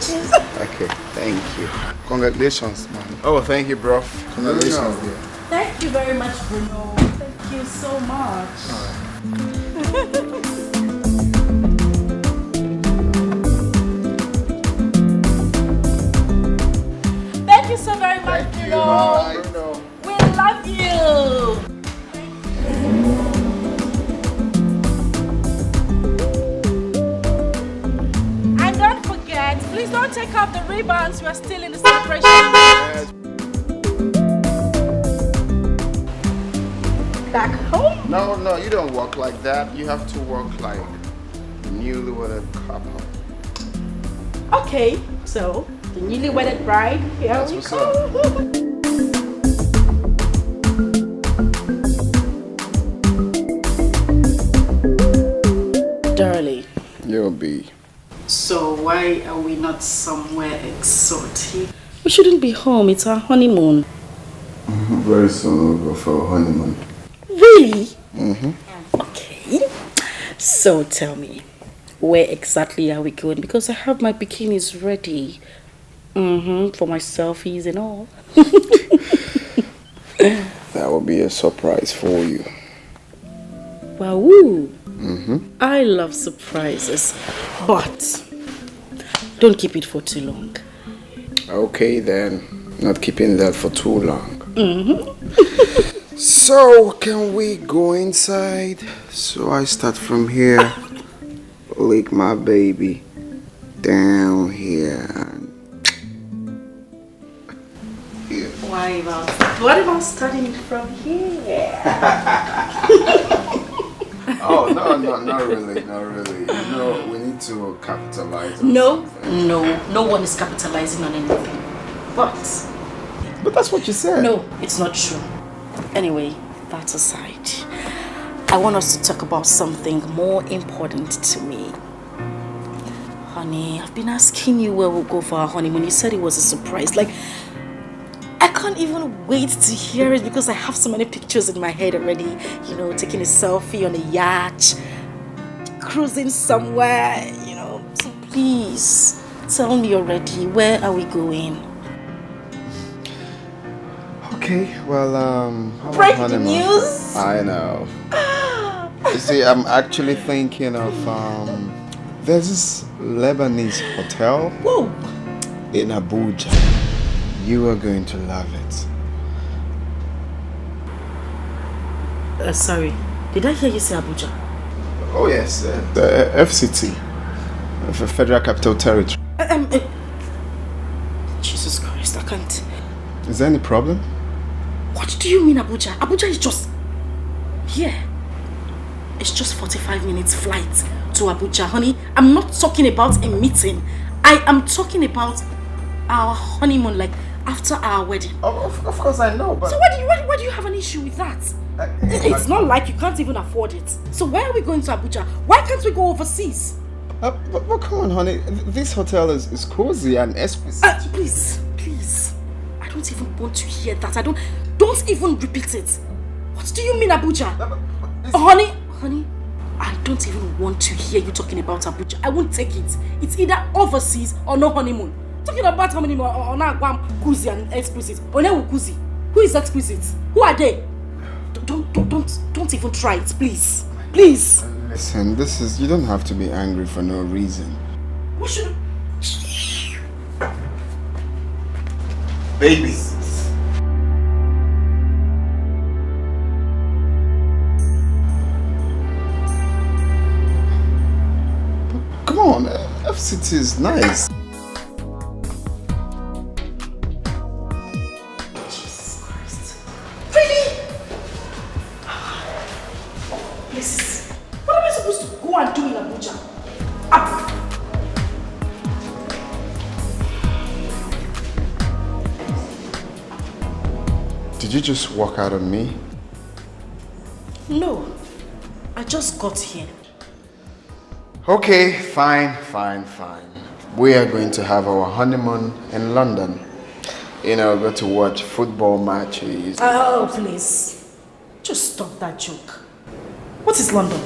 Okay, thank you. Congratulations, man. Oh, thank you, bro. Congratulations, dear. Thank you very much, Bruno. Thank you so much. Thank you so very much, Bruno. We love you. And don't forget, please don't take off the ribbons. We're still in the celebration. Yes. Back home? No, you don't walk like that. You have to walk like newlywed couple. Okay, so the newly wedded bride, here That's we what's go. up. Darling. You'll be. So why are we not somewhere exotic? We shouldn't be home, it's our honeymoon. Very soon we'll go for a honeymoon. Really? Okay. So tell me, where exactly are we going? Because I have my bikinis ready. For my selfies and all. That will be a surprise for you. Wow. I love surprises, but don't keep it for too long. Okay then, not keeping that for too long. So, can we go inside? So I start from here, lick my baby down here. What about starting from here? Oh, no, not really. You know, we need to capitalize on No something. one is capitalizing on anything. But that's what you said. No, it's not true. Anyway, that aside, I want us to talk about something more important to me. Honey, I've been asking you where we'll go for our honeymoon. You said it was a surprise. Like, I can't even wait to hear it because I have so many pictures in my head already. You know, taking a selfie on a yacht, cruising somewhere, you know. So please, tell me already, where are we going? Okay, well, Breaking news! I know. You see, I'm actually thinking of, there's this Lebanese hotel. Whoa! In Abuja. You are going to love it. Sorry, did I hear you say Abuja? Oh yes, the FCT, the Federal Capital Territory. Jesus Christ, I can't. Is there any problem? What do you mean Abuja? Abuja is just here. It's just 45 minutes flight to Abuja, honey. I'm not talking about a meeting. I am talking about our honeymoon, like after our wedding. Of course I know, but... So why do you have an issue with that? It's not like you can't even afford it. So why are we going to Abuja? Why can't we go overseas? But come on, honey. This hotel is cozy and exquisite. Please. I don't even want to hear that. Don't even repeat it. What do you mean Abuja? Honey, I don't even want to hear you talking about Abuja. I won't take it. It's either overseas or no honeymoon. Talking about honeymoon or now Kuzi and exquisite. Kuzi. Who is exquisite? Who are they? Don't even try it, please. Please. Listen, you don't have to be angry for no reason. What should Baby. Come on, FCT is nice. Jesus Christ. Really? Please. What am I supposed to go and do in Abuja? Did you just walk out on me? No. I just got here. Okay, fine. We are going to have our honeymoon in London. You know, go to watch football matches. Oh, please. Just stop that joke. What is London?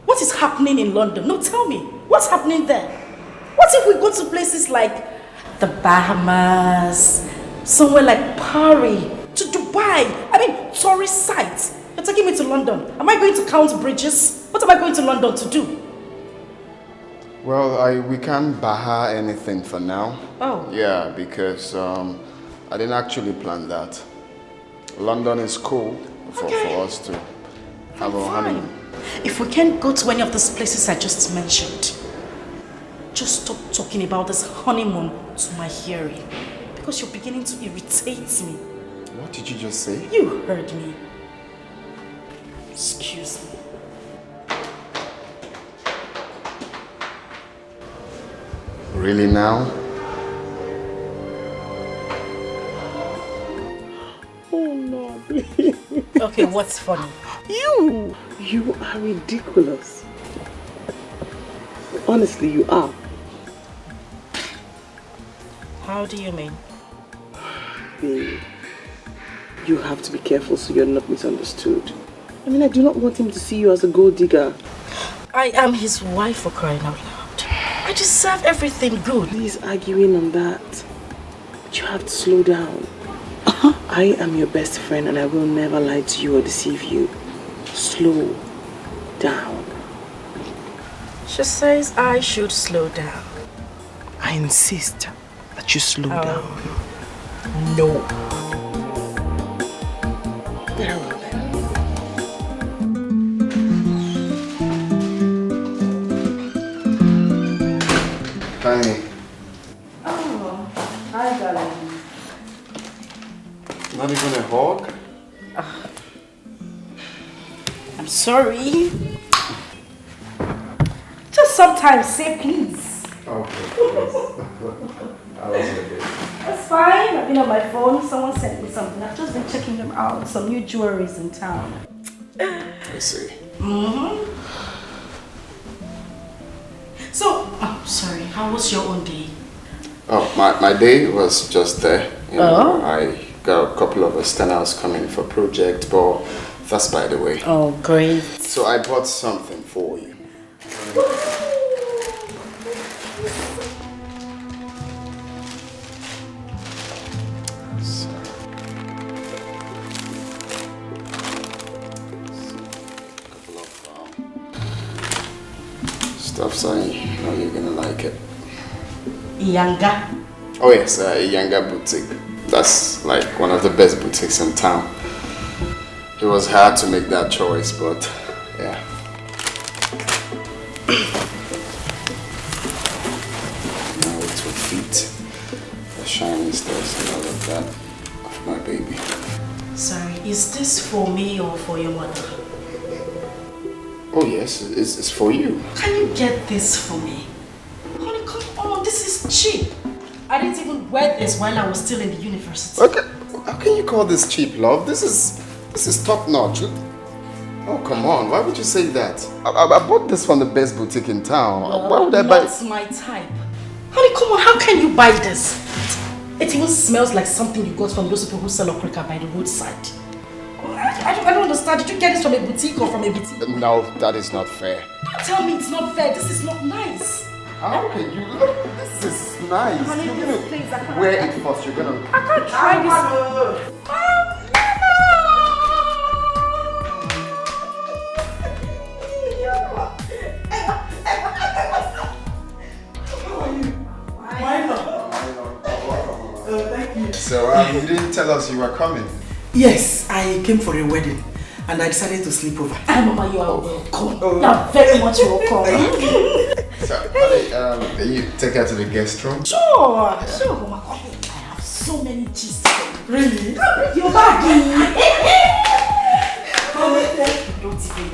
What is happening in London? No, tell me. What's happening there? What What if we go to places like the Bahamas, somewhere like Paris, to Dubai? I mean, tourist sites. You're taking me to London. Am I going to count bridges? What am I going to London to do? Well, we can't baha anything for now. Oh. Yeah, because I didn't actually plan that. London is cool for us to have a honeymoon. If we can't go to any of these places I just mentioned, just stop talking about this honeymoon to my hearing. Because you're beginning to irritate me. What did you just say? You heard me. Excuse me. Really now? Oh no, please. Okay, what's funny? You are ridiculous. Honestly, you are. How do you mean? Babe, you have to be careful so you're not misunderstood. I mean, I do not want him to see you as a gold digger. I am his wife, for crying out loud. I deserve everything good. Please arguing on that. But you have to slow down. I am your best friend and I will never lie to you or deceive you. Slow down. She says I should slow down. I insist that you slow down. No. Very well then. Honey. Oh, hi darling. Not even a hug? I'm sorry. Just sometimes say please. Okay, please. I was okay. That's fine. I've been on my phone. Someone sent me something. I've just been checking them out. Some new jewelries in town. I see. So, sorry. How was your own day? Oh, my day was just there. You know, I got a couple of externals coming for project, but that's by the way. Oh, great. So I bought something for you. Stuff, so I know you're gonna like it. Yanga. Oh yes, Yanga Boutique. That's like one of the best boutiques in town. It was hard to make that choice, but yeah. Now it will fit the shiny stuff and all of that of my baby. Sorry, is this for me or for your mother? Oh yes, it's for you. Can you get this for me? Honey, come on, this is cheap. I didn't even wear this while I was still in the university. Okay, how can you call this cheap, love? This is top notch. Oh come on, why would you say that? I bought this from the best boutique in town. Why would I buy? That's my type. Honey, come on, how can you buy this? It even smells like something you got from those people who sell okrika by the roadside. I don't understand. Did you get this from a boutique or from a boutique? No, that is not fair. Don't tell me it's not fair. This is not nice. How can you look? This is nice. Honey, You're please, I gonna can't. wear it first. You're gonna. I can't try this. So you didn't tell us you were coming. Yes, I came for a wedding and I decided to sleep over. Mama, you are welcome. You are very much welcome. So, honey, you take her to the guest room. Sure, sure, Mama. I have so many gist. Really? Your bag. Don't even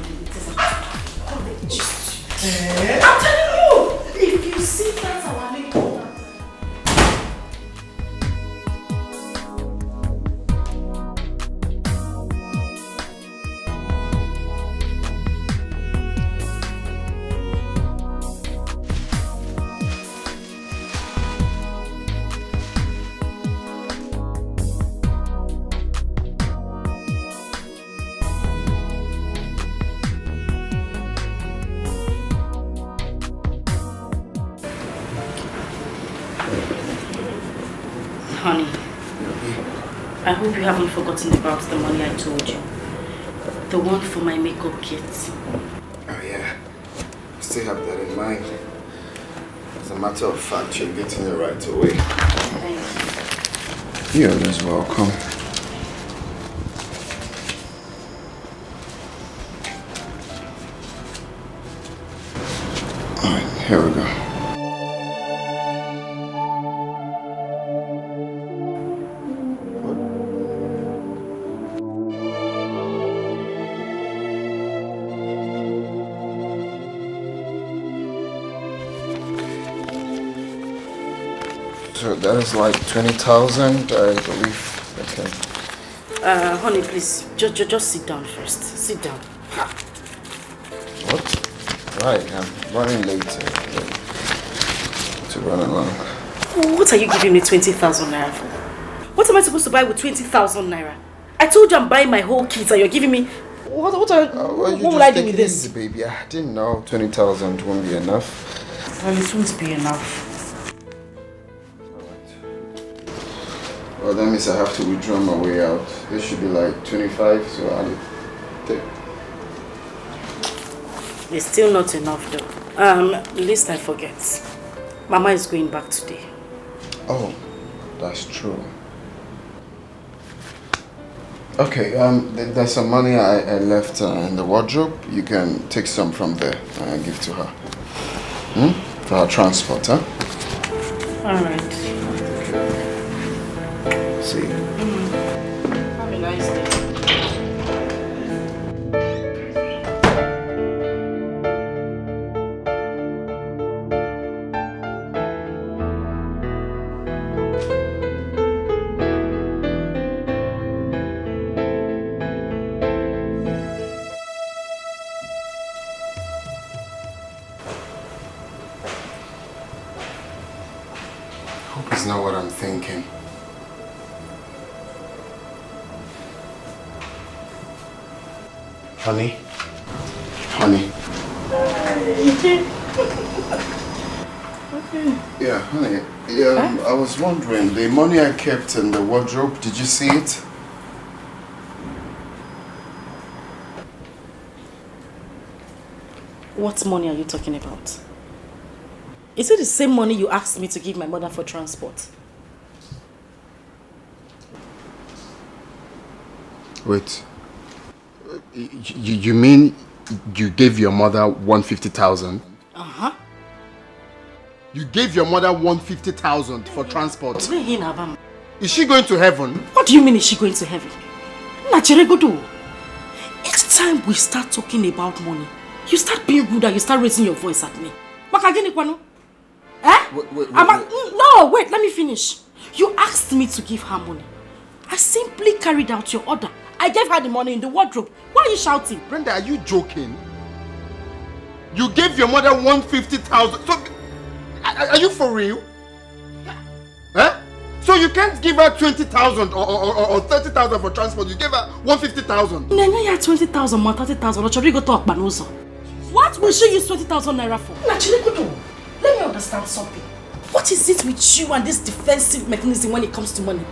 I'm telling you, if you see that, I will make you. Honey, I hope you haven't forgotten about the money I told you. The one for my makeup kit. Oh yeah, I still have that in mind. As a matter of fact, you're getting it right away. Thank you. You're always welcome. Alright, here we go. So that is like 20,000, I believe. Okay. Honey, please, just sit down first. Sit down. What? Right, I'm running late to run along. What are you giving me 20,000 naira for? What am I supposed to buy with 20,000 naira? I told you I'm buying my whole kit and you're giving me... What will I do with this? Easy, baby. I didn't know 20,000 won't be enough. Well, it won't be enough. Well, that means I have to withdraw my way out. This should be like 25, so I'll take. It's still not enough though. Least I forget. Mama is going back today. Oh, that's true. Okay, there's some money I left in the wardrobe. You can take some from there and give to her. For her transport, huh? Alright. See you. Have a nice day. Hope it's not what I'm thinking. Honey? Honey? Yeah, honey. Yeah, I was wondering, the money I kept in the wardrobe, did you see it? What money are you talking about? Is it the same money you asked me to give my mother for transport? Wait. You mean you gave your mother 150,000? Uh-huh. You gave your mother 150,000 for transport. Is she going to heaven? What do you mean is she going to heaven? Each time we start talking about money, you start being rude and you start raising your voice at me. Eh? Wait. No, wait, let me finish. You asked me to give her money. I simply carried out your order. I gave her the money in the wardrobe. Why are you shouting? Brenda, are you joking? You gave your mother 150,000. So, are you for real? Huh? So you can't give her 20,000 or 30,000 for transport. You gave her 150,000. No, you had 20,000 more 30,000. What will she use 20,000 naira for? Let me understand something. What is it with you and this defensive mechanism when it comes to money?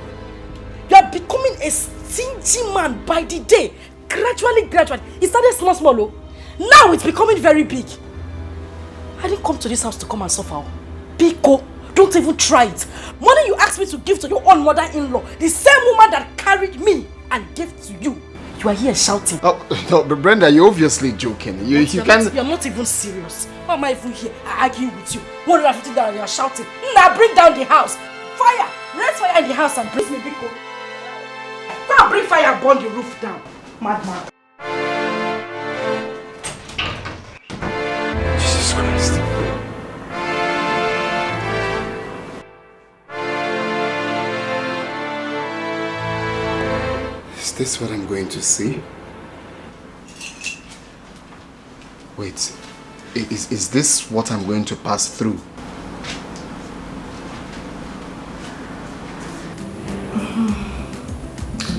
You are becoming a stingy man by the day. Gradually. It started small. Now it's becoming very big. I didn't come to this house to come and suffer. Biko, don't even try it. Money you asked me to give to your own mother-in-law, the same woman that carried me and gave to you. You are here shouting. Oh, no, but Brenda, you're obviously joking. You can't... You're not even serious. Why am I even here arguing with you? 150 down, you're shouting. Now bring down the house. Fire! Raise fire in the house and bring me, Biko. Go and bring fire and burn the roof down. Madman. Jesus Christ. Is this what I'm going to see? Wait, is this what I'm going to pass through?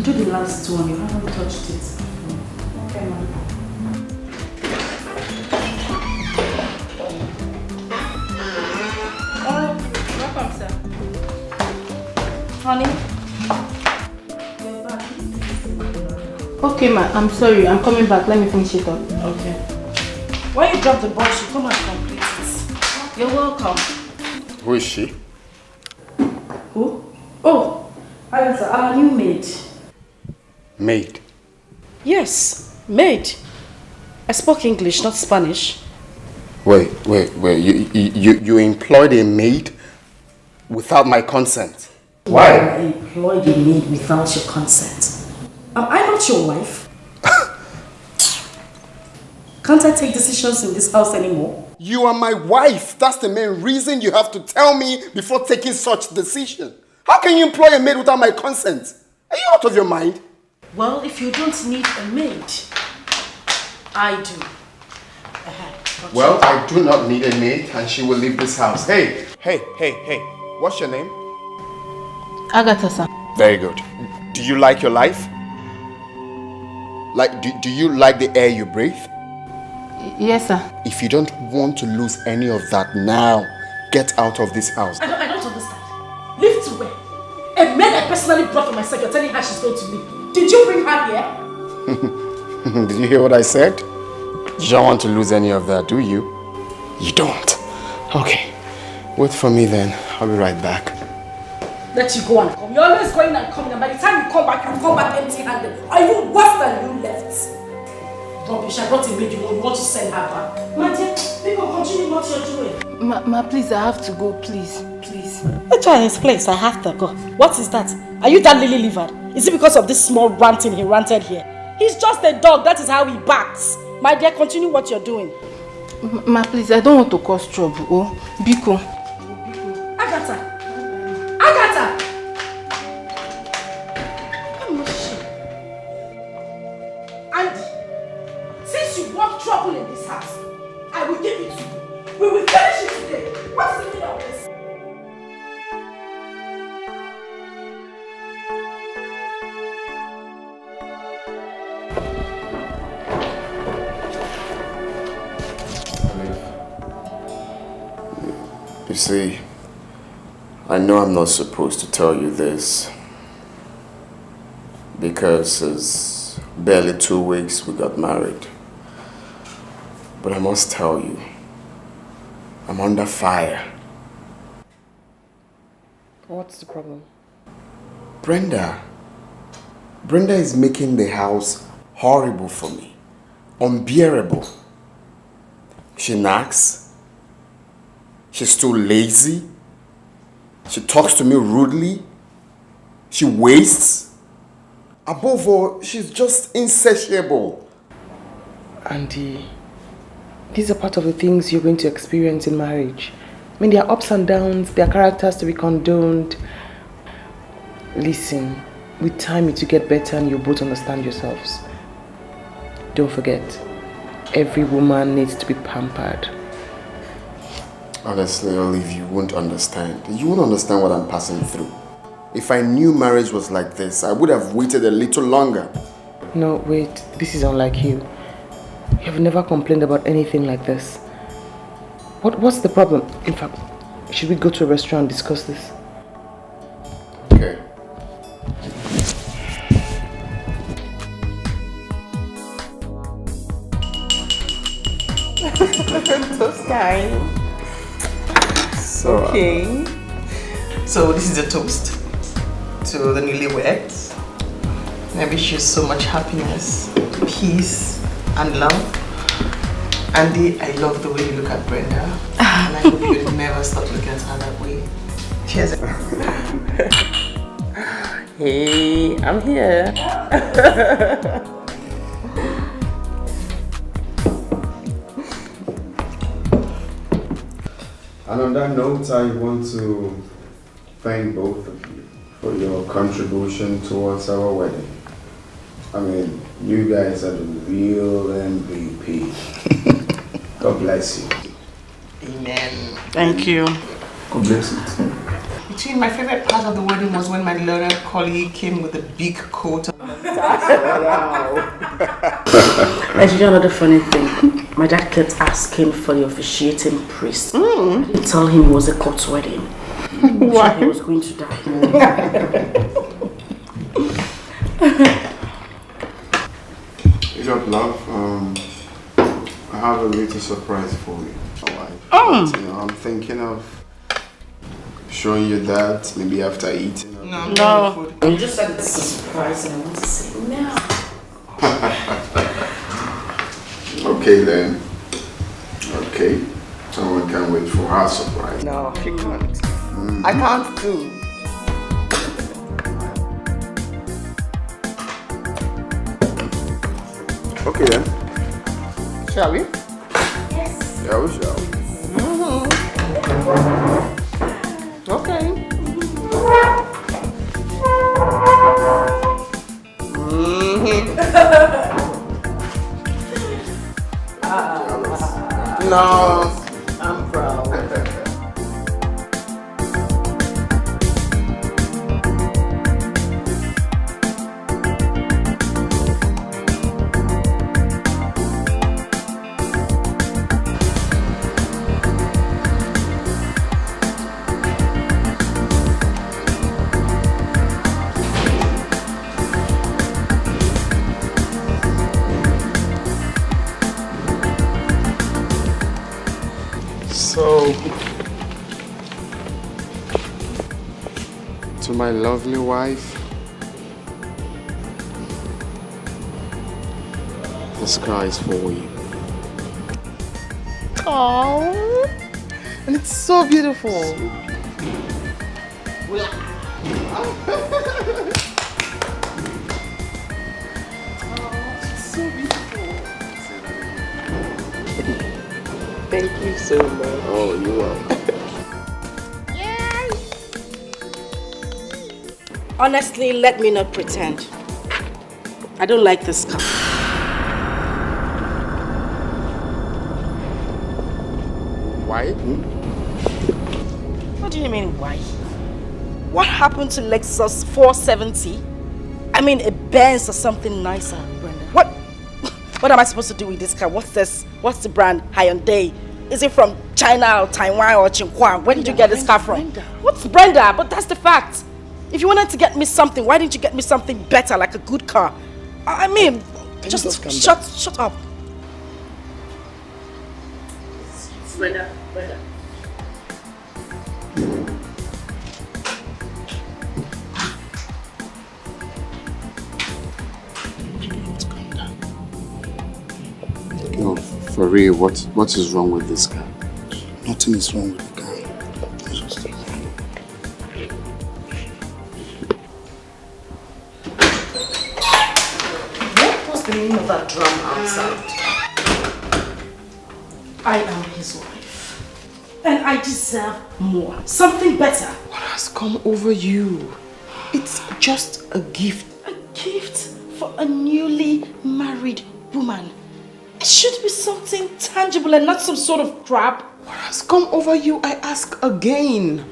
Do the last one, you haven't touched it. Okay, ma'am. Welcome, sir. Honey? Okay, ma, I'm sorry. I'm coming back. Let me finish it up. Okay. When you drop the box, you come and complete it. You're welcome. Who is she? Who? Oh, Agatha, our new maid. Maid. Yes, maid. I spoke English, not Spanish. Wait. You employed a maid without my consent? Why? I employed a maid without your consent. Am I not your wife? Can't I take decisions in this house anymore? You are my wife. That's the main reason you have to tell me before taking such decision. How can you employ a maid without my consent? Are you out of your mind? Well, if you don't need a maid, I do. Well, I do not need a maid and she will leave this house. Hey. What's your name? Agatha, sir. Very good. Do you like your life? Like, do you like the air you breathe? Yes, sir. If you don't want to lose any of that now, get out of this house. I don't understand. Leave to where? A maid I personally brought for myself, you're telling her she's going to leave. Did you bring her here? Did you hear what I said? You don't want to lose any of that, do you? You don't. Okay. Wait for me then. I'll be right back. Let you go and come. You're always going and coming, and by the time you come back empty-handed. Are you worse than you left? Rubbish, I brought a maid, you want to send her back. My dear, people continue what you're doing. Ma, please, I have to go, please. Please. That's why in his place, I have to go. What is that? Are you that lily livered? Is it because of this small ranting he ranted here? He's just a dog, that is how he barks. My dear, continue what you're doing. Ma, please, I don't want to cause trouble. Oh, Biko. Agatha! Andy, since you want trouble in this house, I will give it to you. We will finish it today. What is the meaning of this? You see, I know I'm not supposed to tell you this because it's barely 2 weeks we got married. But I must tell you, I'm under fire. What's the problem? Brenda is making the house horrible for me, unbearable. She nags. She's too lazy. She talks to me rudely. She wastes. Above all, she's just insatiable. Andy, these are part of the things you're going to experience in marriage. I mean, there are ups and downs, there are characters to be condoned. Listen, with time it will get better and you'll both understand yourselves. Don't forget, every woman needs to be pampered. Honestly, Olive, you won't understand. You won't understand what I'm passing through. If I knew marriage was like this, I would have waited a little longer. No, wait, this is unlike you. You have never complained about anything like this. What's the problem? In fact, should we go to a restaurant and discuss this? Okay. Toast time. Okay. So this is a toast to the newlyweds. I wish you so much happiness, peace, and love. Andy, I love the way you look at Brenda. And I hope you never stop looking at her that way. Cheers. Hey, I'm here. And on that note, I want to thank both of you for your contribution towards our wedding. I mean, you guys are the real MVP. God bless you. Amen. Thank you. God bless you. Between my favorite part of the wedding was when my learned colleague came with a big coat. And you know another funny thing? My dad kept asking for the officiating priest. I didn't tell him it was a court wedding. Why? I was going to die. What's up, love? I have a little surprise for you. Oh. But, I'm thinking of showing you that maybe after eating. No. You just said it's a surprise and I want to say no. Okay then. Okay. Someone can't wait for her surprise. No, she can't. I can't too. Okay then. Shall we? Yes. Yeah, we shall. Okay. No, I'm proud. So, to my lovely wife, the sky is for you. Oh, and it's so beautiful. So beautiful. Thank you so much. Oh, you're welcome. Honestly, let me not pretend. I don't like this car. Why? What do you mean, why? What happened to Lexus 470? I mean, a Benz or something nicer, Brenda. What am I supposed to do with this car? What's this? What's the brand? Hyundai? Is it from China or Taiwan or Qinghuang? Where did you get this car from? Brenda. What's Brenda? But that's the fact. If you wanted to get me something, why didn't you get me something better, like a good car? I mean, just shut up. Brenda. No, for real, what is wrong with this car? Nothing is wrong with the car. What was the meaning of that drum outside? I am his wife. And I deserve more. Something better. What has come over you? It's just a gift. A gift for a newly married woman. It should be something tangible and not some sort of crap. What has come over you, I ask again.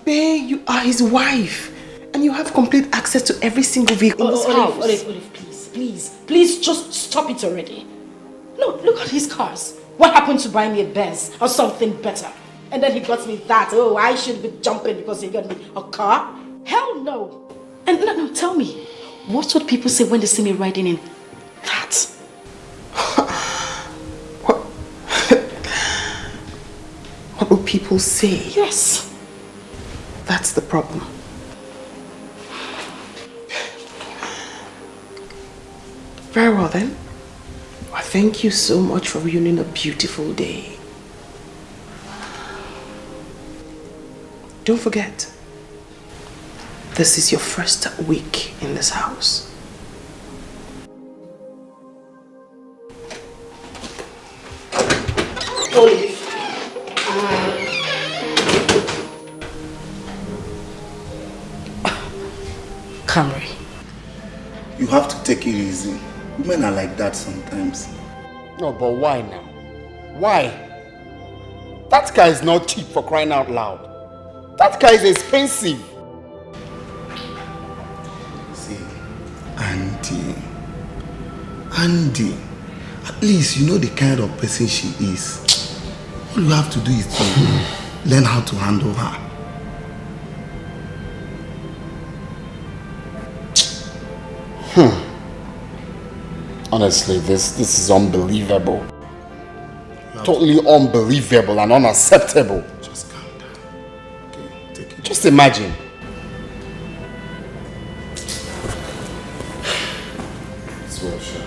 Babe, you are his wife. And you have complete access to every single vehicle in this house. Olive, please, just stop it already. No, look at his cars. What happened to buying me a Benz or something better? And then he got me that. Oh, I should be jumping because he got me a car? Hell no. And no, tell me, what would people say when they see me riding in that? What will people say? Yes. That's the problem. Very well then. Well, thank you so much for ruining a beautiful day. Don't forget, this is your first week in this house. Olive. Camry. You have to take it easy. Women are like that sometimes. No, but why now? Why? That car is not cheap, for crying out loud. That car is expensive. See, Andy, at least you know the kind of person she is. All you have to do is to Learn how to handle her. Honestly, this is unbelievable. Totally unbelievable and unacceptable. Just calm down. Okay, take it. Just imagine. It's well, sure.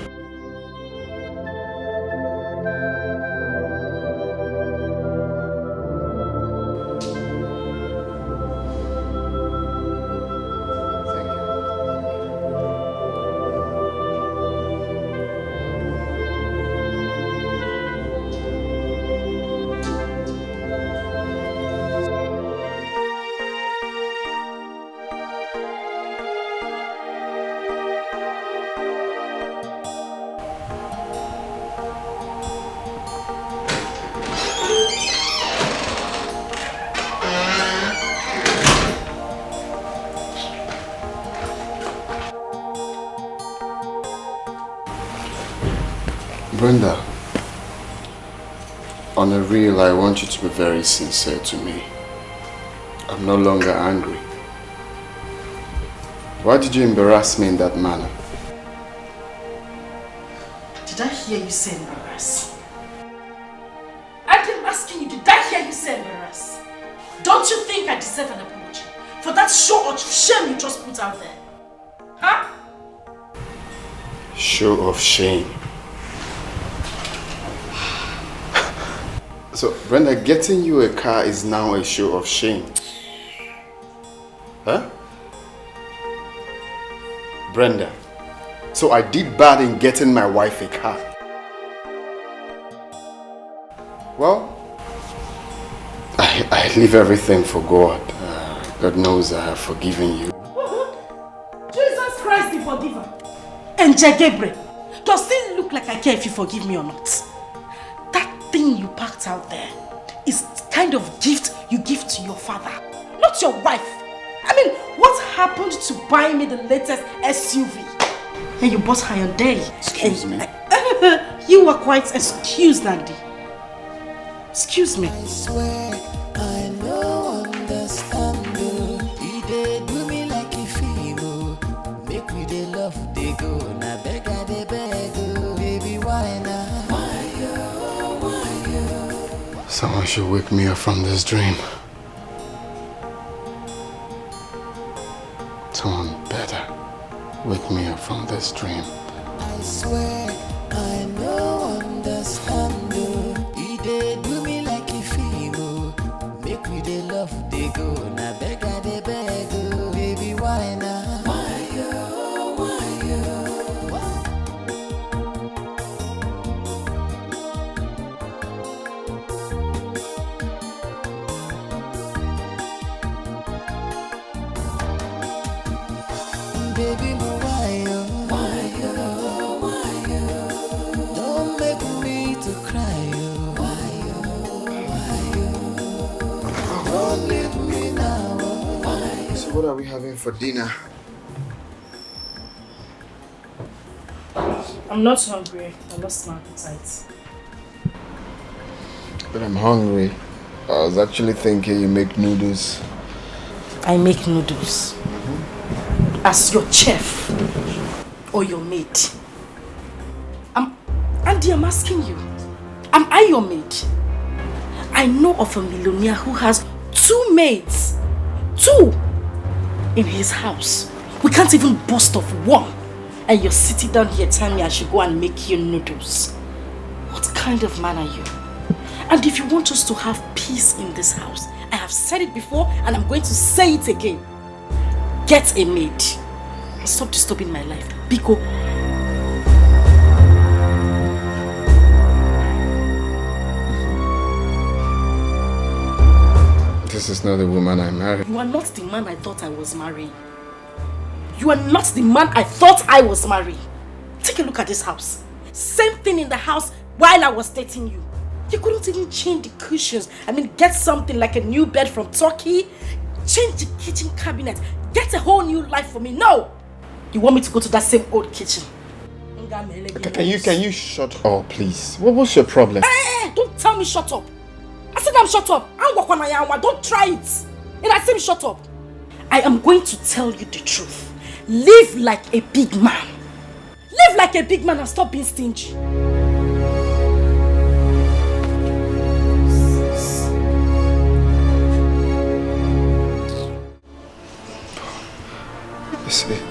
Brenda, on a real, I want you to be very sincere to me. I'm no longer angry. Why did you embarrass me in that manner? Did I hear you say embarrass? I'm asking you, did I hear you say embarrass? Don't you think I deserve an apology for that show of shame you just put out there? Huh? Show of shame. So, Brenda, getting you a car is now a show of shame. Huh? Brenda, so I did bad in getting my wife a car. Well, I leave everything for God. God knows I have forgiven you. Jesus Christ, the forgiver. And Gabriel, does it look like I care if you forgive me or not? Thing you packed out there is kind of gift you give to your father, not your wife. I mean, what happened to buying me the latest SUV? And you bought her on day. Excuse me. You were quite excused, Nandi. Excuse me. I swear I know understand you. He did do me like a feel. Make me the love they go. Now beg I they beg. Baby, why now? Someone should wake me up from this dream. Someone better wake me up from this dream. I swear I know understand you. He did do me like a feel. Make me the love they go. Now beg I they beg. Baby, why now? Why you? Baby, why you? Don't make me to cry. Why you? Don't leave me now. So what are we having for dinner? I'm not hungry. I lost my appetite. But I'm hungry. I was actually thinking you make noodles. I make noodles. As your chef or your maid. Andy, I'm asking you, am I your maid? I know of a millionaire who has 2 maids. 2 in his house. We can't even boast of 1. And you're sitting down here telling me I should go and make you noodles. What kind of man are you? And if you want us to have peace in this house, I have said it before and I'm going to say it again. Get a maid. Stop disturbing my life. Biko. This is not the woman I married. You are not the man I thought I was marrying. You are not the man I thought I was marrying. Take a look at this house. Same thing in the house while I was dating you. You couldn't even change the cushions. I mean, get something like a new bed from Turkey. Change the kitchen cabinet. Get a whole new life for me. No! You want me to go to that same old kitchen? Can you shut up, please? What's your problem? Hey, don't tell me shut up. I said I'm shut up. Don't try it. And I said shut up. I am going to tell you the truth. Live like a big man. Live like a big man and stop being stingy.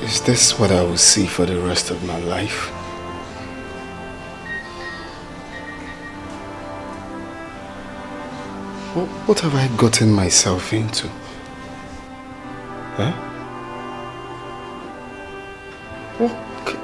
Is this what I will see for the rest of my life? What have I gotten myself into? Huh? Okay.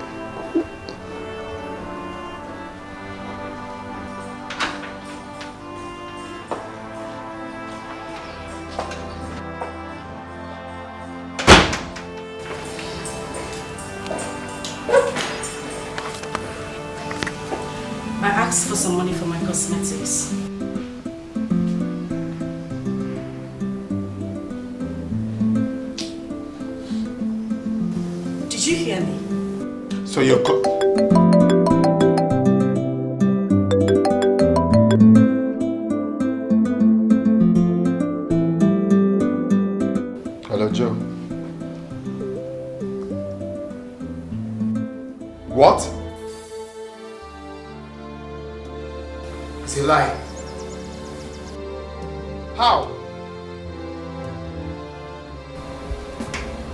I asked for some money for my cosmetics. Did you hear me? So you're Hello, Joe. What? It's a lie. How?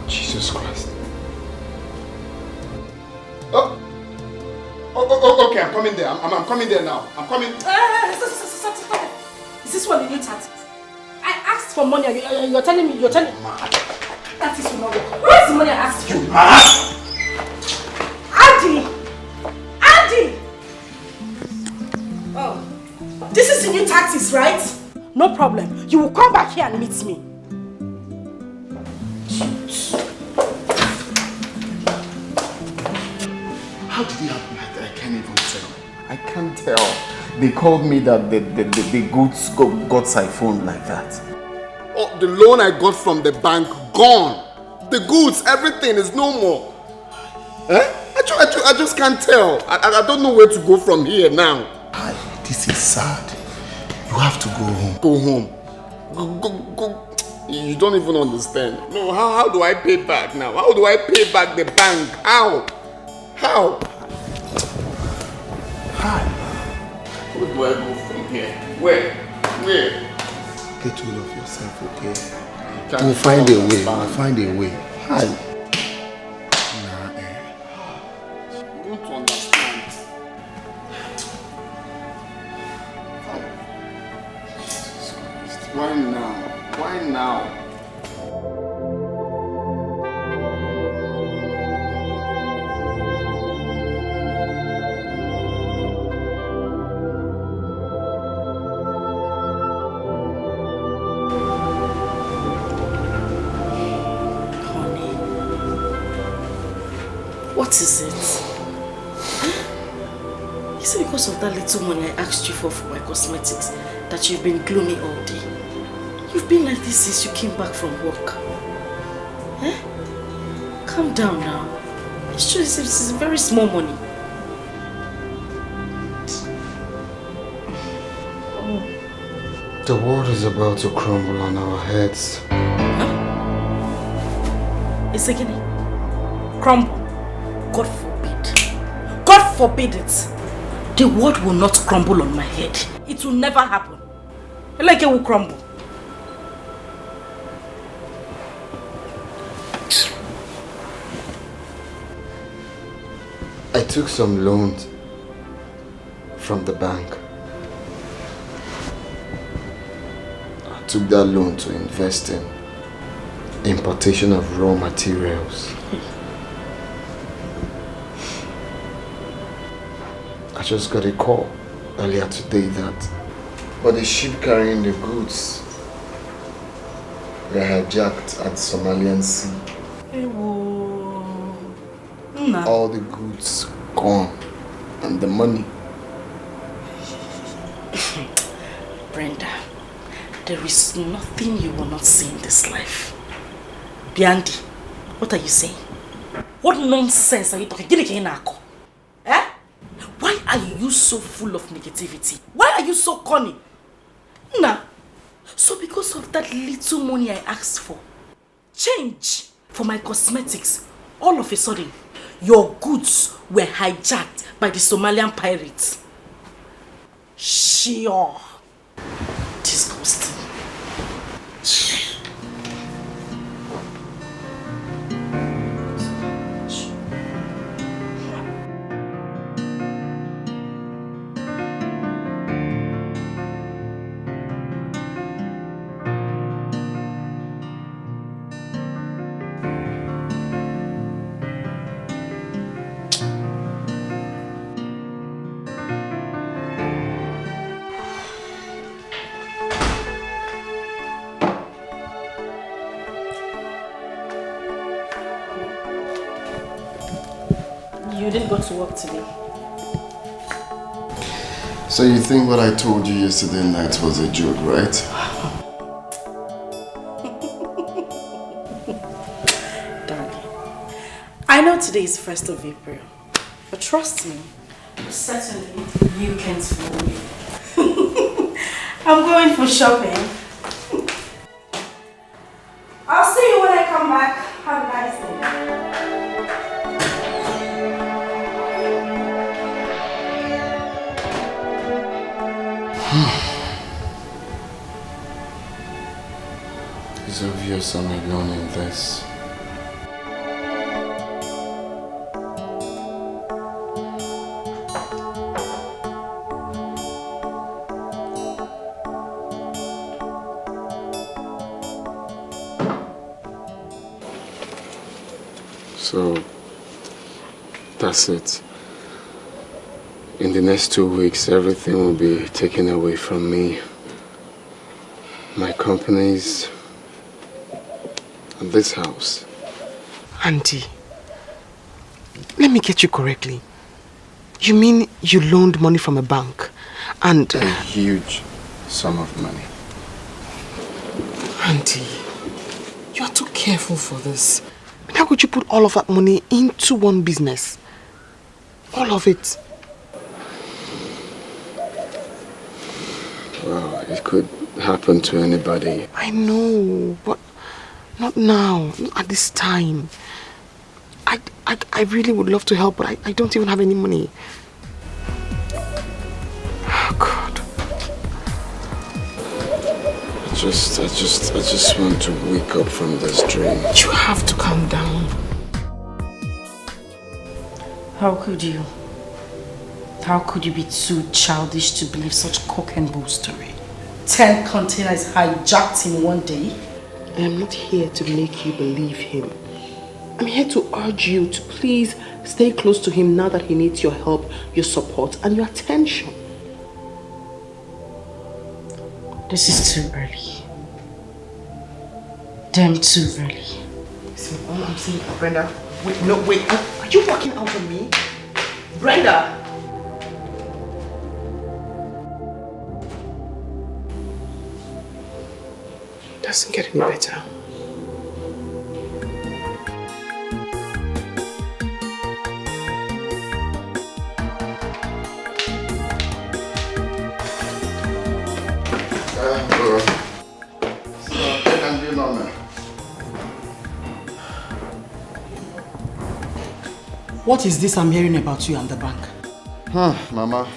Jesus Christ. Okay, I'm coming there. I'm coming there now. I'm coming. Stop. Is this one the new tactic? I asked for money and you're telling me, mad. That is not work. Where's the money I asked you? Mad? Andy! Oh, this is the new tactics, right? No problem. You will come back here and meet me. How did it happen? I can't even tell. I can't tell. They called me that the goods got siphoned like that. Oh, the loan I got from the bank, gone. The goods, everything is no more. Eh? I just can't tell. I don't know where to go from here now. This is sad. You have to go home. Go home? Go. You don't even understand. No, how do I pay back now? How do I pay back the bank? How? Hi. Where do I go from here? Where? Get rid of yourself, okay? We'll find a way. Hi. You don't understand. Why now? What is it? Is it because of that little money I asked you for my cosmetics that you've been gloomy all day? You've been like this since you came back from work. Eh? Calm down now. It's true, it's very small money. The world is about to crumble on our heads. Huh? It's again. Crumble. God forbid. God forbid it. The world will not crumble on my head. It will never happen. Like it will crumble. I took some loans from the bank. I took that loan to invest in importation of raw materials. I just got a call earlier today that the ship carrying the goods were hijacked at the Somalian Sea. All the goods gone and the money. Brenda, there is nothing you will not see in this life. Biandi, what are you saying? What nonsense are you talking? Eh? Why are you so full of negativity? Why are you so corny? Nah, so because of that little money I asked for, change for my cosmetics, all of a sudden, your goods were hijacked by the Somalian pirates. Sure. Disgusting. You didn't go to work today. So you think what I told you yesterday night was a joke, right? Darling, I know today is 1st of April, but trust me, certainly you can't fool me. I'm going for shopping. I'll see you when I come back. Have a nice day. It's obvious I'm alone in this. So, that's it. In the next 2 weeks, everything will be taken away from me. My companies and this house. Auntie, let me get you correctly. You mean you loaned money from a bank and... A huge sum of money. Auntie, you are too careful for this. How could you put all of that money into one business? All of it. Well, it could happen to anybody. I know, but not now, not at this time. I really would love to help, but I don't even have any money. Oh, God. I just want to wake up from this dream. You have to calm down. How could you? How could you be too childish to believe such cock and bull story? 10 containers hijacked in one day? I am not here to make you believe him. I'm here to urge you to please stay close to him now that he needs your help, your support, and your attention. This is too early. Damn too early. So all I'm saying, Brenda, wait, no, wait. Are you walking out on me? Brenda! Doesn't get any better. What is this I'm hearing about you and the bank? Mama.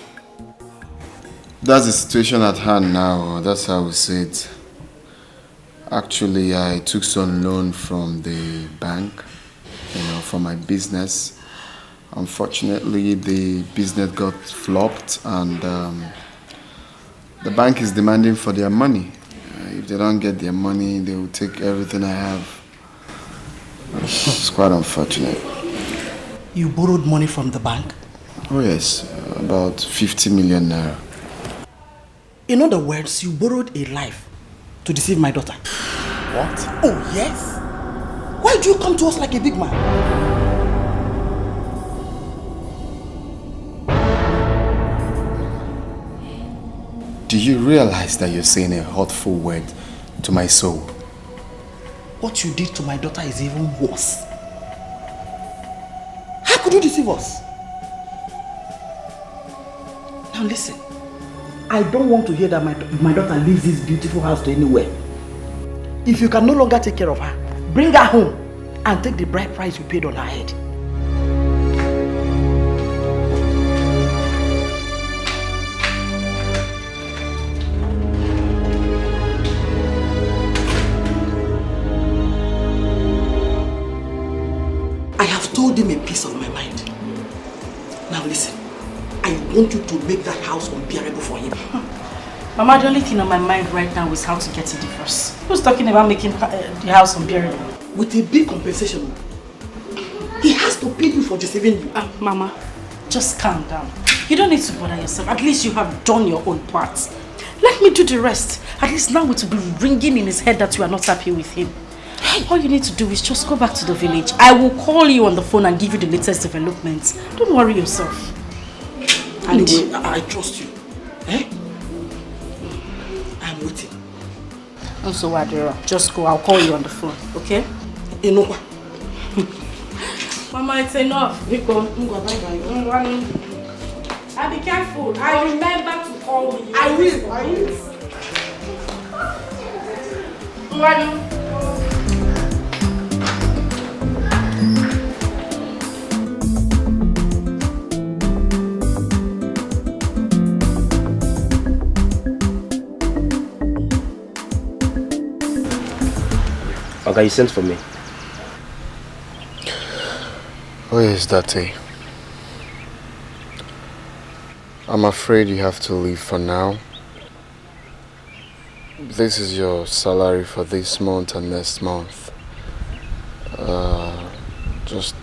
That's the situation at hand now. That's how we say it. Actually, I took some loan from the bank, for my business. Unfortunately, the business got flopped and the bank is demanding for their money. If they don't get their money, they will take everything I have. It's quite unfortunate. You borrowed money from the bank? Oh yes, about 50 million naira. In other words, you borrowed a life to deceive my daughter. What? Oh yes? Why do you come to us like a big man? Do you realize that you're saying a hurtful word to my soul? What you did to my daughter is even worse. How could you deceive us? Now listen, I don't want to hear that my daughter leaves this beautiful house to anywhere. If you can no longer take care of her, bring her home and take the bride price you paid on her head. I have told him a piece of my mind. Now listen, I want you to make that house unbearable for him. Mama, the only thing on my mind right now is how to get a divorce. Who's talking about making the house unbearable? With a big compensation. He has to pay you for deceiving you. Mama, just calm down. You don't need to bother yourself. At least you have done your own part. Let me do the rest. At least now it will be ringing in his head that you are not happy with him. All you need to do is just go back to the village. I will call you on the phone and give you the latest developments. Don't worry yourself. Anyway, I trust you. Eh? I'm waiting. Also, Adira, just go. I'll call you on the phone, okay? Enough. Mama, it's enough. Bye-bye. I'll be careful. I remember to call you. I will. Okay, you sent for me. Oh yes, Date. I'm afraid you have to leave for now. This is your salary for this month and next month. Just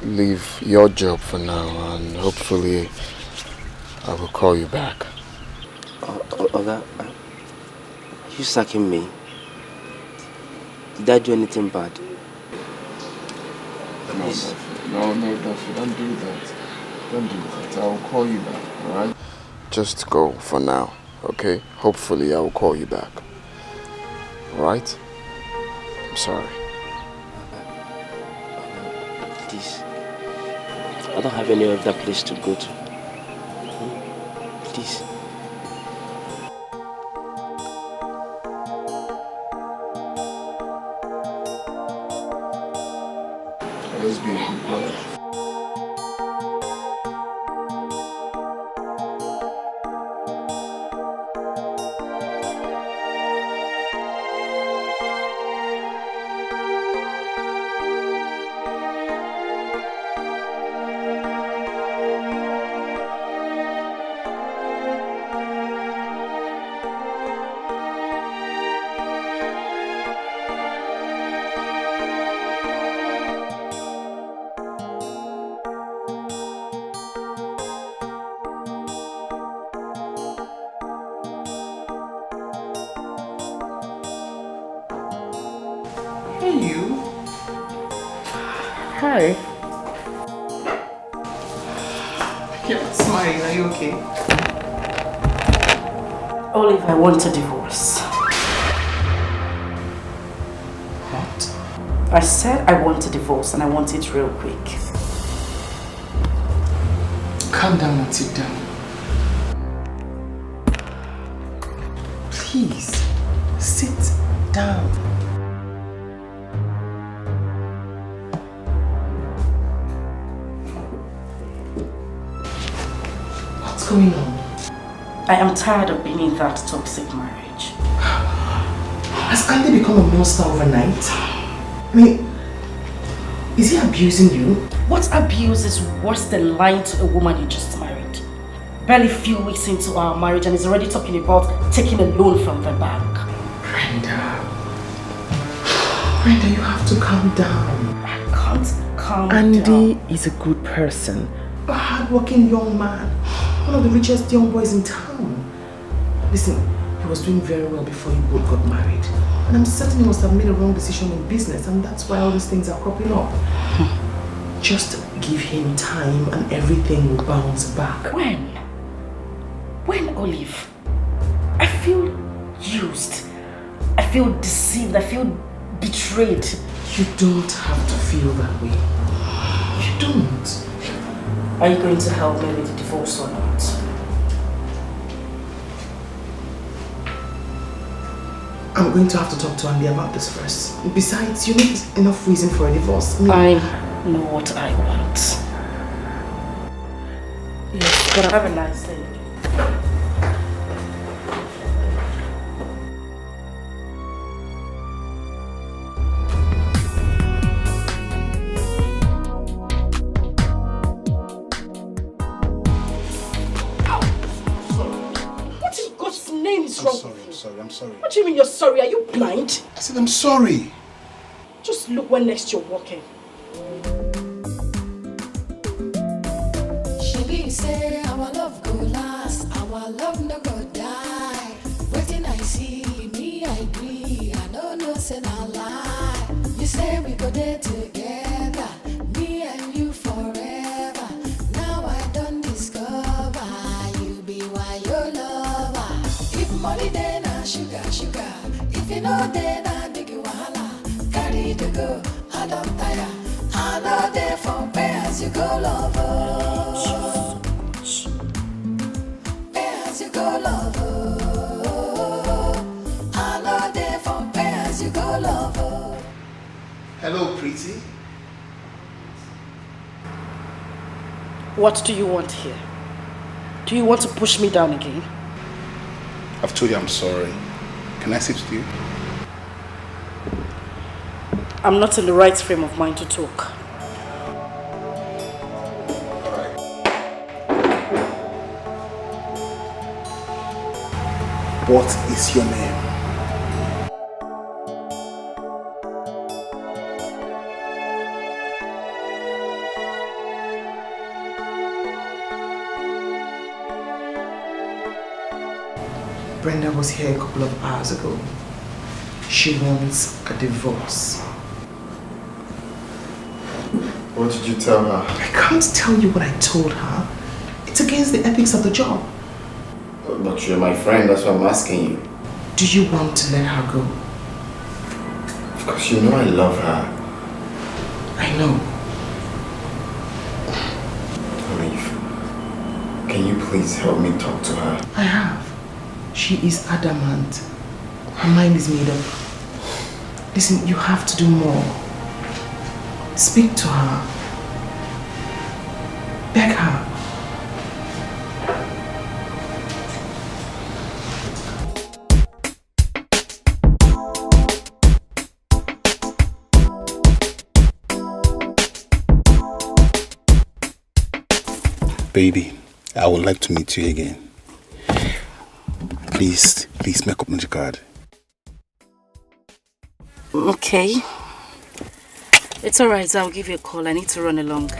leave your job for now and hopefully I will call you back. Oga, you sacking me? Did I do anything bad? No, Duffy, don't do that. Don't do that. I will call you back, alright? Just go for now, okay? Hopefully I will call you back. Alright? I'm sorry. Please. I don't have any other place to go to. Please. Let's be a good brother. Hi. You're smiling, are you okay? Olive, I want a divorce. What? I said I want a divorce and I want it real quick. Calm down and sit down. Please, sit down. What's going on? I am tired of being in that toxic marriage. Has Andy become a monster overnight? I mean, is he abusing you? What abuse is worse than lying to a woman you just married? Barely a few weeks into our marriage and he's already talking about taking a loan from the bank. Brenda, you have to calm down. I can't calm down. Andy is a good person. A hardworking young man. One of the richest young boys in town. Listen, he was doing very well before you both got married. And I'm certain he must have made a wrong decision in business and that's why all these things are cropping up. Just give him time and everything will bounce back. When? When, Olive? I feel used. I feel deceived. I feel betrayed. You don't have to feel that way. You don't. Are you going to help me with the divorce or not? I'm going to have to talk to Andy about this first. Besides, you need enough reason for a divorce. I know what I want. Yes, but have a nice day. I'm sorry. What do you mean you're sorry? Are you blind? I said I'm sorry. Just look when next you're walking. She say our love go last, our love no go die. Waiting I see, me I agree, I don't know say na lie. You say we go there together, me and you forever. Now I don't discover, you be why your lover. If money then sugar, sugar. If you know then I big wahala. Carry to go, I don't tire. I know there for pay as you go, lover. Pay as you go, lover. I know there for pay as you go, lover. Hello, pretty. What do you want here? Do you want to push me down again? I've told you I'm sorry. Can I sit with you? I'm not in the right frame of mind to talk. What is your name? Brenda was here a couple of hours ago. She wants a divorce. What did you tell her? I can't tell you what I told her. It's against the ethics of the job. But you're my friend, that's why I'm asking you. Do you want to let her go? Of course, you know I love her. I know. Olive, can you please help me talk to her? I have. She is adamant. Her mind is made up. Listen, you have to do more. Speak to her. Beg her. Baby, I would like to meet you again. Please make up the card. Okay. It's alright, I'll give you a call. I need to run along.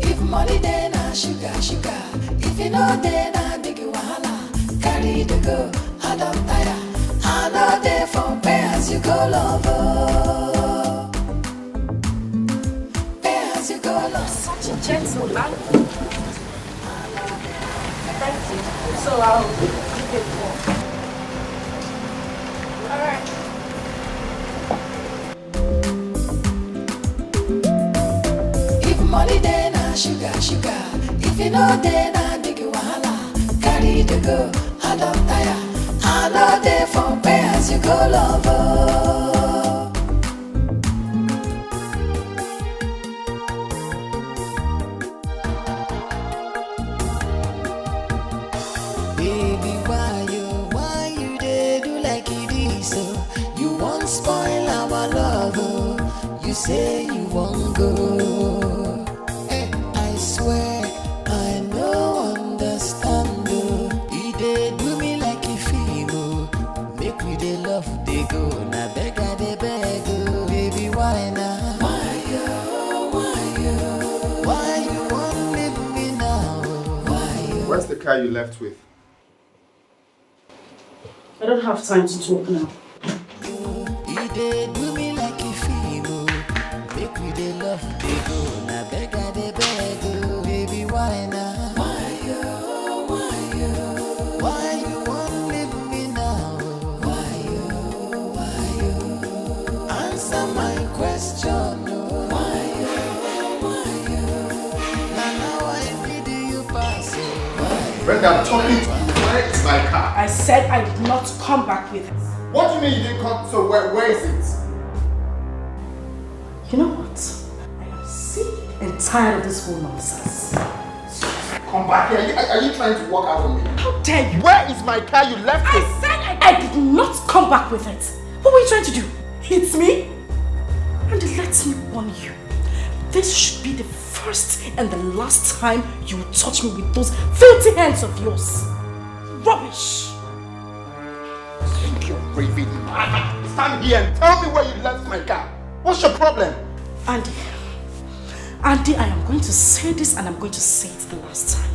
If money then I sugar, sugar. If you know then I big wahala. Carry to go, I don't tire. I know there for pay as you go, lover. Pay as you go, lover. Such a gentleman. Thank you. So I'll give you a call. Alright. If money then I sugar, sugar. If you know then I big wahala. Carry to go, I don't tire. I know there for pay as you go, lover. Baby, why you dey do like it is so? You won't spoil our love, oh. You say you won't go. Eh, I swear I no understand, oh. You dey do me like a film, oh. Make we dey love, dey go. Na beg I dey beg, oh. Baby, why now? Why you won't leave me now? Where's the car you left with? I don't have time to talk now. You dey do me like a film, oh. Make we dey love, dey go. Na beg I dey beg, oh. Baby, why now? Why you won't leave me now? Answer my question, oh. Now I need you pass, oh. Brenda, I'm talking to you. Where is my car? I said I did not come back with it. What do told me you didn't come, so where is it? You know what? I am sick and tired of this whole nonsense. Come back here. Are you trying to walk out on me? How dare you? Where is my car? You left it. I said I did not come back with it. What were you trying to do? Hit me? And let me warn you. This should be the first and the last time you will touch me with those filthy hands of yours. Rubbish. You're raving. Stand here and tell me where you left my car. What's your problem? Andy, I am going to say this and I'm going to say it the last time.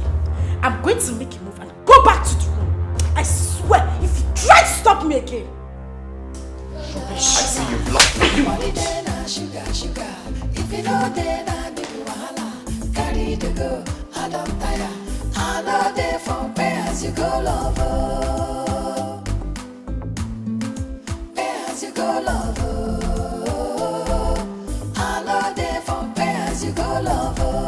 I'm going to make a move and go back to the room. I swear, if you try to stop me again. I see you've lost me. Sugar. If you know then I big wahala. Carry the go, I don't tire. I know they for pay as you go, lover. Pay as you go, lover. I know they for pay as you go, lover.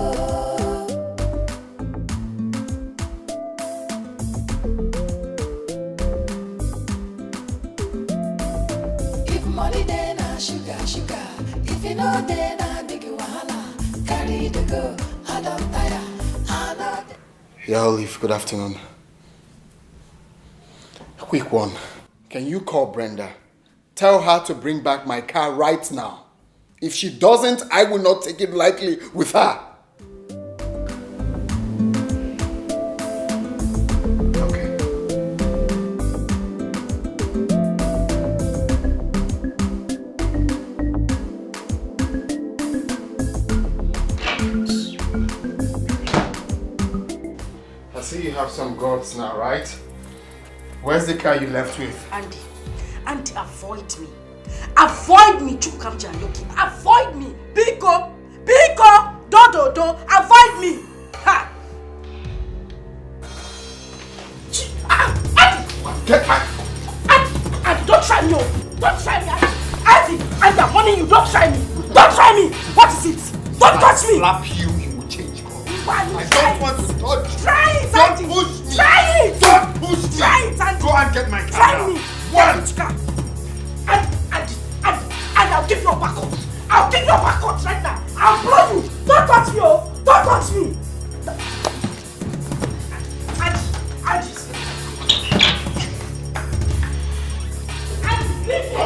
If money then I sugar. If you know then I big wahala. Carry the go, I don't tire. I know they... Yeah, Olive, good afternoon. A quick one. Can you call Brenda? Tell her to bring back my car right now. If she doesn't, I will not take it lightly with her. Okay. I see you have some guts now, right? Where's the car you left with? Andy, avoid me. Avoid me, Chukamja Yoki. Avoid me. Biko, do, avoid me. Ha! Andy! Get back! Andy, don't try me. Don't try me, Andy, I'm warning you, don't try me. Don't try me. What is it? Don't touch me. Slap you, you will change color. I don't want to touch you. Try it, Don't Andy. push me. Try it. Don't push me. Try it, Andy. Go and get my car. Try me. One. And I'll give you a backcoat. I'll give you a backcoat right now. I'll blow you. Don't touch me, oh. Don't touch me. Andy. Leave me.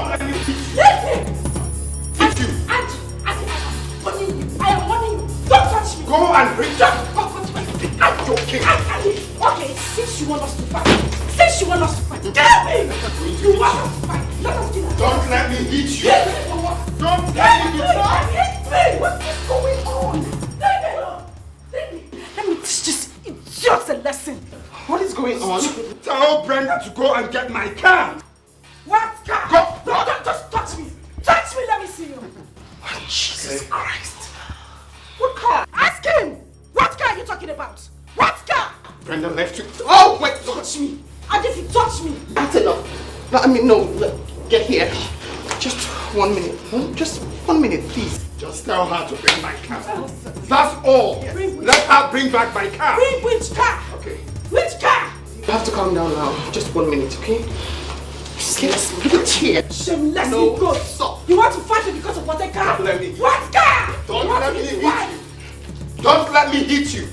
Leave me. Andy, I am warning you. Don't touch me. Go and bring Don't touch me. Andy, okay. Okay, since you want us to fight, tell me. You want us to fight. Let us do that. Don't let me hit you. Don't let me hit me. What is going on? Let me teach this idiot a lesson. What is going on? Tell Brenda to go and get my car. What car? Go. Don't just touch me. Touch me, let me see you. Oh, Jesus Christ. What car? Ask him. What car are you talking about? What car? Brenda left you. Oh, wait, touch me. And if you touch me. That's enough. No, get here. Just 1 minute. Just 1 minute, please. Just tell her to bring my car. That's all. Let her bring back my car. Bring which car? Okay. Which car? You have to calm down now. Just 1 minute, okay? Just get a chair. Shameless, No, you go. stop. You want to fight me because of what I car? Don't let me. What car? Don't let me hit you. Don't let me hit you.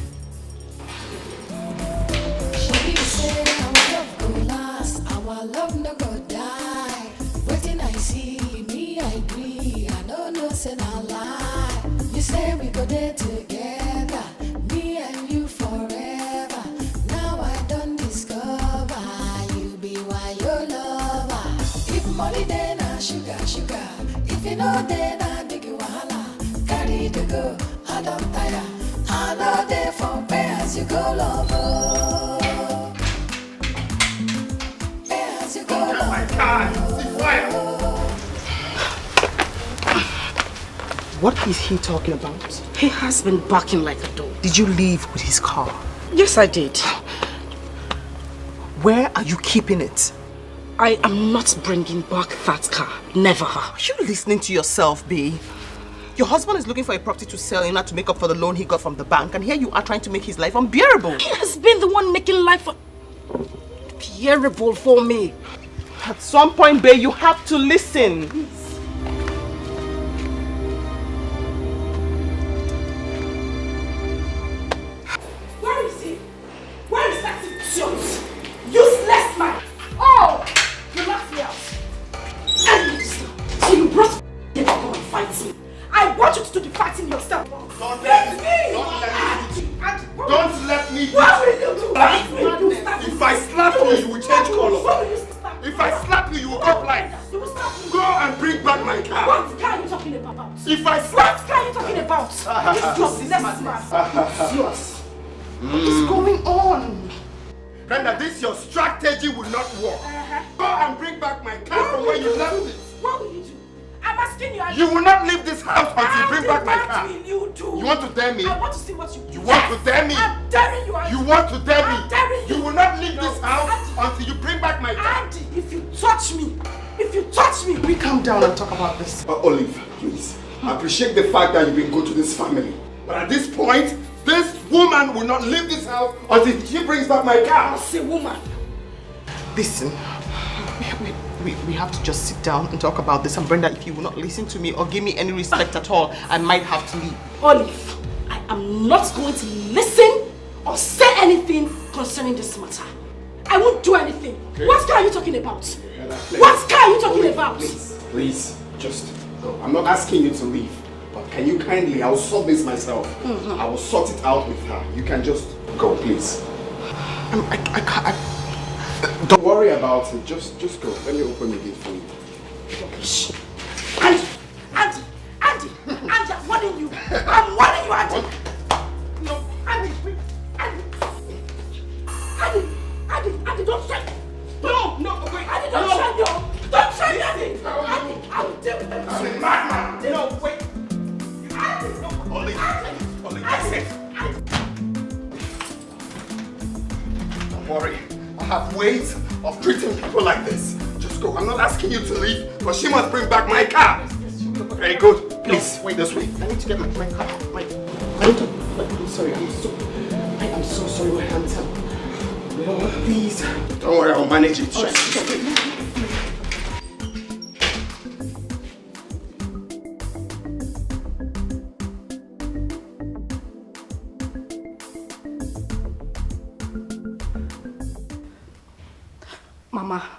She say our love go last, our love no go die. Waiting I see me, I agree. I don't know, say no lie. You say we go there together, me and you forever. Now I don't discover you be why your lover. If money then I sugar. If you know then I big wahala. Carry the go, I don't tire. I know they for pay as you go, lover. Pay as you go, lover. My car. See fire. What is he talking about? He has been barking like a dog. Did you leave with his car? Yes, I did. Where are you keeping it? I am not bringing back that car. Never. Are you listening to yourself, B? Your husband is looking for a property to sell in order to make up for the loan he got from the bank, and here you are trying to make his life unbearable. He has been the one making life unbearable for me. At some point, babe, you have to listen. Where is he? Where is that idiot? Useless man! Oh! You locked me out. So you brought me here to come and fight me. I want you to do the fighting yourself. Don't let me. Don't let me. What will you do? If I slap you, you will change color. If I slap you, you will go blind. You will slap me. Go and bring back my car. What car are you talking about? If I slap... What car are you talking about? This is useless man. It's yours. What is going on? Brenda, this your strategy will not work. Go and bring back my car from where you left it. What will you do? I'm asking you. You will not leave this house until you bring back my car. What will you do? You want to dare me? I want to see what you do. You want to dare me? I'm daring you. You want to dare me? I'm daring you. You will not leave this house until you bring back my car. Andy, if you touch me, We calm down and talk about this. Olive, please. I appreciate the fact that you've been good to this family. But at this point, this woman will not leave this house until she brings back my car. I'll say woman. Listen, we have to just sit down and talk about this. And Brenda, if you will not listen to me or give me any respect at all, I might have to leave. Olive, I am not going to listen or say anything concerning this matter. I won't do anything. Okay. What car are you talking about? What car are you talking about? Please, just go. I'm not asking you to leave. But can you kindly, I'll sort this myself. I will sort it out with her. You can just go, please. I can't. Don't worry about it. Just go. Let me open the gate for you. Shh. Andy, I'm warning you. I'm warning you, Andy. No, Andy, don't try. No, wait. Andy, don't try me. Don't try me, Andy. Andy, I will deal with them. I'm a madman. No, wait. Andy, no. Ollie, that's it. Don't worry. I have ways of treating people like this. Just go. I'm not asking you to leave, but she must bring back my car. Very good. Please, wait this way. I need to get my car. I'm sorry. I am so sorry, my hands up. Please. Don't worry, I'll manage it.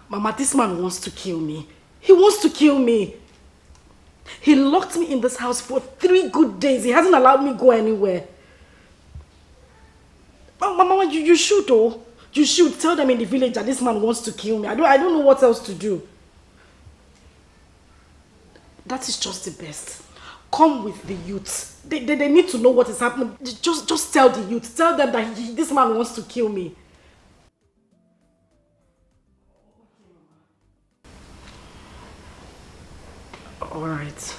Mama, this man wants to kill me. He wants to kill me. He locked me in this house for 3 good days. He hasn't allowed me go anywhere. Mama, you should though. You should tell them in the village that this man wants to kill me. I don't know what else to do. That is just the best. Come with the youths. They need to know what is happening. Just tell the youths. Tell them that this man wants to kill me. All right.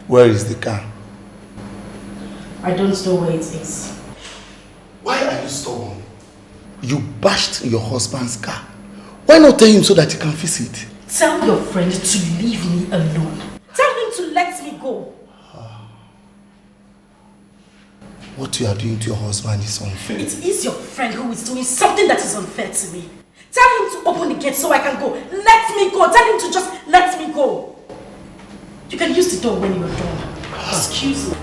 Where is the car? I don't know where it is. Why are you stubborn? You bashed your husband's car. Why not tell him so that he can fix it? Tell your friend to leave me alone. Tell him to let me go. What you are doing to your husband is unfair. It is your friend who is doing something that is unfair to me. Tell him to open the gate so I can go. Let me go. Tell him to just let me go. You can use the door when you are done. Excuse me.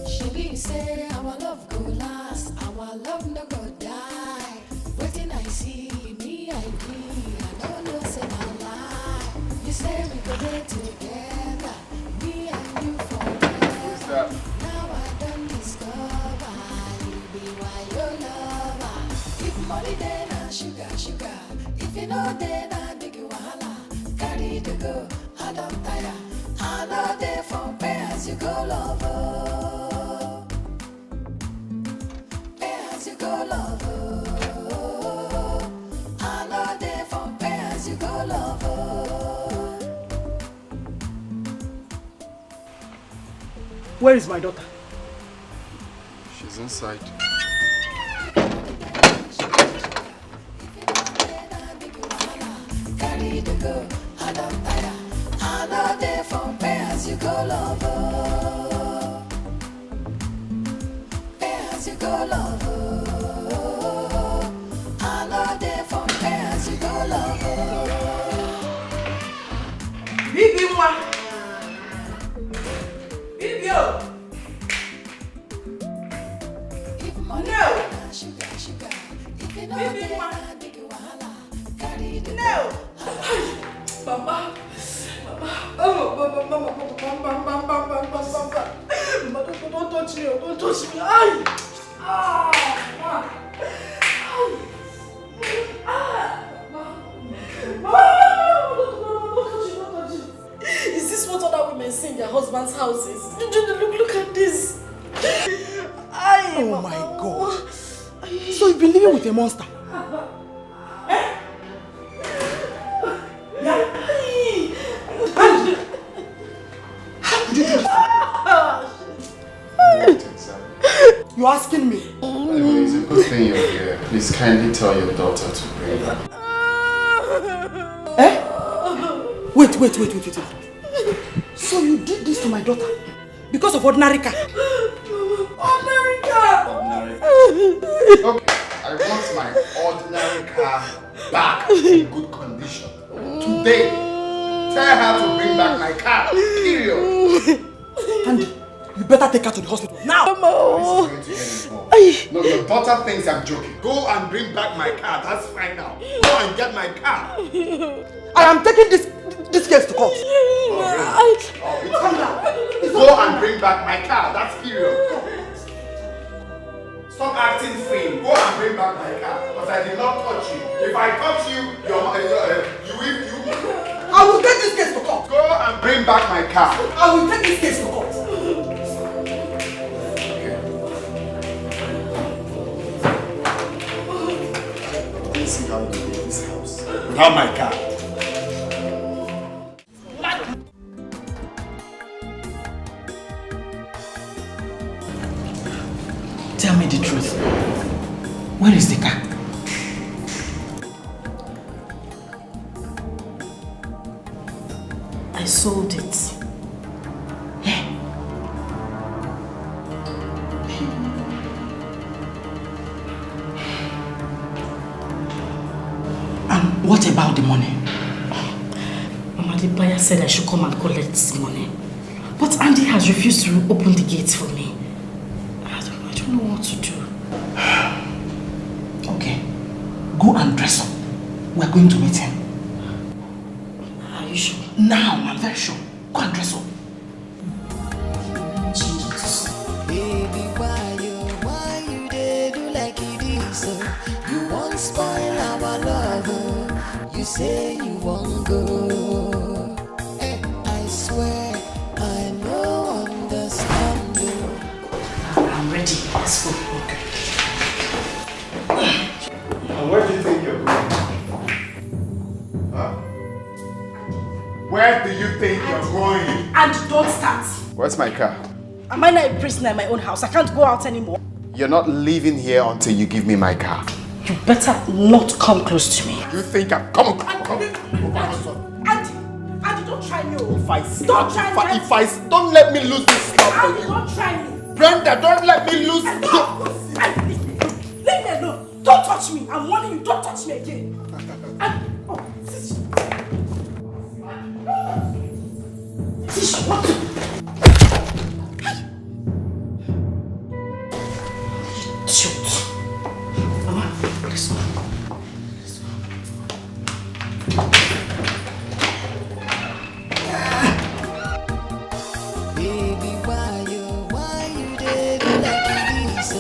She say our love go last, our love no go die. Waiting I see, me I agree, I don't know say my lie. You say we go there together, me and you forever. Now I done discover, you be why your lover. If money then I sugar, if you know then I big wahala. Carry to go, I don't tire, I know there for pay as you go lover. You go lover, I know they for pay as you go lover. Where is my daughter? She's inside. Bibi moi. Bibio. No. Bibi moi. No. Mama. Mama, don't touch me. Don't touch me. Is this what other women see in their husbands' houses? Look at this. Oh my God. So you've been living with a monster? You're asking me? It's a good thing you're here. Please kindly tell your daughter to bring her. Wait. So you did this to my daughter? Because of ordinary car? Ordinary car! Okay, I want my ordinary car back in good condition. Today, tell her to bring back my car. Period. Andy, you better take her to the hospital now. This is going to get involved. No, your daughter thinks I'm joking. Go and bring back my car. That's fine now. Go and get my car. I am taking this case to court. Go and bring back my car. That's period. Stop acting free. Go and bring back my car. Because I did not touch you. If I touch you, you I will take this case to court. Go and bring back my car. I will take this case to court. Let's see how you leave this house without my car. Tell me the truth. Where is the car? I sold it. Yeah. And what about the money? Mama, the buyer said I should come and collect this money. But Andy has refused to open the gates for me. I don't know what to do. Okay. Go and dress up. We're going to meet him. Are you sure? Now, I'm very sure. Go and dress up. Baby, why you dey do like it is? You won't spoil our love. You say you won't go. I swear I no understand you. I'm ready. Let's go. Okay. And where do you think you're going? Huh? Where do you think you're going? And don't start. Where's my car? Am I not a prisoner in my own house? I can't go out anymore. You're not leaving here until you give me my car. You better not come close to me. You think I'm... Come on. Andy, don't try me. Don't let me lose this stuff for you. Don't try me. Brenda, don't let me lose... Leave me alone. Don't touch me. I'm warning you. Don't touch me again. What? Shoot. Mama, let's go. Baby, why you dey do like it is?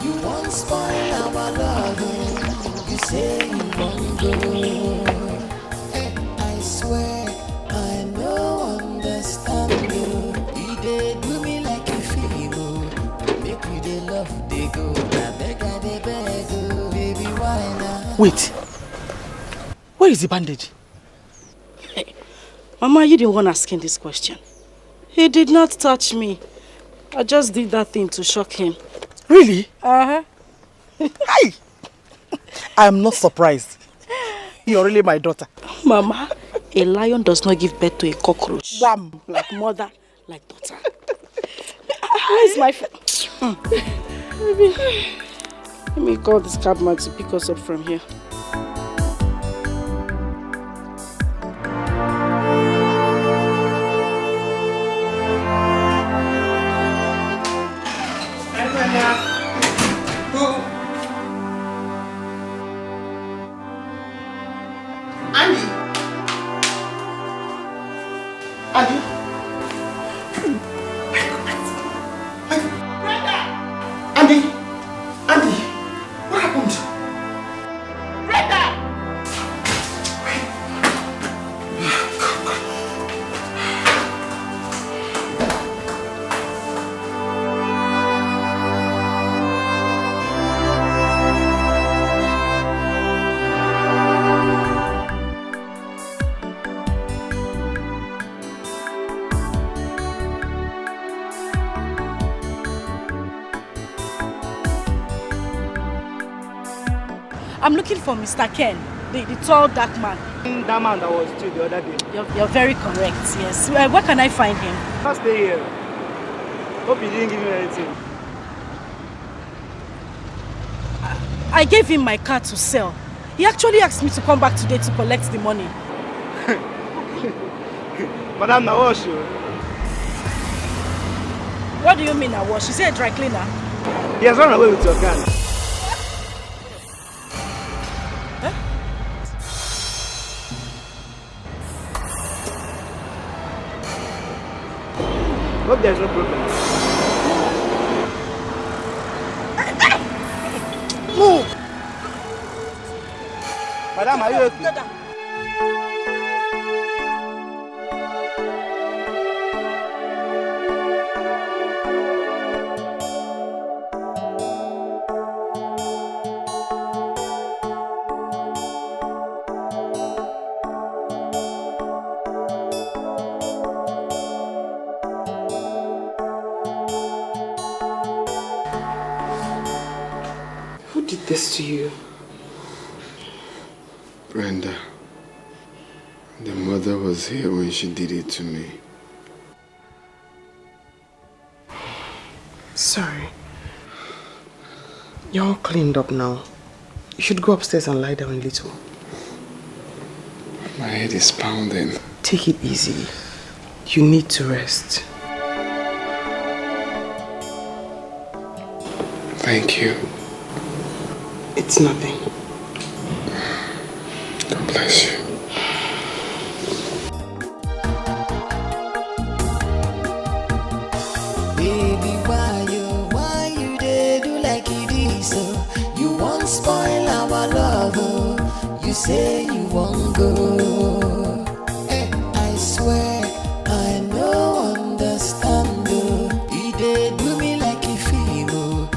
You won't spoil our love. You say you won't go. I swear I no understand you. You dey do me like a film. Make we dey love, dey go. I beg, baby, why not? Wait. Where is the bandage? Hey, Mama, you the one asking this question. He did not touch me. I just did that thing to shock him. Really? Uh-huh. Hi! I am not surprised. You're really my daughter. Mama, a lion does not give birth to a cockroach. Wham! Like mother, like daughter. Where's my Let me call this cabman to pick us up from here. I'm looking for Mr. Ken, the tall dark man. That man that was too the other day. You're very correct, yes. Where can I find him? I'll stay here. Hope he didn't give you anything. I gave him my car to sell. He actually asked me to come back today to collect the money. Madam, now wash you. What do you mean I wash? Is he a dry cleaner? He has run away with your gun. Hope there's no problem. Move! Madam, are you okay? This to you. Brenda, the mother was here when she did it to me. Sorry. You're all cleaned up now. You should go upstairs and lie down a little. My head is pounding. Take it easy. You need to rest. Thank you. It's nothing. God bless you. Baby, why you dey do like it is so? You won't spoil our love, oh. You say you won't go. Hey, I swear I no understand, oh. You dey do me like a film, oh.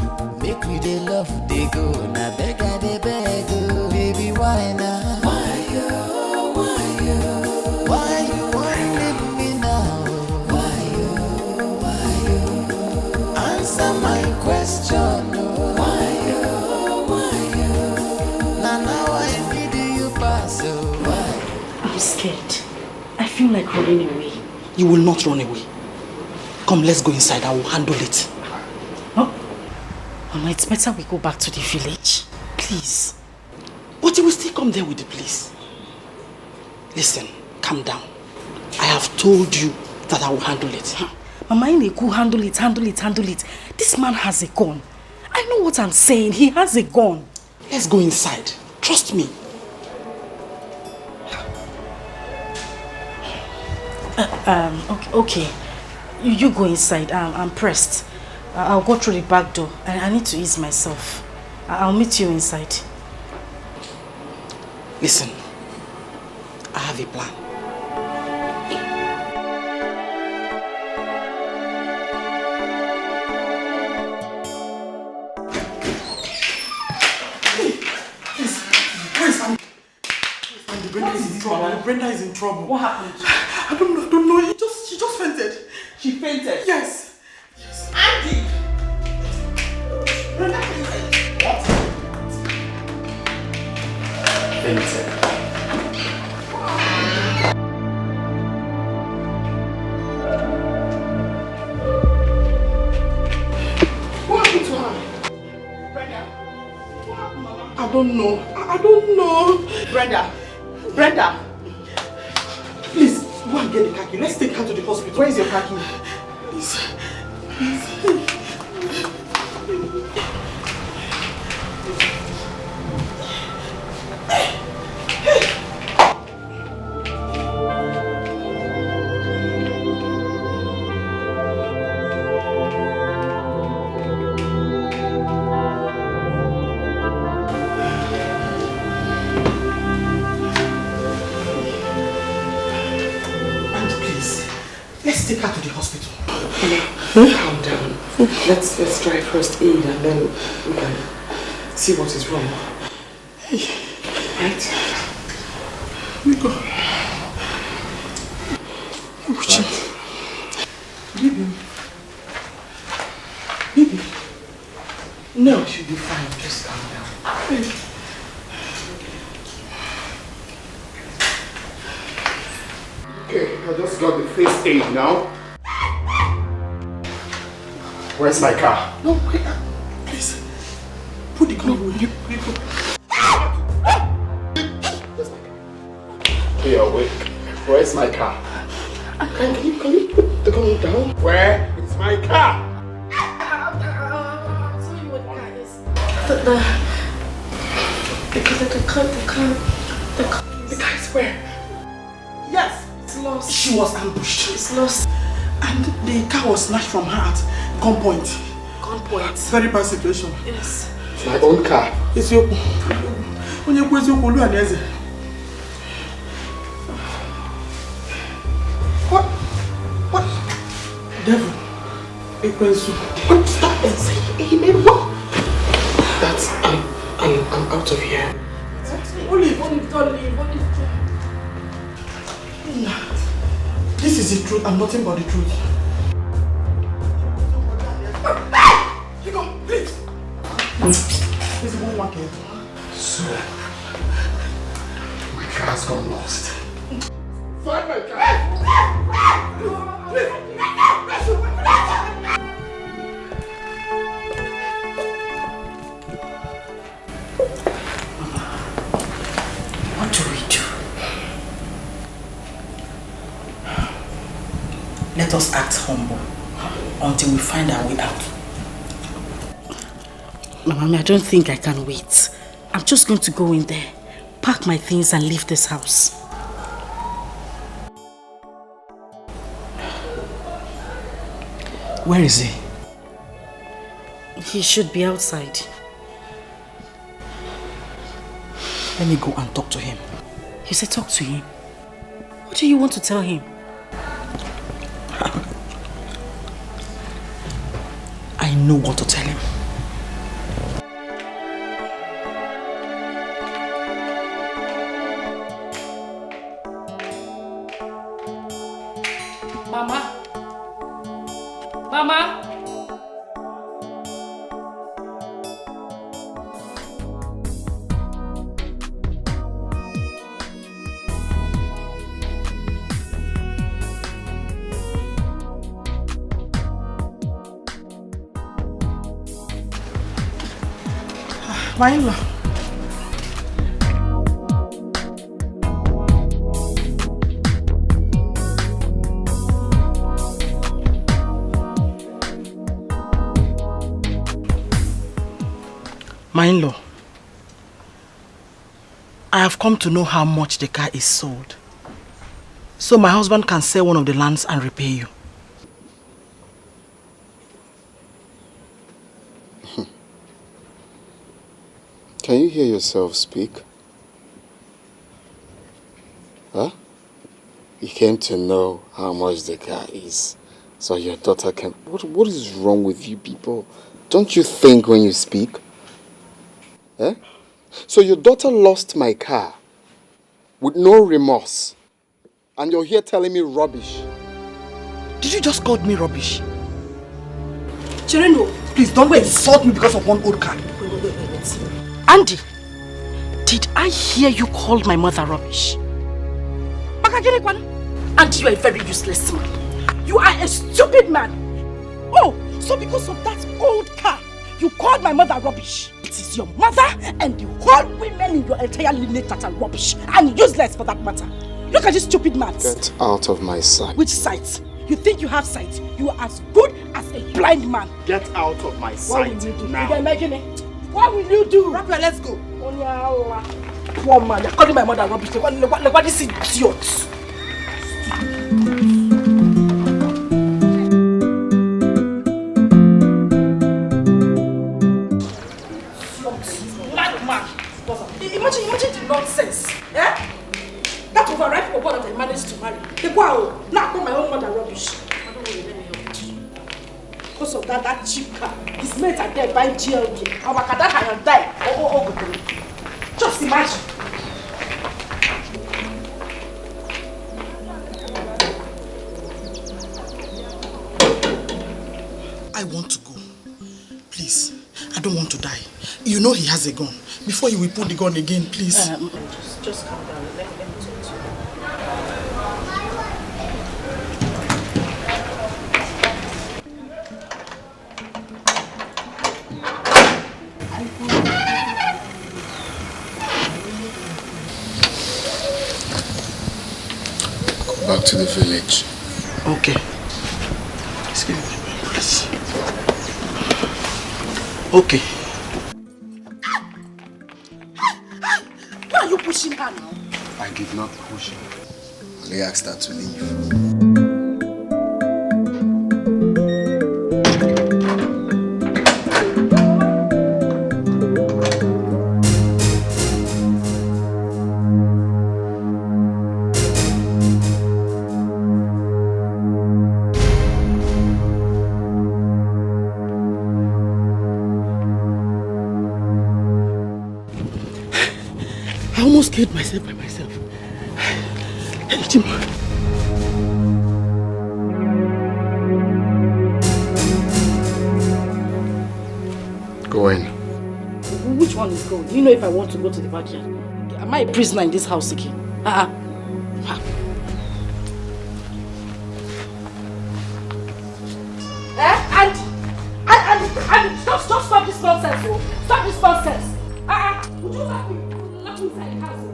Make we dey love, dey go. Na beg I dey beg, oh. Baby, why now? Why you want leave me now? Answer my question, oh. Why you? Now I need you pass, oh. Why? I'm scared. I feel like running away. You will not run away. Come, let's go inside. I will handle it. Oh, Mama, it's better we go back to the village. Please. But you will still come there with the police. Listen, calm down. I have told you that I will handle it. Mama, Ini Edo, handle it. This man has a gun. I know what I'm saying. He has a gun. Let's go inside. Trust me. Okay. You go inside. I'm pressed. I'll go through the back door. I need to ease myself. I'll meet you inside. Listen, I have a plan. Brenda is in trouble. What happened? I don't know. She just fainted. She fainted. Yes. Andy! anything. What happened to her? Brenda? What happened, Mama? I don't know. I don't know. Brenda! Please, go and get the car key. Let's take her to the hospital. Where is your car key? Please. Take her to the hospital. Calm down. Let's try first aid and then we can see what is wrong. Right? We go. Oh, shit. Baby. No, she'll be fine. Just calm down. Baby. Okay, I just got the first aid now. Where's my car? No, wait, please. Put the car away. Hey, awake. Where's my car? Can you put the car down? Where is my car? I'll tell you what the car is. The car is where? Yes. It's lost. She was ambushed. It's lost. And the car was snatched from her at gunpoint. Gunpoint? Very bad situation. Yes. My own car. It's your... What? What? Devil. Stop and say amen. What? That's... I'm out of here. Olive, don't leave. This is the truth and nothing but the truth. You go, please. This is one market. So, my car's gone lost. Find my car! What do we do? Let us act humble until we find our way out. Mama, I don't think I can wait. I'm just going to go in there, pack my things and leave this house. Where is he? He should be outside. Let me go and talk to him. You said talk to him? What do you want to tell him? I know what to tell him. Mama? Mama? My in-law. My in-law, I have come to know how much the car is sold. So my husband can sell one of the lands and repay you. Can you hear yourself speak? Huh? You came to know how much the car is, so your daughter can... What is wrong with you people? Don't you think when you speak? Eh? So your daughter lost my car with no remorse, and you're here telling me rubbish. Did you just call me rubbish? Chirino, please don't insult me because of one old car. Andy, Did I hear you call my mother rubbish? And you are a very useless man. You are a stupid man. Oh, so because of that old car, you called my mother rubbish. It is your mother and the whole women in your entire lineage that are rubbish and useless for that matter. Look at this stupid man. Get out of my sight. Which sight? You think you have sight? You are as good as a blind man. Get out of my sight. What will you do? Now. What will you do? Rapper, let's go. Poor man, you're calling my mother rubbish. Look what this idiot. Imagine the nonsense. Eh? That overripe boy that I managed to marry. They go out. Now I call my own mother rubbish. I don't know let me help. Because of that cheap car. His mates are there buying GLB. Our Kadaka will die. Oh. Just imagine. I want to go. Please. I don't want to die. You know he has a gun. Before you will put the gun again, please. Just calm down. Let me talk to Go back to the village. Okay. Excuse me, please. Okay. Why are you pushing her now? I did not push her. I asked her to leave. I almost killed myself by myself. Hey, Jim. Go in. Which one is going? Do you know if I want to go to the backyard? Am I a prisoner in this house again? Andy, stop this nonsense, oh. Stop this nonsense. Would you lock me inside the house?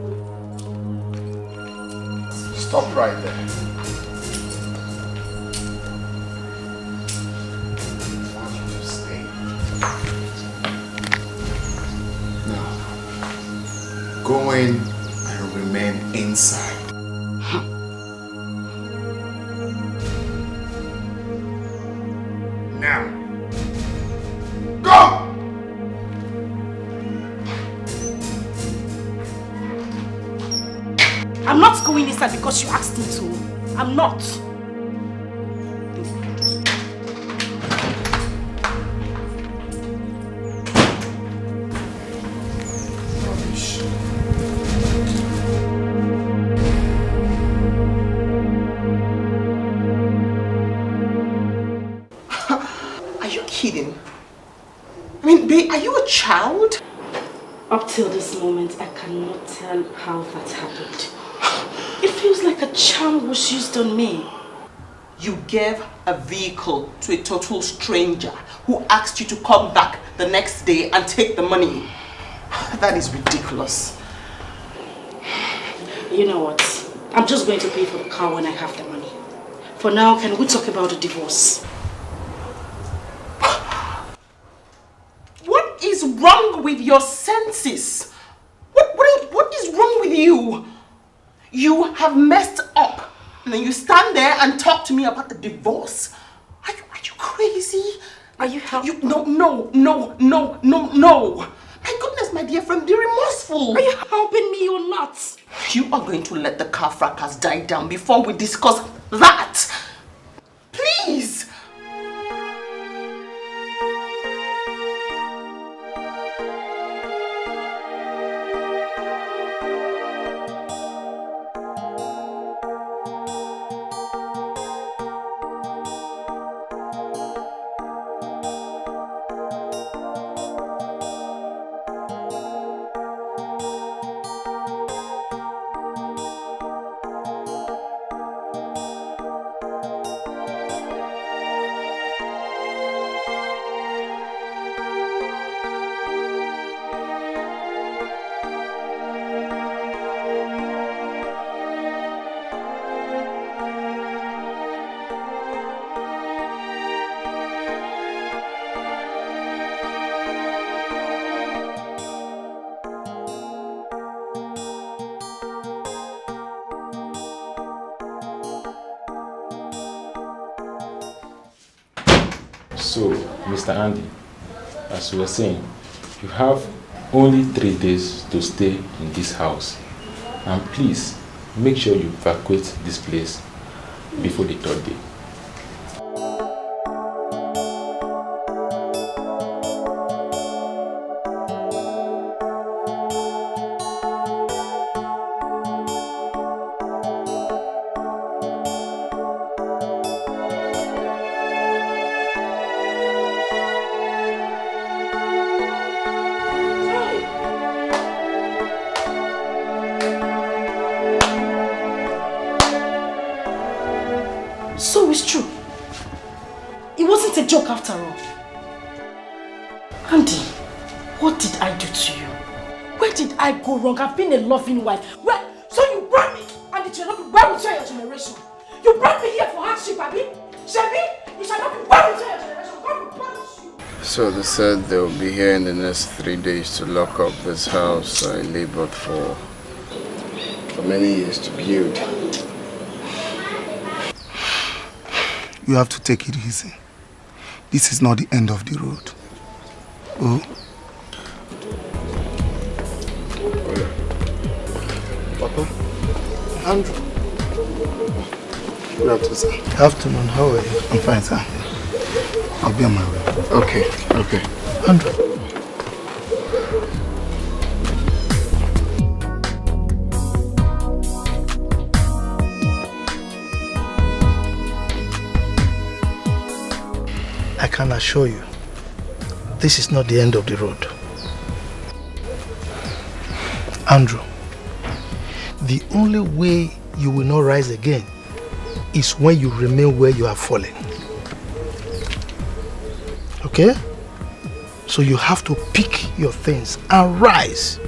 Stop right there. I want you to stay. Now, go in and remain inside. Now, go! I'm not going inside because you asked me to. I'm not. Rubbish. Are you kidding? I mean, babe, are you a child? Up till this moment, I cannot tell how that happened. It feels like a charm was used on me. You gave a vehicle to a total stranger who asked you to come back the next day and take the money. That is ridiculous. You know what? I'm just going to pay for the car when I have the money. For now, can we talk about the divorce? What is wrong with your senses? What is wrong with you? You have messed up. And then you stand there and talk to me about the divorce? Are you crazy? Are you helping? No. My goodness, my dear friend, be remorseful. Are you helping me or not? You are going to let the car fracas die down before we discuss that. Please. So, Mr. Andy, as we were saying, you have only 3 days to stay in this house. And please, make sure you evacuate this place before the 3rd day. So it's true. It wasn't a joke after all. Andy, what did I do to you? Where did I go wrong? I've been a loving wife. Where? So you brought me, and it shall not be well with your generation. You brought me here for hardship, Abi? Shebi, it shall not be well with your generation. God will punish you. So they said they'll be here in the next 3 days to lock up this house I labored for many years to build. You have to take it easy. This is not the end of the road. Oh. Papa? Andrew? Good afternoon, sir. Good afternoon, how are you? I'm fine, sir. I'll be on my way. Okay. Andrew. I can assure you, this is not the end of the road. Andrew, the only way you will not rise again is when you remain where you have fallen. Okay? So you have to pick your things and rise.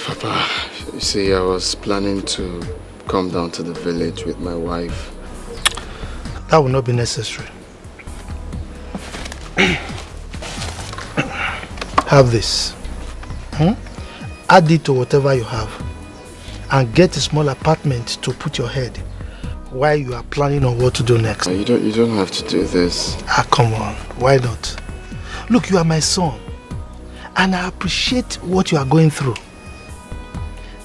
Papa, you see, I was planning to come down to the village with my wife. That will not be necessary. Have this. Add it to whatever you have and get a small apartment to put your head while you are planning on what to do next. You don't have to do this. Come on. Why not? Look, you are my son and I appreciate what you are going through.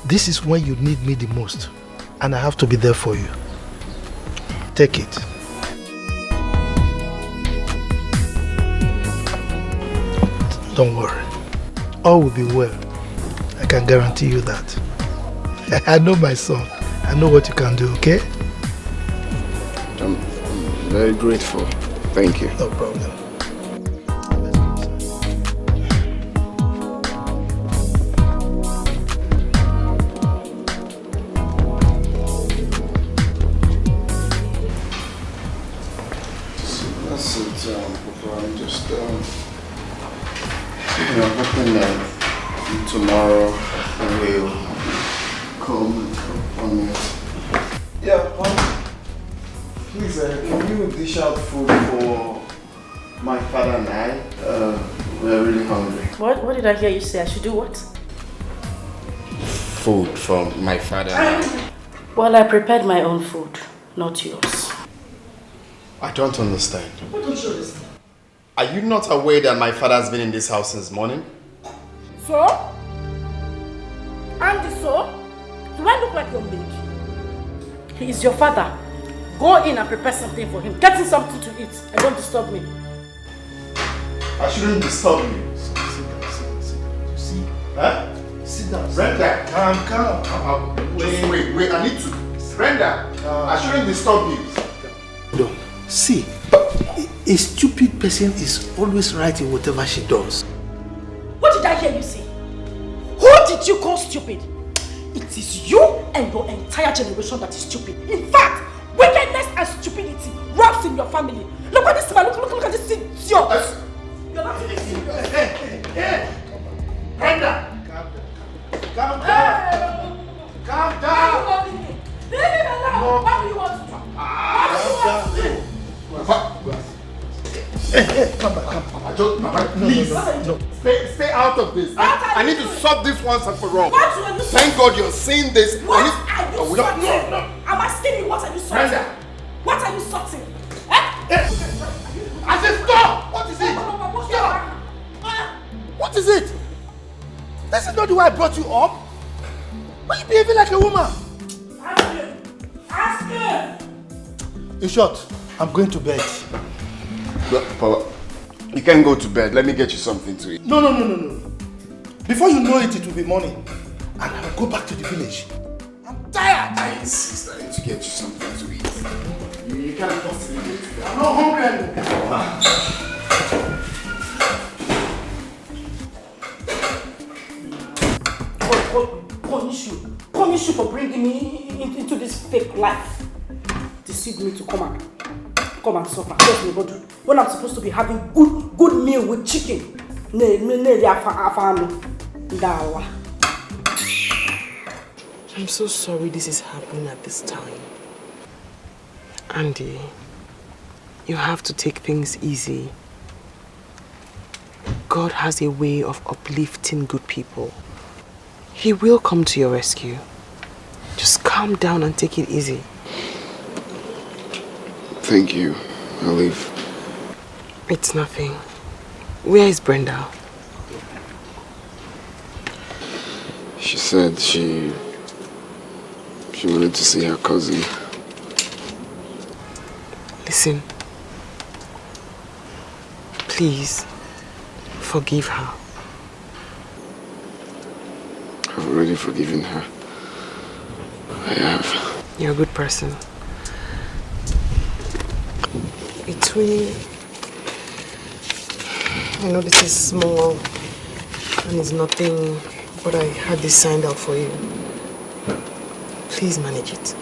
This is when you need me the most and I have to be there for you. Take it. Don't worry. All will be well. I can guarantee you that. I know my son. I know what you can do, okay? I'm very grateful. Thank you. No problem. That's it, Papa. I'm just, hoping that tomorrow will come on it. Yeah, please, can you dish out food for my father and I? We're really hungry. What did I hear you say? I should do what? Food for my father and I. Well, I prepared my own food, not yours. I don't understand. What don't you understand? Are you not aware that my father has been in this house since morning? So? Andy, so? Do I look like your maid? He is your father. Go in and prepare something for him. Get him something to eat and don't disturb me. I shouldn't disturb you. Sit down. You see? Huh? Sit down. Brenda, Calm. Wait, I need to. Brenda, I shouldn't disturb you. No. See, a stupid person is always right in whatever she does. What did I hear you say? Who did you call stupid? It is you and your entire generation that is stupid. In fact, wickedness and stupidity rubs in your family. Look at this man, look at this idiot. You're not even serious. Hey! Brenda! Calm down! Leave him alone! What do you want to do? Come back. Please. No. Stay out of this. I need to solve this once and for all. What are you Thank God you're seeing this. What are you sorting? No. I'm asking you, what are you sorting? Brenda. What are you This is not the way I brought you up. Why are you behaving like a woman? Ask her! In short, I'm going to bed. Look, Papa, you can't go to bed. Let me get you something to eat. No. Before you know it, it will be morning. And I will go back to the village. I'm tired. I insist I need to get you something to eat. You can't possibly do it. I'm not hungry anymore. Punish you for bringing me into this fake life. Deceive me to come and suffer. When I'm supposed to be having good meal with chicken. I'm so sorry this is happening at this time. Andy, you have to take things easy. God has a way of uplifting good people. He will come to your rescue. Just calm down and take it easy. Thank you. I'll leave. It's nothing. Where is Brenda? She said she wanted to see her cousin. Listen. Please, forgive her. I've already forgiven her. I have. You're a good person. It's really... I know this is small and it's nothing, but I had this signed out for you. Please manage it.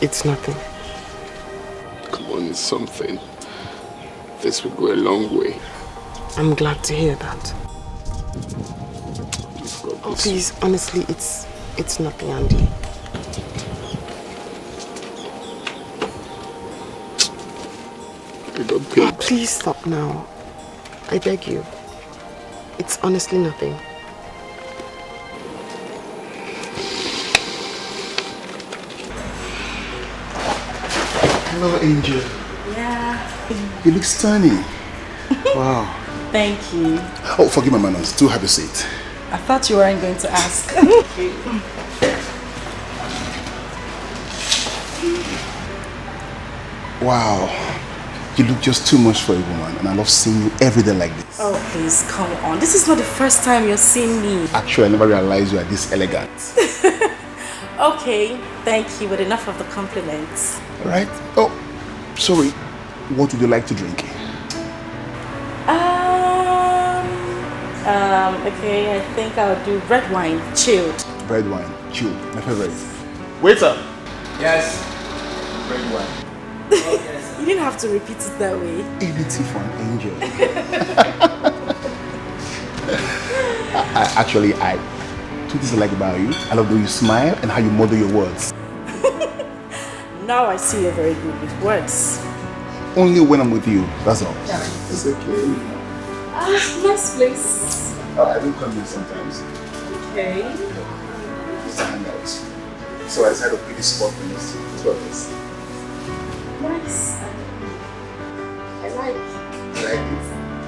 It's nothing. Come on, it's something. This will go a long way. I'm glad to hear that. Oh, please, honestly, it's nothing, Andy. I got paid. Please stop now. I beg you. It's honestly nothing. Hello, Angel. Yeah. You look stunning. Wow. Thank you. Oh, forgive my manners. Do have a seat. I thought you weren't going to ask. Wow. You look just too much for a woman, and I love seeing you every day like this. Oh, please, come on. This is not the first time you're seeing me. Actually, I never realized you are this elegant. Okay, thank you, but enough of the compliments. Right? Oh, sorry. What would you like to drink? Okay, I think I'll do red wine, chilled. Red wine, chilled. My favorite. Waiter! Yes. Red wine. You didn't have to repeat it that way. Anything for an angel. Actually, two things I like about you. I love the way you smile and how you model your words. Now I see you're very good with words. Only when I'm with you, that's all. Yeah. It's okay. Nice place. I do come here sometimes. Okay. Just hang out. So I decided to pick this spot for this purpose. Nice. I like it. You like it?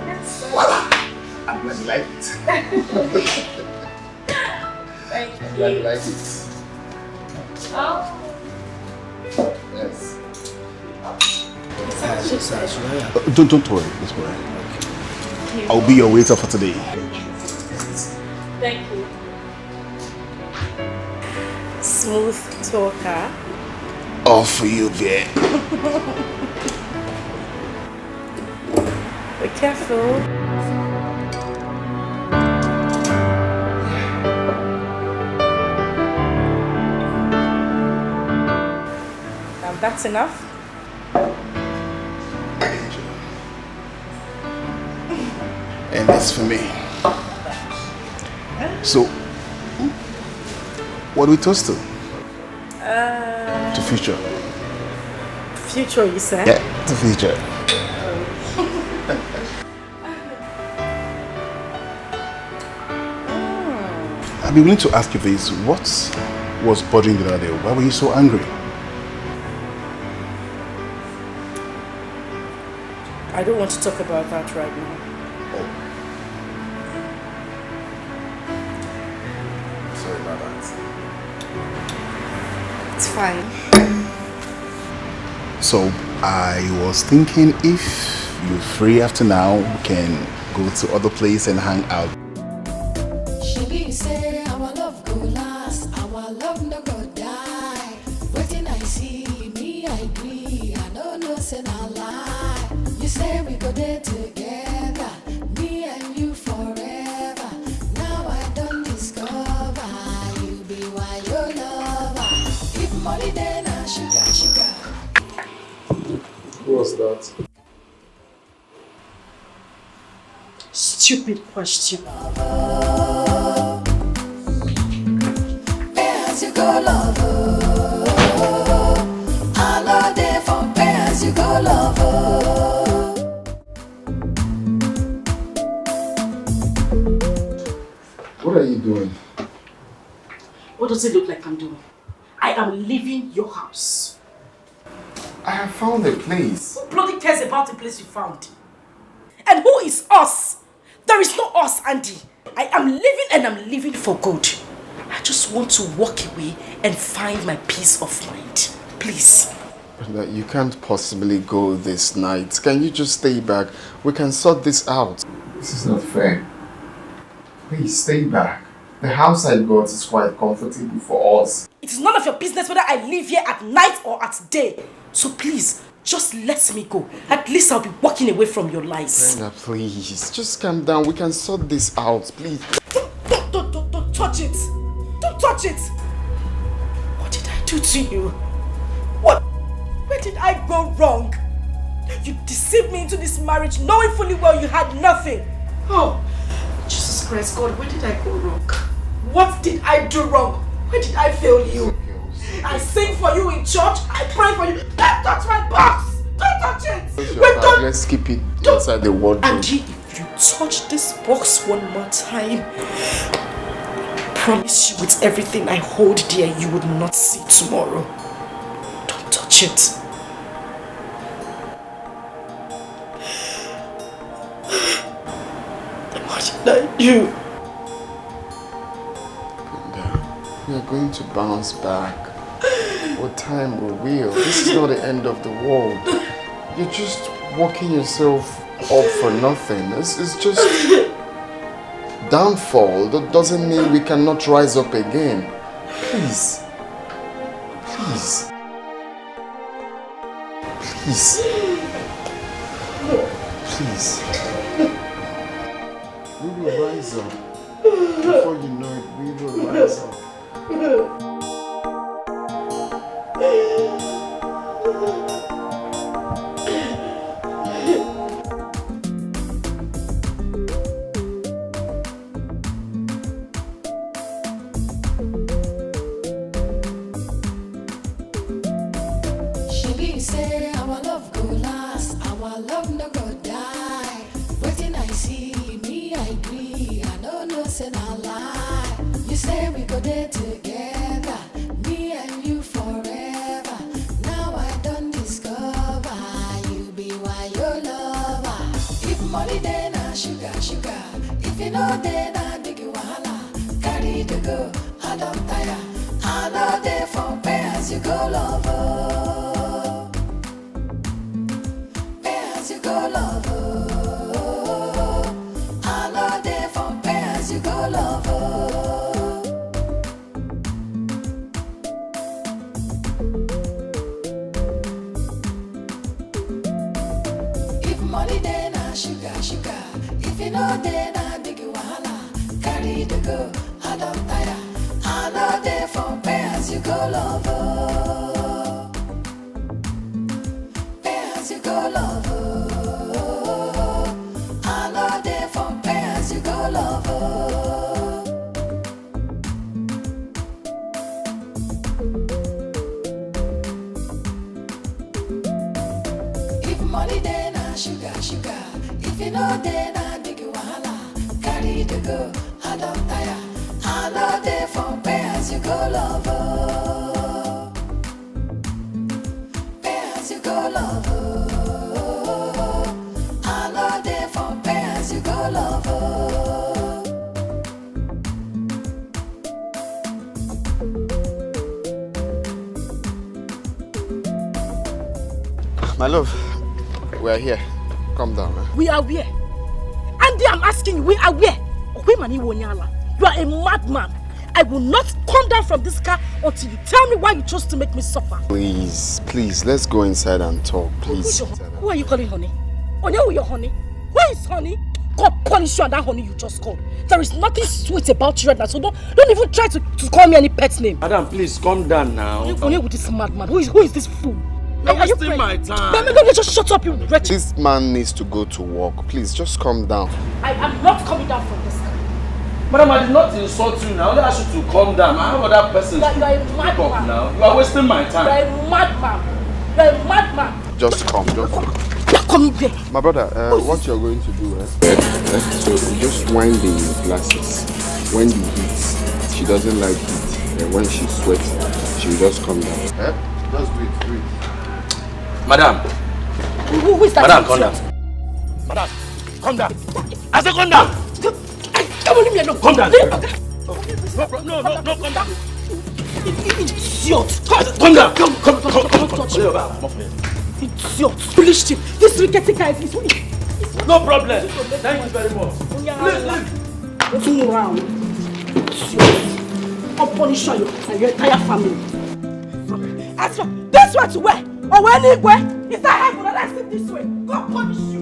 Yes. Voila! I'm glad you like it. Thank I'm glad you you. like it. Oh. Yes. Don't worry, don't worry. I'll be your waiter for today. Thank you. Smooth talker. All for you, babe. Be careful. Now that's enough. And it's for me. So, what do we toast to? To future. Future, you said? Yeah, to future. I'd be willing to ask you this. What was bothering you the other day? Why were you so angry? I don't want to talk about that right now. Oh. Sorry about that. It's fine. So I was thinking if you're free after now, we can go to other place and hang out. She say our love go last, our love no go die. Waiting I see me, I agree. I don't know, say no lie. You say we go there together, me and you forever. Now I don't discover you be why your lover. If money then I sugar, sugar. Who was that? Stupid question. As you go, lover. I love it from as you go, lover. What are you doing? What does it look like I'm doing? I am leaving your house. I have found a place. Who bloody cares about the place you found? And who is us? There is no us, Andy. I am leaving and I'm leaving for good. I just want to walk away and find my peace of mind. Please. Brenda, you can't possibly go this night. Can you just stay back? We can sort this out. This is not fair. Please stay back. The house I got is quite comfortable for us. It is none of your business whether I live here at night or at day. So please, just let me go. At least I'll be walking away from your lies. Brenda, please. Just calm down. We can sort this out, please. Don't touch it. Don't touch it. What did I do to you? What? Where did I go wrong? You deceived me into this marriage knowing fully well you had nothing. Oh, Jesus Christ, God, where did I go wrong? What did I do wrong? Where did I fail you? I sing for you in church. I pray for you. Don't touch my box. Don't touch it. Wait, don't. Let's keep it inside the wardrobe. Angie, if you touch this box one more time, I promise you with everything I hold dear, you would not see tomorrow. Don't touch it. What did I do? We are going to bounce back. What time will real? This is not the end of the world. You're just working yourself up for nothing. This is just downfall. That doesn't mean we cannot rise up again. Please. Please. Please. Please. We will rise up. Before you know it, we will rise up. She say our love go last, our love no go die. Waiting I see me, I agree. I don't know, say no lie. You say we go there together, me and you forever. Now I don't discover you be why your lover. If money then I sugar, sugar. If you know then I big wahala. Carry the go, I don't tire. I know there for pay as you go lover. Pay as you go lover. I know there for pay as you go lover. Money then I sugar, sugar. If you know then I big wahala. Carry the go, I don't tire. I know there for pay as you go lover. Pay as you go lover. I know there for pay as you go lover. If money then I sugar, sugar. If you know then I big wahala. Carry the go, I don't tire. I know there for pay as you go lover. Pay as you go lover. My love, we are here. Calm down. We are where? Andy, I'm asking you, we are where? You are a madman. I will not come down from this car until you tell me why you chose to make me suffer. Please, please, let's go inside and talk, please. Who are you calling honey? Onya, who your honey? Where is honey? God punish you and that honey you just called. There is nothing sweet about you right now, so don't even try to call me any pet name. Madam, please calm down now. Onya with this madman. Who is this fool? You're wasting my time. Don't just shut up, you wretched. This man needs to go to work. Please, just calm down. I am not coming down from this car. Madam, I did not insult you now. I only asked you to calm down. I have other persons You are a madman. now. You are wasting my time. You are a madman. You are a madman. Just come, Come there. My brother, what you're going to do, so just wind the glasses. When the heat, she doesn't like heat. And when she sweats, she will just come down. Just do it. Madam. Who is that? Madam, calm down. Madam, calm down. I said calm down. Come on, leave me alone. Calm down. No, calm down. Idiot. Calm down. Come. Idiot. Foolish chief. This wicked guy is no problem. Thank you very much. Please. Turn around. I'll punish you and your entire family. As for this way to where? Or anywhere? Is that heaven? Let's sit this way. God punish you.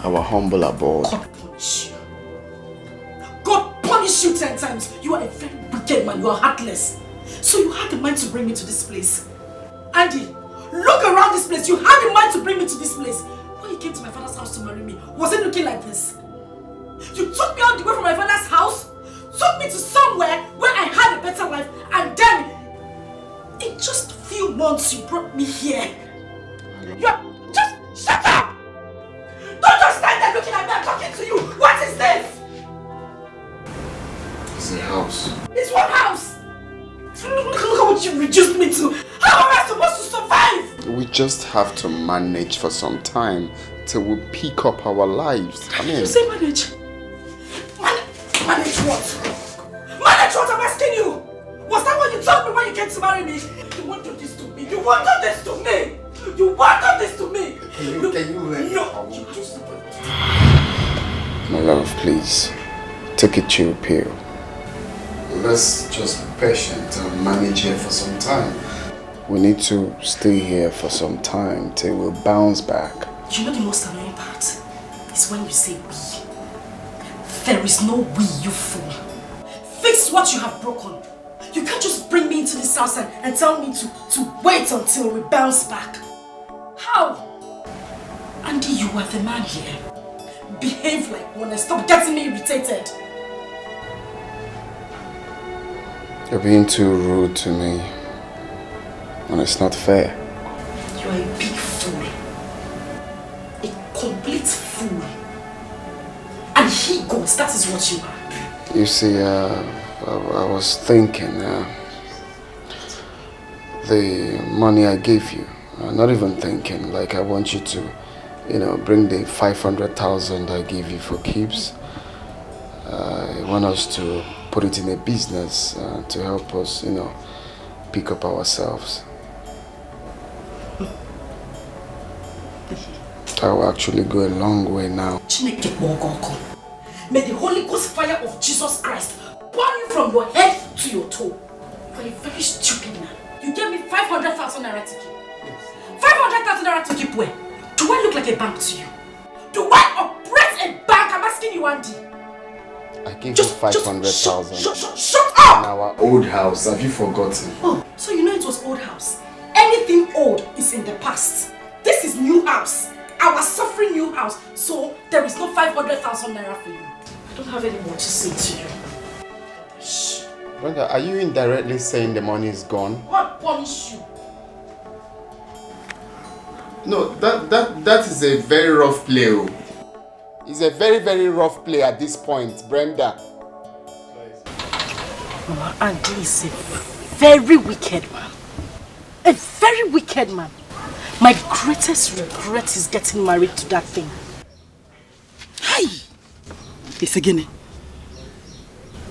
Our humble abode. God punish you. God punish you 10 times. You are a very wicked man. You are heartless. So you had the mind to bring me to this place. Andy, look around this place. You had the mind to bring me to this place. When you came to my father's house to marry me, was it looking like this? You took me all the way from my father's house, took me to somewhere where I had a better life, and then in just a few months you brought me here. You are just shut up! Don't just stand there looking at me, I'm talking to you! What is this? It's a house. It's what house? Look at what you reduced me to! How am I supposed to survive? We just have to manage for some time till we pick up our lives. I mean... You say manage? Manage what? Manage what I'm asking you? Was that what you told me when you came to marry me? You won't do this to me! You won't do this to me! You won't do this to me! No! You just... My love, please. Take a chill pill. Let's just be patient and manage here for some time. We need to stay here for some time till we bounce back. You know the most annoying part is when you say we. There is no we, you fool. Fix what you have broken. You can't just bring me into this house and tell me to wait until we bounce back. How? Andy, you are the man here. Behave like one and stop getting me irritated. You're being too rude to me. And it's not fair. You are a big fool. A complete fool. And he goes, that is what you are. You see, I was thinking, the money I gave you, not even thinking, like I want you to, bring the 500,000 I gave you for keeps. I want us to put it in a business to help us, pick up ourselves. That will actually go a long way now. May the Holy Ghost fire of Jesus Christ burn you from your head to your toe. You are a very stupid man. You gave me 500,000 naira to keep. 500,000 naira to keep where? Do I look like a bank to you? Do I operate a bank? I'm asking you, Andy. I gave you 500,000. Shut up! In our old house. Have you forgotten? Oh, so you know it was old house. Anything old is in the past. This is new house. Our suffering new house. So there is no 500,000 naira for you. I don't have any more to say to you. Shh. Brenda, are you indirectly saying the money is gone? What punish you? No, that is a very rough play. It's a very, very rough play at this point, Brenda. Mama, Andy is a very wicked man. A very wicked man. My greatest regret is getting married to that thing. Hi! It's again.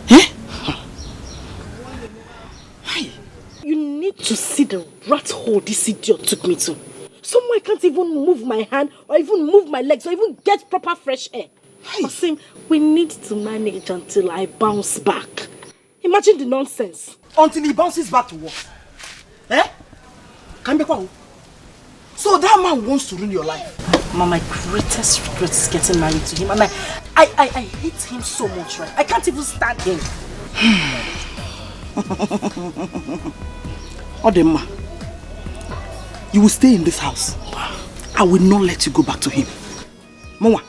Eh? Hi! You need to see the rat hole this idiot took me to. Somewhere I can't even move my hand or even move my legs or even get proper fresh air. Osim, we need to manage until I bounce back. Imagine the nonsense. Until he bounces back to work. Eh? Can be quiet. So that man wants to ruin your life. Mama, my greatest regret is getting married to him, and I hate him so much, right? I can't even stand him. Odemma, you will stay in this house. I will not let you go back to him. Mama,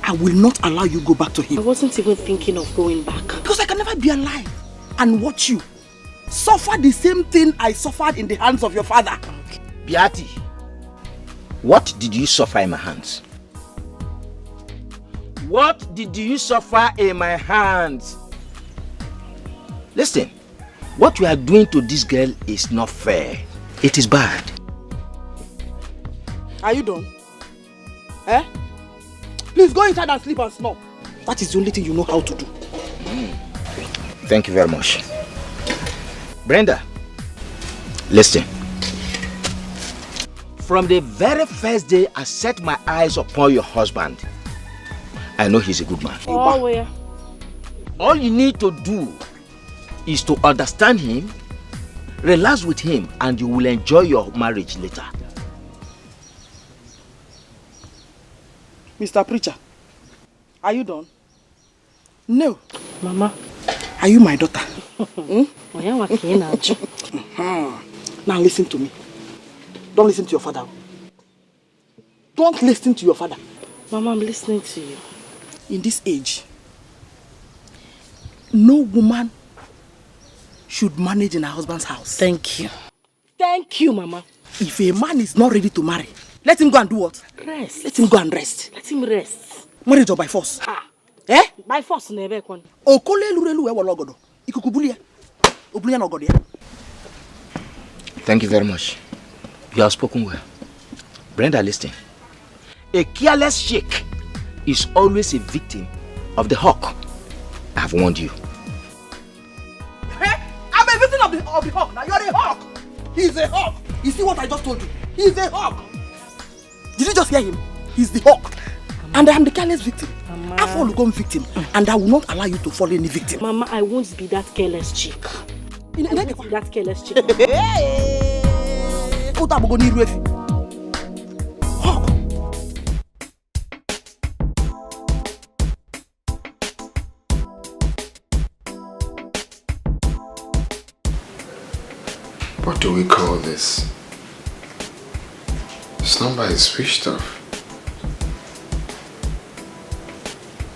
I will not allow you go back to him. I wasn't even thinking of going back. Because I can never be alive and watch you suffer the same thing I suffered in the hands of your father. Okay. Biati, what did you suffer in my hands? What did you suffer in my hands? Listen, what you are doing to this girl is not fair. It is bad. Are you done? Eh? Please go inside and sleep and snore. That is the only thing you know how to do. Thank you very much. Brenda, listen. From the very first day I set my eyes upon your husband, I know he's a good man. Oh, yeah. All you need to do is to understand him, relax with him, and you will enjoy your marriage later. Mr. Preacher, are you done? No. Mama. Are you my daughter? Now listen to me. Don't listen to your father. Don't listen to your father. Mama, I'm listening to you. In this age, no woman should manage in her husband's house. Thank you. Thank you, Mama. If a man is not ready to marry, let him go and do what? Rest. Let him go and rest. Let him rest. Marriage or by force? Ah. Eh? By force, never. Thank you very much. You have spoken well. Brenda, listen. A careless sheik is always a victim of the hawk. I have warned you. Hey, I'm a victim of the hawk. Now you're a hawk. He's a hawk. You see what I just told you? He's a hawk. Did you just hear him? He's the hawk. And I am the careless victim. Mama. I fall become victim. And I will not allow you to fall any victim. Mama, I won't be that careless chick. I won't be that careless chick. Hawk. What do we call this? This number is switched off.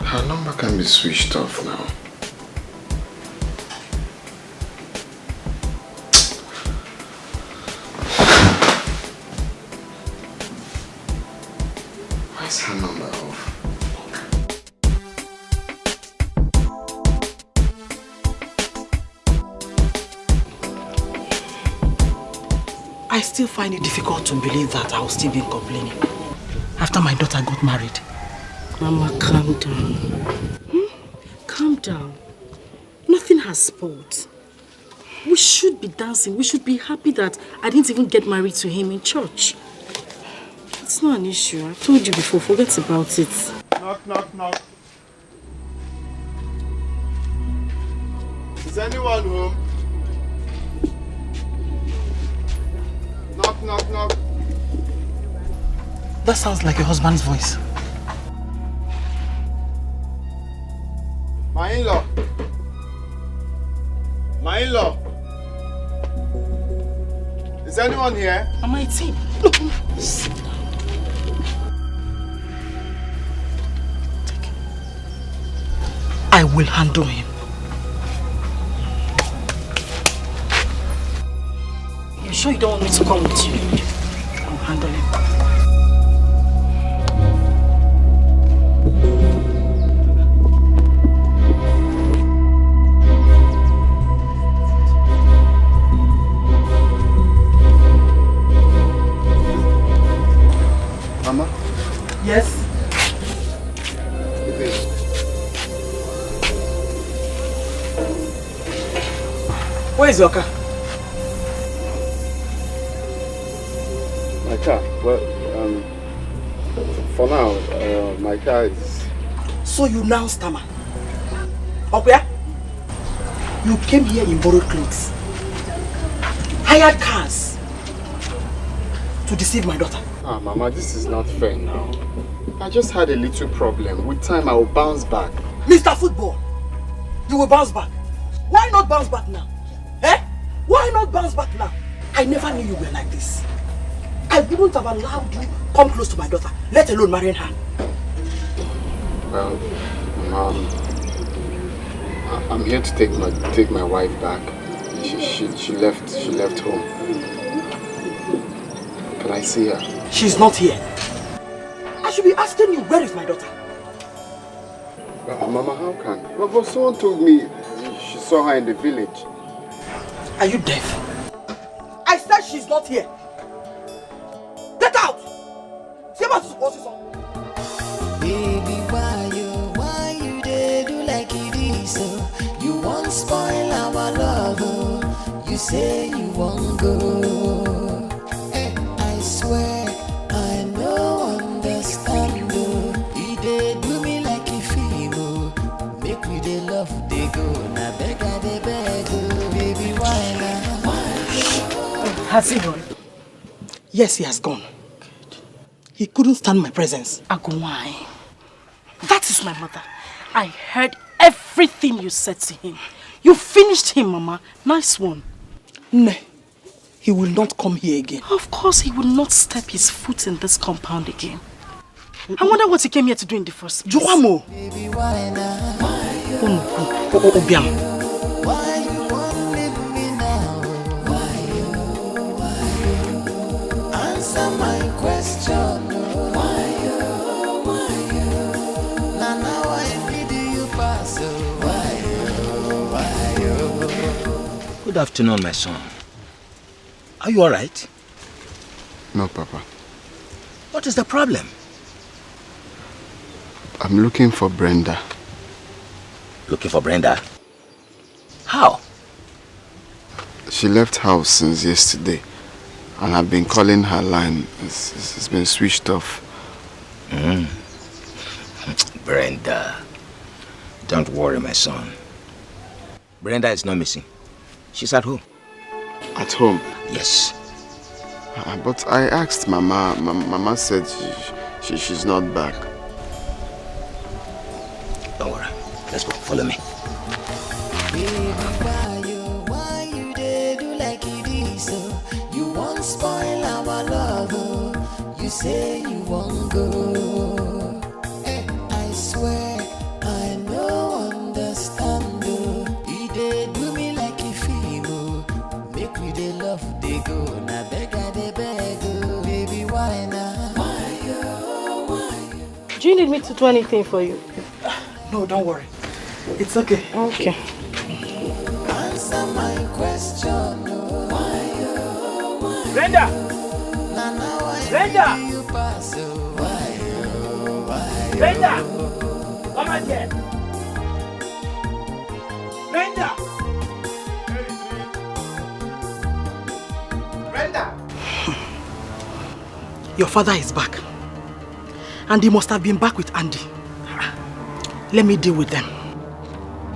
Her number can be switched off now. Why is her number off? I still find it difficult to believe that I'll still be complaining after my daughter got married. Mama, calm down. Calm down. Nothing has spoiled. We should be dancing. We should be happy that I didn't even get married to him in church. It's not an issue. I've told you before. Forget about it. Knock, knock, knock. Is anyone home? Knock, knock, knock. That sounds like your husband's voice. My in-law. My in-law. Is anyone here? Mama, it's him. Look, sit down. Take him. I will handle him. You sure you don't want me to come with you? I'll handle him. Mama? Yes? Where is your car? My car? Well, for now, my car is... So you now stammer? Okay? You came here in borrowed clothes, hired cars to deceive my daughter. Ah, Mama, this is not fair now. I just had a little problem. With time, I will bounce back. Mr. Football, you will bounce back. Why not bounce back now? Eh? Why not bounce back now? I never knew you were like this. I wouldn't have allowed you come close to my daughter, let alone marrying her. Well, Mom, I'm here to take my wife back. She left home. Can I see her? She's not here. I should be asking you, where is my daughter? Mama, how can? But someone told me she saw her in the village. Are you deaf? I said she's not here. Get out! See about this. Baby, why you dey do like it is so? You won't spoil our love, oh. You say you won't go. Hey, I swear I no understand, oh. You dey do me like a film, make me dey love, dey go. Na beg I dey beg, oh. Baby, why now? Has he gone? Yes, he has gone. He couldn't stand my presence. Agumai, that is my mother. I heard everything you said to him. You finished him, Mama. Nice one. No, he will not come here again. Of course, he will not step his foot in this compound again. I wonder what he came here to do in the first place. Joamo! Baby, why now? Obiam. Why you won't leave me now? Why answer my question? Why now I need you pass? Why Good afternoon, my son. Are you alright? No, Papa. What is the problem? I'm looking for Brenda. Looking for Brenda? How? She left house since yesterday, and I've been calling her line. It's been switched off. Brenda. Don't worry, my son. Brenda is not missing. She's at home. At home? Yes. But I asked Mama. Mama said she's not back. Don't worry. Let's go. Follow me. Baby, why you dey do like it is so? You won't spoil our love, oh. You say you won't go. Hey, I swear I no understand, oh. You dey do me like a film, oh. Make me dey love, dey go. Na beg I dey beg, oh. Baby, why now? Do you need me to do anything for you? No, don't worry. It's okay. Okay. Answer my question, oh. Brenda! Brenda! Brenda! Come on here! Brenda! Brenda! Your father is back. And he must have been back with Andy. Let me deal with them.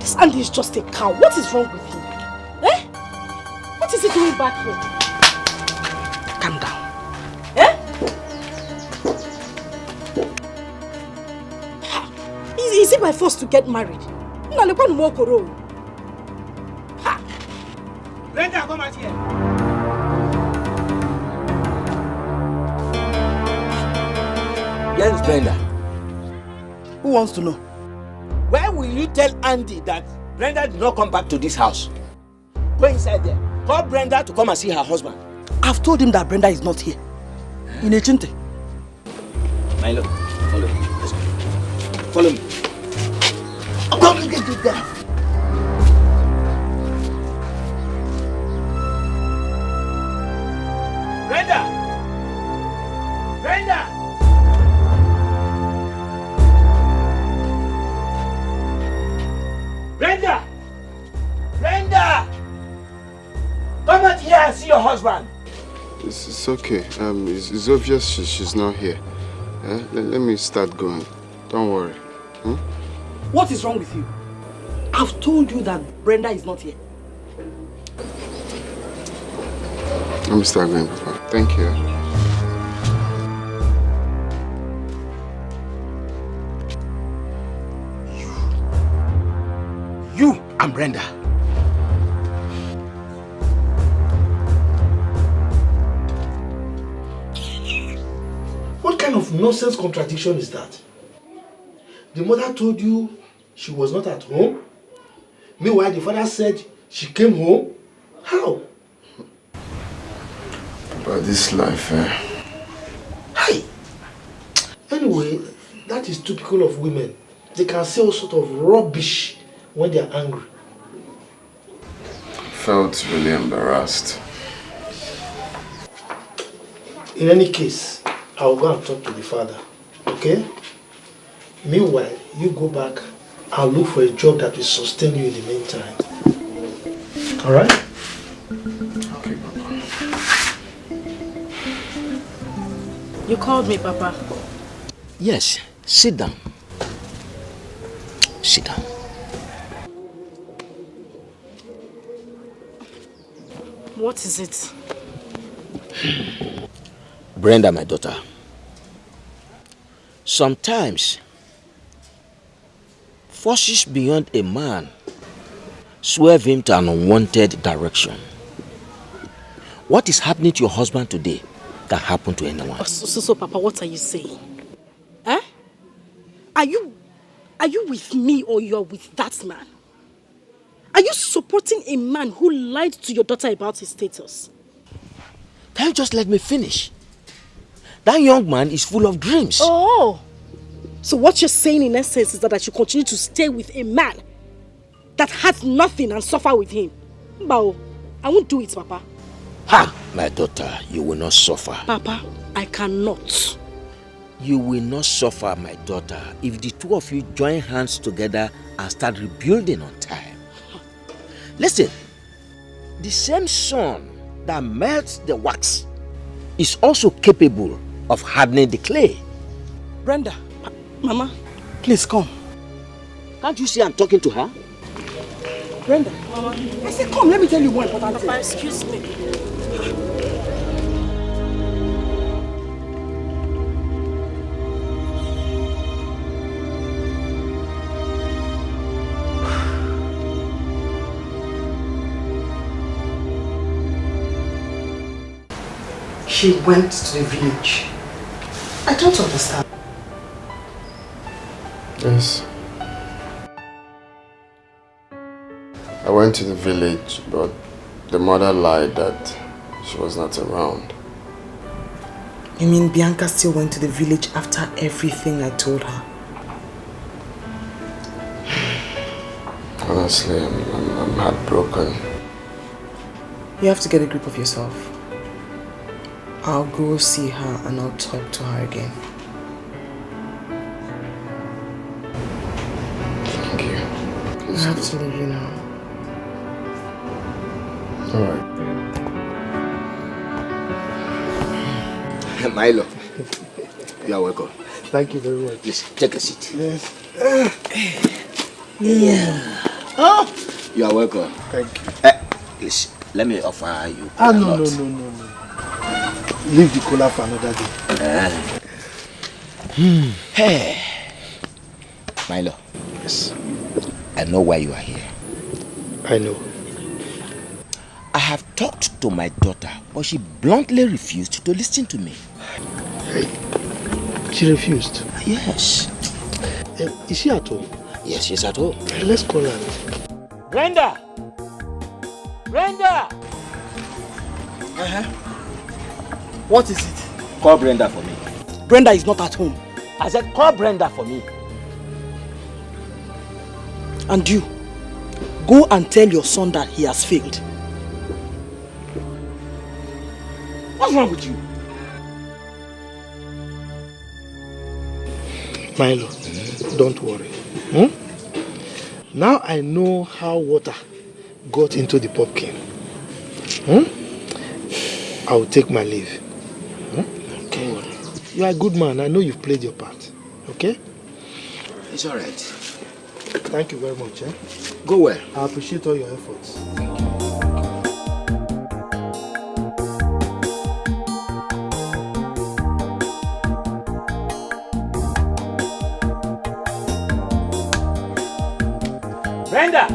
This Andy is just a cow. What is wrong with him? Eh? What is he doing back here? Calm down. Eh? Is it by force to get married? Brenda, come out here! Yes, Brenda. Who wants to know? Where will you tell Andy that Brenda did not come back to this house? Go inside there. Call Brenda to come and see her husband. I've told him that Brenda is not here. In Echinte. Milo, follow me. Let's go. Follow me. Come get it there. Brenda! Brenda! Brenda! Brenda! Come out here and see your husband. It's okay. It's obvious she's not here. Let me start going. Don't worry. What is wrong with you? I've told you that Brenda is not here. Let me start going, Papa. Thank you. You and Brenda. What kind of nonsense contradiction is that? The mother told you she was not at home. Meanwhile, the father said she came home. How? About this life, Hi. Anyway, that is typical of women. They can say all sort of rubbish when they are angry. I felt really embarrassed. In any case, I'll go and talk to the father. Okay? Meanwhile, you go back and look for a job that will sustain you in the meantime. Alright? Okay, Papa. You called me, Papa. Yes, sit down. Sit down. What is it? Brenda, my daughter. Sometimes, forces beyond a man swerve him to an unwanted direction. What is happening to your husband today can happen to anyone. So, Papa, what are you saying? Eh? Are you with me or you're with that man? Are you supporting a man who lied to your daughter about his status? Can you just let me finish? That young man is full of dreams. Oh! So what you're saying in essence is that I should continue to stay with a man that had nothing and suffer with him? Bao, I won't do it, Papa. Ha! My daughter, you will not suffer. Papa, I cannot. You will not suffer, my daughter, if the two of you join hands together and start rebuilding on time. Listen, the same sun that melts the wax is also capable of hardening the clay. Brenda, Mama, please come. Can't you see I'm talking to her? Brenda, Mama, I said come, let me tell you one important thing. Papa, excuse me. She went to the village. I don't understand. Yes. I went to the village, but the mother lied that she was not around. You mean Bianca still went to the village after everything I told her? Honestly, I'm heartbroken. You have to get a grip of yourself. I'll go see her and I'll talk to her again. Thank you. I have to leave you now. Alright. Milo, you are welcome. Thank you very much. Please, take a seat. Yes. Yeah. Oh, you are welcome. Thank you. Please, let me offer you. No. Leave the cola for another day. Hey. Milo. Yes. I know why you are here. I know. I have talked to my daughter, but she bluntly refused to listen to me. Hey, She refused? Yes. Is she at home? Yes, she's at home. Let's call her. Brenda! Brenda! What is it? Call Brenda for me. Brenda is not at home. I said call Brenda for me. And you, go and tell your son that he has failed. What's wrong with you? Milo, don't worry. Now I know how water got into the pumpkin. I will take my leave. Okay. You are a good man. I know you've played your part. Okay? It's alright. Thank you very much. Go well. I appreciate all your efforts. Brenda!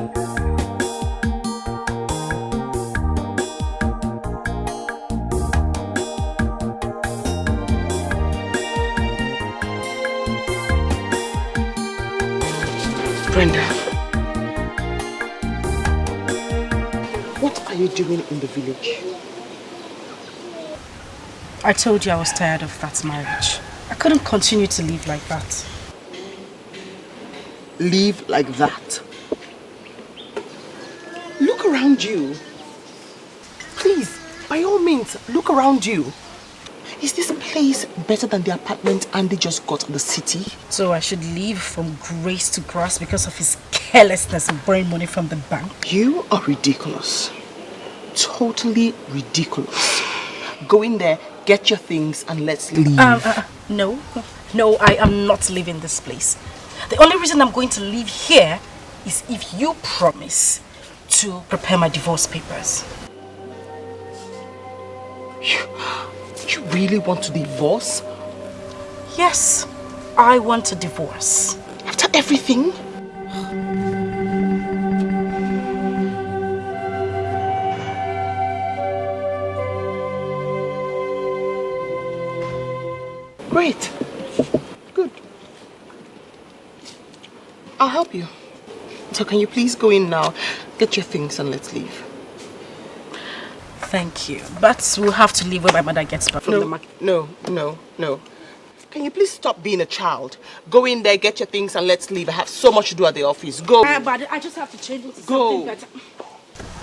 Brenda, what are you doing in the village? I told you I was tired of that marriage. I couldn't continue to live like that. Live like that? Look around you. Please, by all means, look around you. Is this place better than the apartment Andy just got in the city? So I should leave from grace to grass because of his carelessness and borrowing money from the bank? You are ridiculous. Totally ridiculous. Go in there, get your things, and let's leave. No, I am not leaving this place. The only reason I'm going to leave here is if you promise to prepare my divorce papers. You really want to divorce? Yes, I want a divorce. After everything? Great. Good. I'll help you. So can you please go in now, get your things and let's leave. Thank you. But we'll have to leave when my mother gets back from the market. No. Can you please stop being a child? Go in there, get your things and let's leave. I have so much to do at the office. Go. But I just have to change into something better.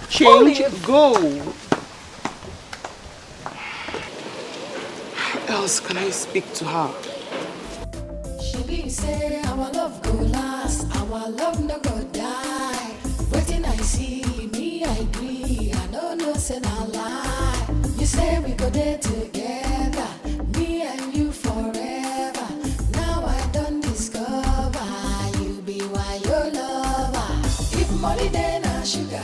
Change? Go. How else can I speak to her? She be say our love go last, our love no go die. Waiting I see me, I agree. I don't know, say no lie. You say we go there together, me and you forever. Now I don't discover you be why your lover. If money then I sugar.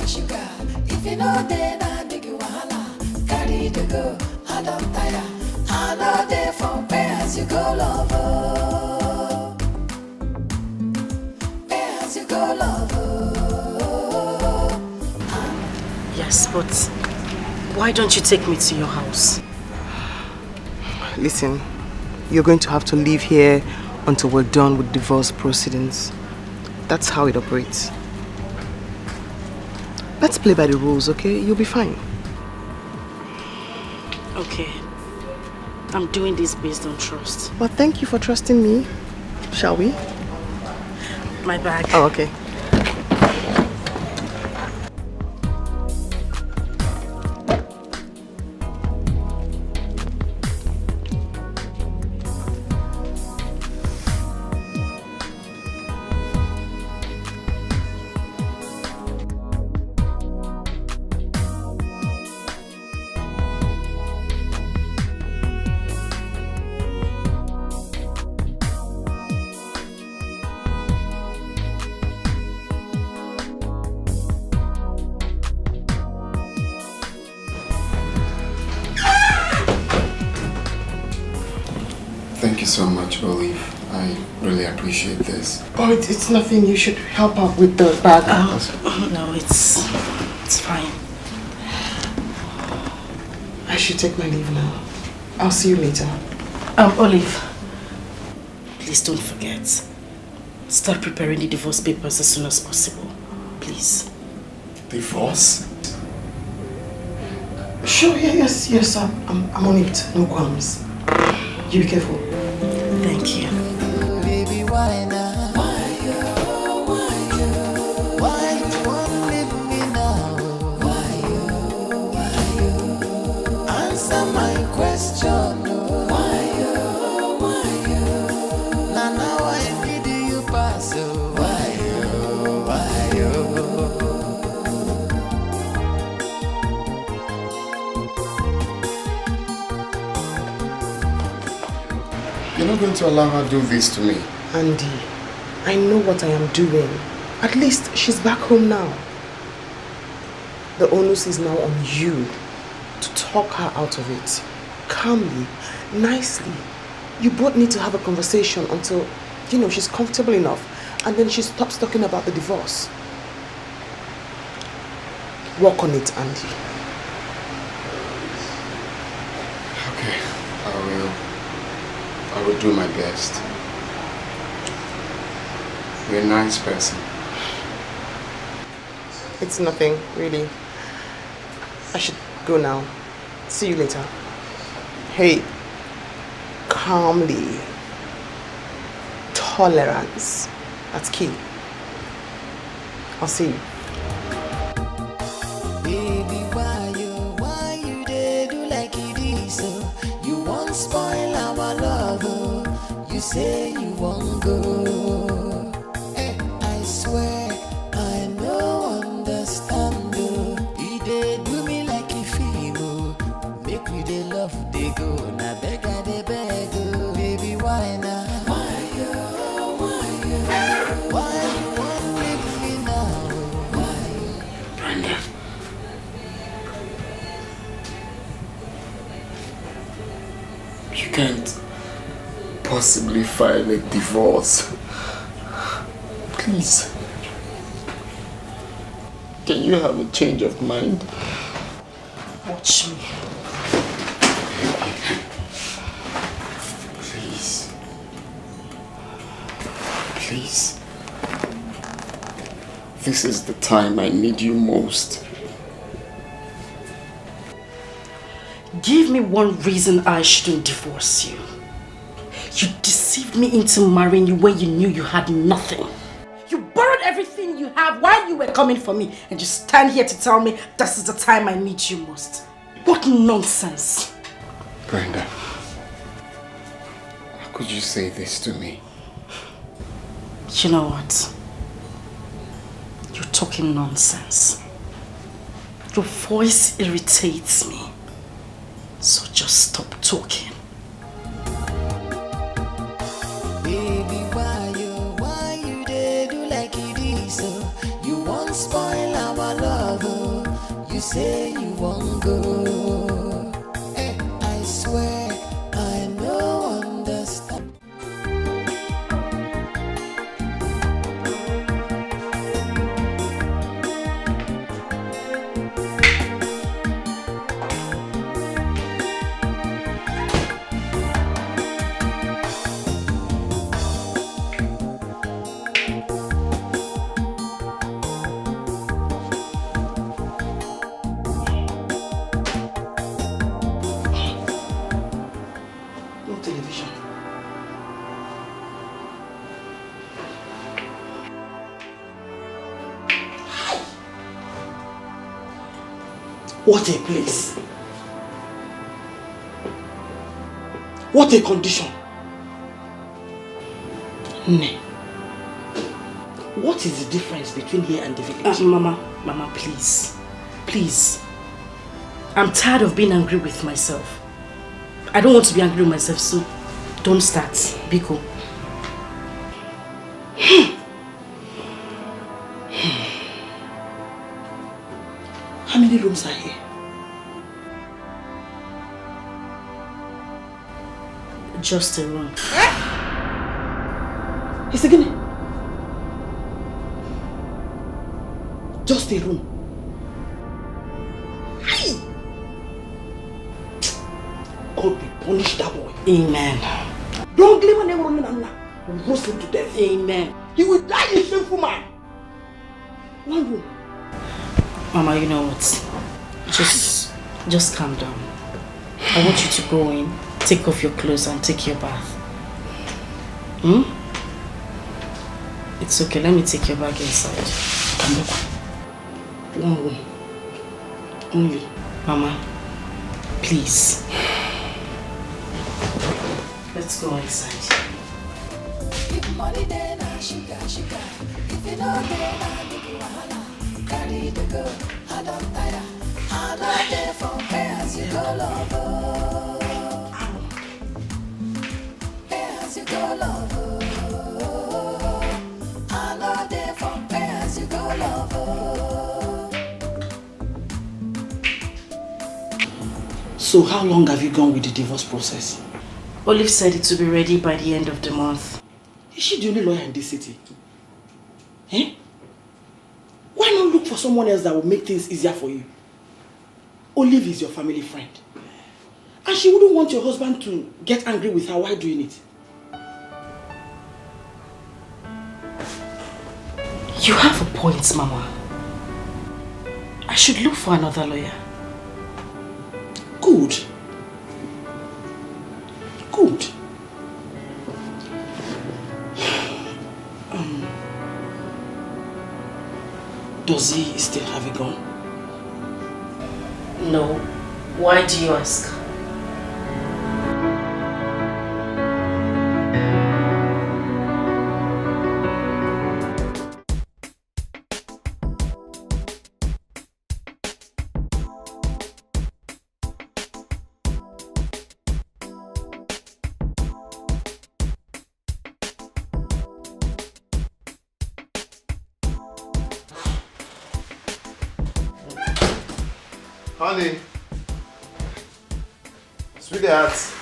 If you know then I dig you wahala. Carry the go, I don't tire. I know there for pay as you go lover. Pay as you go lover. Yes, but why don't you take me to your house? Listen, you're going to have to live here until we're done with divorce proceedings. That's how it operates. Let's play by the rules, okay? You'll be fine. Okay. I'm doing this based on trust. Well, thank you for trusting me. Shall we? My bag. Oh, okay. Thank you so much, Olive. I really appreciate this. Oh, it's nothing. You should help out with the bag. No, it's fine. I should take my leave now. I'll see you later. Olive, please don't forget. Start preparing the divorce papers as soon as possible. Please. Divorce? Sure, yes, I'm on it. No qualms. You be careful. Thank you. Baby, why now? Why you won't leave me now? Why you? Answer my question. Why you? Now I need you pass. Why you? You're not going to allow her to do this to me. Andy, I know what I am doing. At least she's back home now. The onus is now on you to talk her out of it. Calmly, nicely. You both need to have a conversation until, she's comfortable enough, and then she stops talking about the divorce. Work on it, Andy. Okay, I will do my best. You're a nice person. It's nothing, really. I should go now. See you later. Hey, calmly. Tolerance. That's key. I'll see you. Baby, why you dey do like it is? You won't spoil our love. You say you won't go. I swear I no understand. You dey do me like a film. Make we dey love dey go. Na beg I dey beg. Baby, why now? Why you won't leave me now? Brenda. You can't possibly file a divorce. Please. Can you have a change of mind? Watch me. Please. Please. This is the time I need you most. Give me one reason I shouldn't divorce you. You deceived me into marrying you when you knew you had nothing. You borrowed everything you have while you were coming for me, and you stand here to tell me this is the time I need you most. What nonsense. Brenda, how could you say this to me? You know what? You're talking nonsense. Your voice irritates me. So just stop talking. Baby, why you dey do like it is? You won't spoil our love. You say you won't go. I swear I no understand. What a place. What a condition. Ne. What is the difference between here and the village? Mama, please. Please. I'm tired of being angry with myself. I don't want to be angry with myself, so don't start. Biko. How many rooms are here? Just a room. It's again. Just a room. God will punish that boy. Amen. Don't blame anyone. will roast him to death. Amen. He will die a shameful man. One room. Mama, you know what? Just calm down. I want you to go in, take off your clothes and take your bath. It's okay, let me take your bag inside. One room. Only. Mama, please. Let's go inside. If money then I sugar. If you know then I make you wahala. Carry the girl, I don't tire. I love there for as you go lover. As you go lover. I love there for as you go lover. So how long have you gone with the divorce process? Olive said it will be ready by the end of the month. Is she the only lawyer in this city? Eh? Why not look for someone else that will make things easier for you? Olive is your family friend. And she wouldn't want your husband to get angry with her while doing it. You have a point, Mama. I should look for another lawyer. Good. Good. Does he still have a gun? No. Why do you ask? Honey. Sweetheart.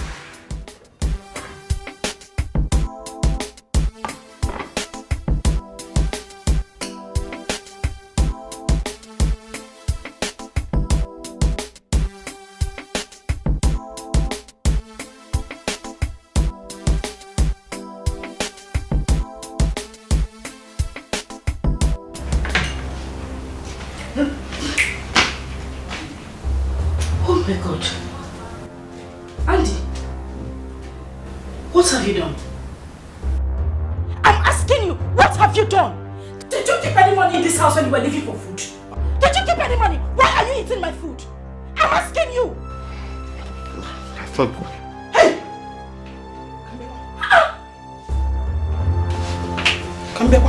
Oh my God. Andy, what have you done? I'm asking you, what have you done? Did you keep any money in this house when you were leaving for food? Did you keep any money? Why are you eating my food? I'm asking you. I thought... Come back.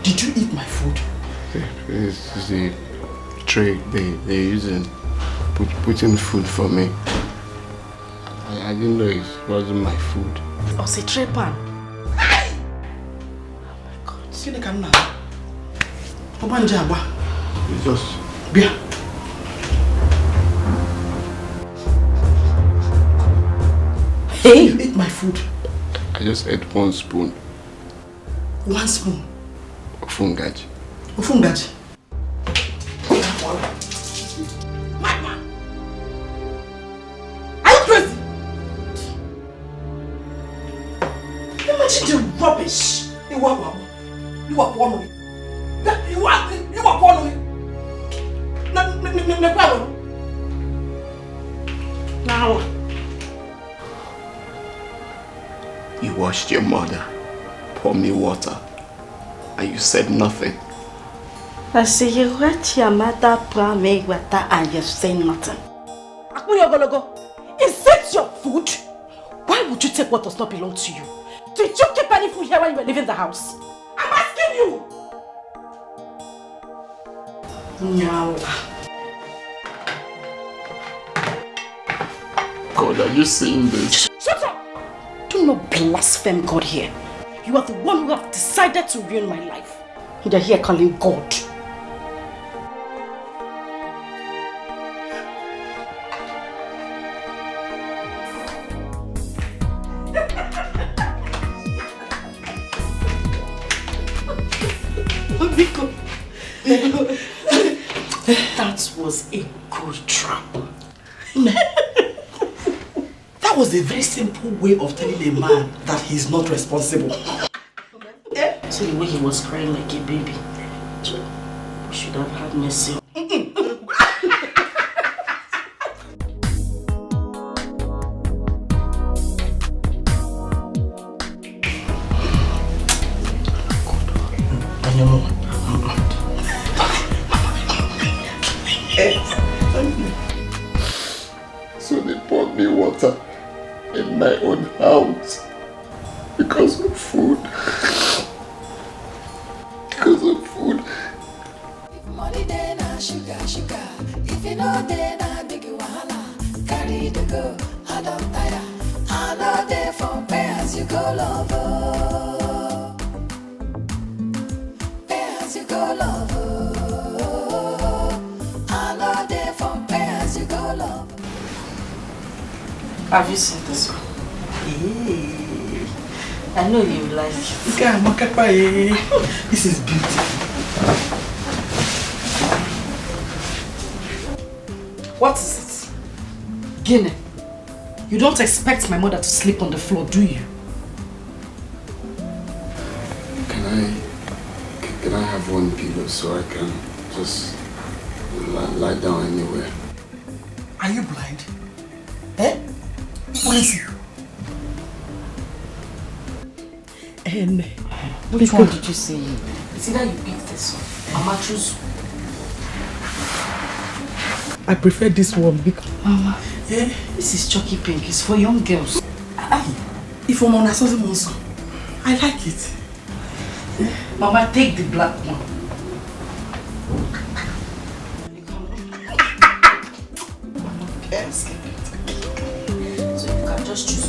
Did you eat my food? This is the tray they're using, putting food for me. I didn't know it wasn't my food. Oh, c'est tray pan. Hey! Oh my God. Sini kan na. Obanja agba. It's just... Bia. Hey! You ate my food. I just ate 1 spoon. 1 spoon? Ofungaji. Ofungaji? Madman! Are you crazy? Imagine the rubbish. You are one. You are one. You are one. Now. You washed your mother, pour me water, and you said nothing. I say you watch your mother pour me water and you say nothing. Is it your food? Why would you take what does not belong to you? Did you keep any food here when you were leaving the house? I'm asking you! No. God, are you seeing this? Shut up! Do not blaspheme God here. You are the one who have decided to ruin my life. You're here calling God. That was a good trap. That was a very simple way of telling a man that he's not responsible. So the way he was crying like a baby, we should have had mercy. So they poured me water in my own house because of food. Because of food. If money then na sugar, sugar. If you know then na big wahala. Carry the go, I don't tire. I know they for pay as you go lover. Pay as you go lover. I know they for pay as you go lover. Have you seen this one? I know you like it. This is beautiful. What is it? Guinea, you don't expect my mother to sleep on the floor, do you? Can I have one pillow so I can just lie down anywhere? Are you blind? Eh? What is it? Which one did you say? It's either you eat this one, Mama choose. I prefer this one because... Mama, this is chalky pink. It's for young girls. If I'm on a sauce, I like it. Mama, take the black one. Yes. So you can just choose.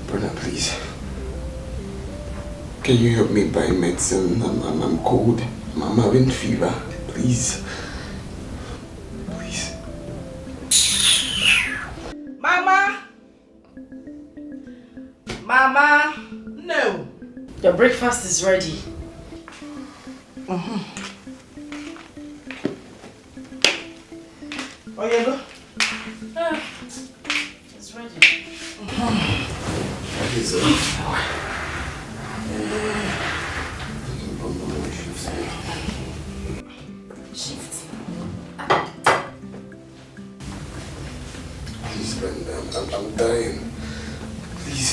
Brenda, please. Can you help me buy medicine? I'm cold. I'm having fever. Please. Please. Mama! Mama! No! Your breakfast is ready. Oh, yeah, go. It's ready. That is Shift. Please, Brenda, I'm dying. Please.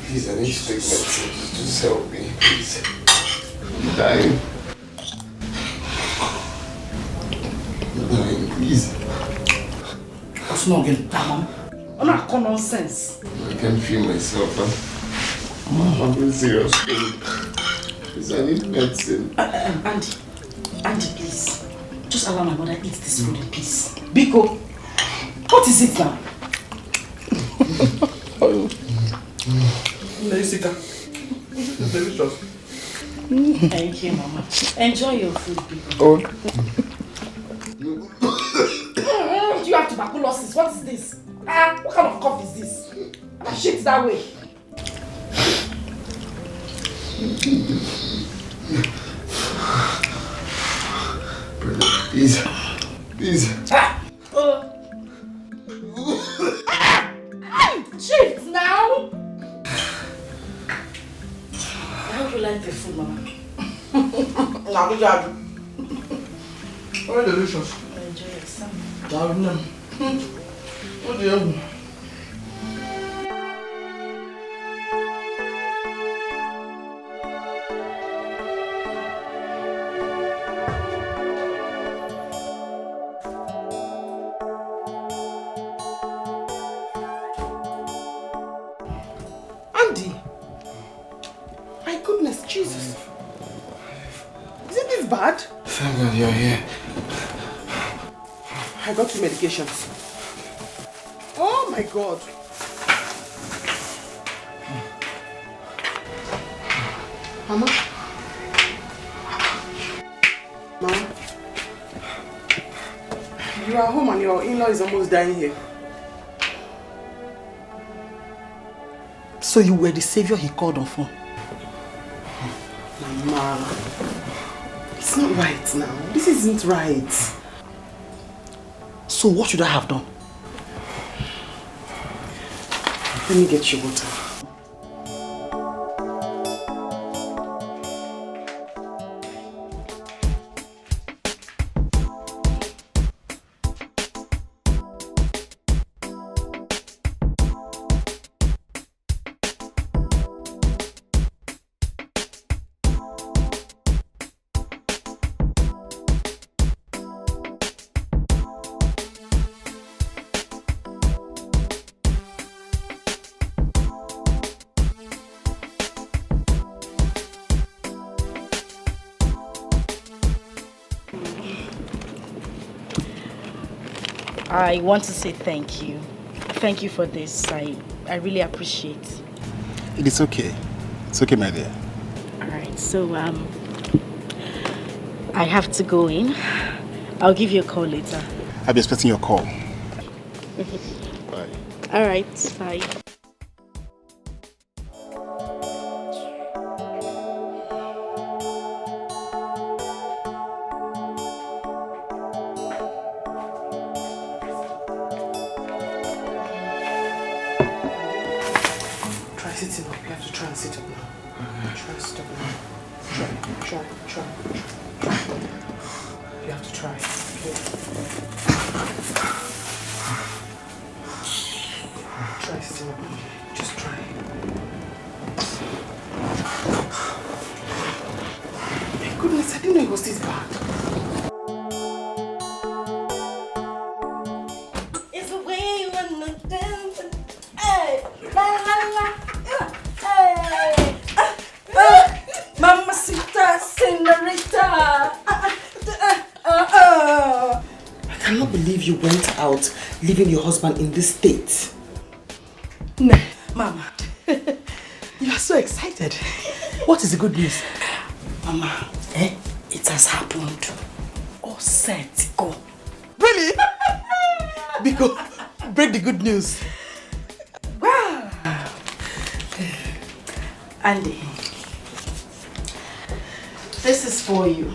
Please, I need to take medicine. Just help me, please. I'm dying. I'm dying, please. What's not getting down? I'm not common sense. I can't feel myself. I'm in serious pain. Please, I need medicine. Andy, please. Just allow my mother eat this food in peace. Biko, what is it now? It's delicious. Thank you, Mama. Enjoy your food, Biko. Oh. Do you have tuberculosis? What is this? What kind of cough is this? I shit that way. Brenda, please. Please. Shift now! I hope you like the food, Mama. Nah, good job. Very delicious. Enjoy it, son. What do you have? Jesus. Isn't this bad? Thank God you're here. I got you medications. Oh my God. Mama? Mama? You are home and your in-law is almost dying here. So you were the savior he called on for? Mama, it's not right now. This isn't right. So what should I have done? Let me get you water. I want to say thank you. Thank you for this. I really appreciate. It is okay. It's okay, my dear. Alright, so I have to go in. I'll give you a call later. I'll be expecting your call. Bye. Alright, bye. Leaving your husband in this state. Nah, Mama, you are so excited. What is the good news? Mama, it has happened. Oh, set, go. Really? Because break the good news. Wow. Andy, this is for you.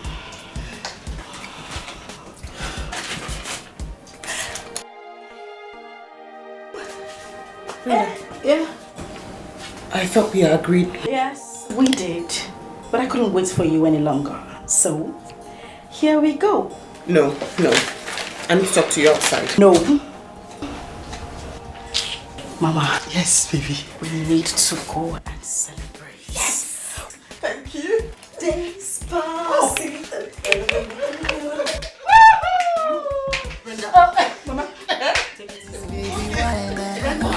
Yeah. I thought we agreed. Yes, we did. But I couldn't wait for you any longer. So, here we go. No. I need to talk to you outside. No. Mama. Yes, baby. We need to go and celebrate. Yes. Thank you. Days Oh. Brenda. Oh, Mama. Take it easy.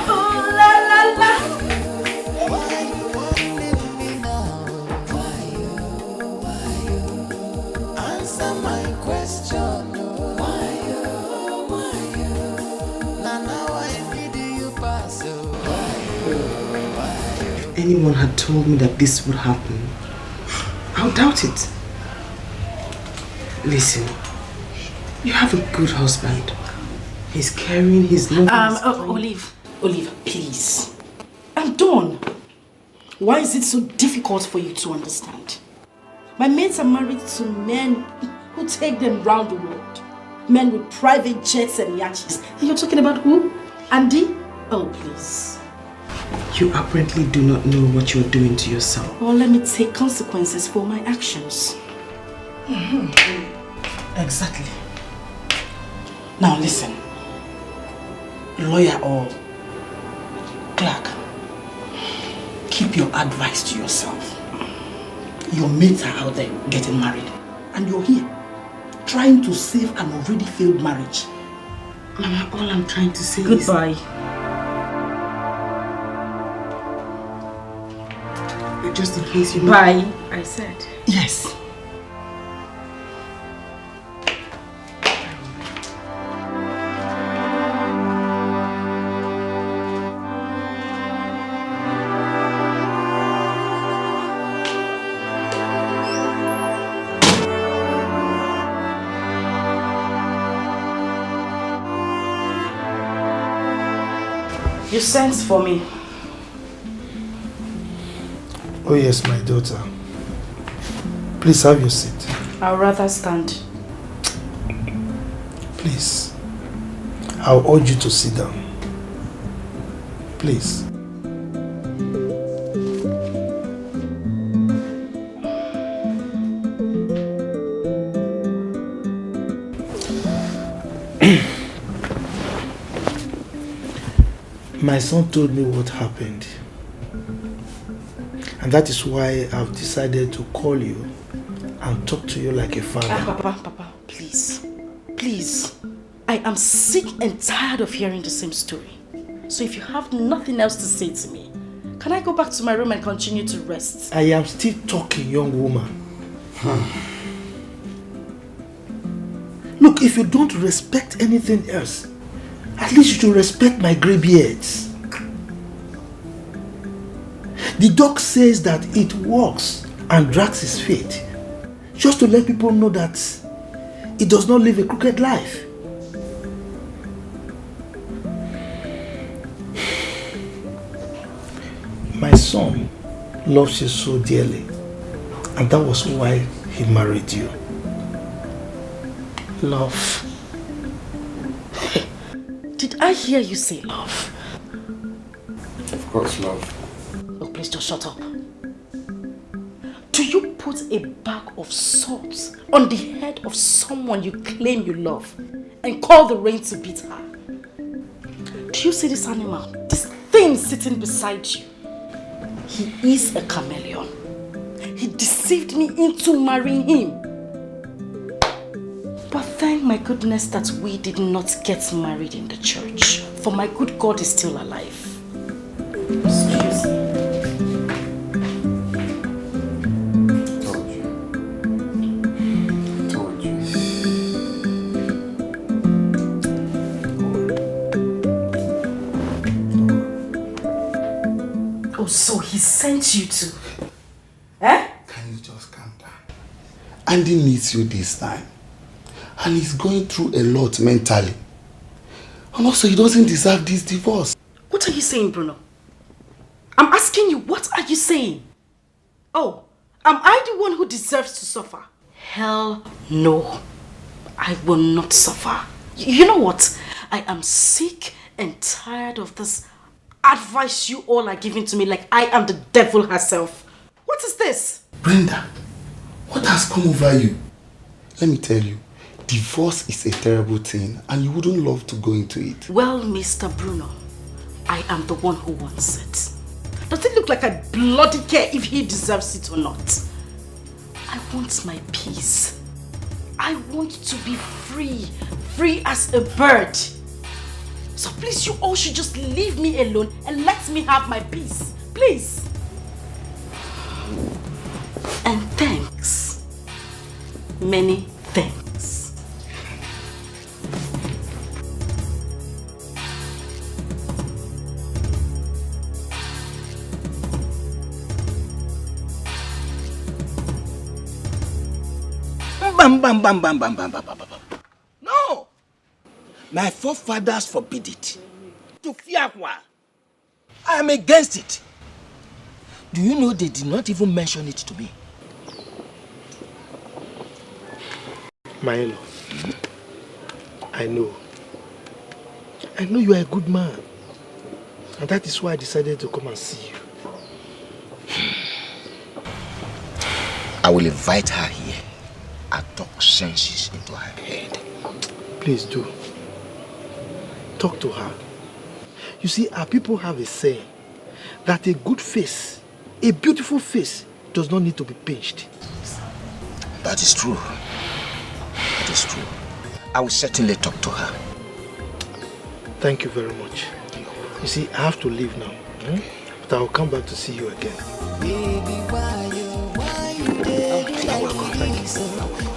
Oh, la la la. Why you leave me now? Why you? Answer my question. Why you? Now why do you pass? If anyone had told me that this would happen, I would doubt it. Listen, you have a good husband. He's caring, he's loving. Olive, please. I'm done. Why is it so difficult for you to understand? My mates are married to men who take them round the world. Men with private jets and yachts. And you're talking about who? Andy? Oh, please. You apparently do not know what you're doing to yourself. Well, let me take consequences for my actions. Exactly. Now listen. Lawyer or clerk, keep your advice to yourself. Your mates are out there getting married, and you're here trying to save an already failed marriage. Mama, all I'm trying to say Goodbye. is... Just in case you know. Bye, I said. Yes. You sent for me. Oh yes, my daughter. Please have your seat. I'll rather stand. Please. I'll urge you to sit down. Please. My son told me what happened. And that is why I've decided to call you and talk to you like a father. Papa, please. Please. I am sick and tired of hearing the same story. So if you have nothing else to say to me, can I go back to my room and continue to rest? I am still talking, young woman. Look, if you don't respect anything else, at least you should respect my grey beards. The dog says that it walks and drags his feet, just to let people know that it does not live a crooked life. My son loves you so dearly, and that was why he married you. Love. Did I hear you say love? Of course, love. Oh, please just shut up. Do you put a bag of salt on the head of someone you claim you love and call the rain to beat her? Do you see this animal? This thing sitting beside you? He is a chameleon. He deceived me into marrying him. But thank my goodness that we did not get married in the church, for my good God is still alive. Excuse me. Oh, so he sent you to... Eh? Can you just calm down? Andy needs you this time. And he's going through a lot mentally. And also, he doesn't deserve this divorce. What are you saying, Bruno? I'm asking you, what are you saying? Oh, am I the one who deserves to suffer? Hell no. I will not suffer. You know what? I am sick and tired of this advice you all are giving to me like I am the devil herself. What is this? Brenda, what has come over you? Let me tell you, divorce is a terrible thing and you wouldn't love to go into it. Well, Mr. Bruno, I am the one who wants it. Does it look like I bloody care if he deserves it or not? I want my peace. I want to be free, free as a bird. So please, you all should just leave me alone and let me have my peace. Please. And thanks. Many thanks. Bam, bam, bam, bam, bam, bam, bam, bam, bam. No! My forefathers forbid it. To fear what? I am against it. Do you know they did not even mention it to me? My in-law, I know you are a good man. And that is why I decided to come and see you. I will invite her here and talk senses into her head. Please do. Talk to her. You see, our people have a saying that a good face, a beautiful face, does not need to be pinched. That is true. That is true. I will certainly talk to her. Thank you very much. You see, I have to leave now. But I will come back to see you again. Baby, why you did like this?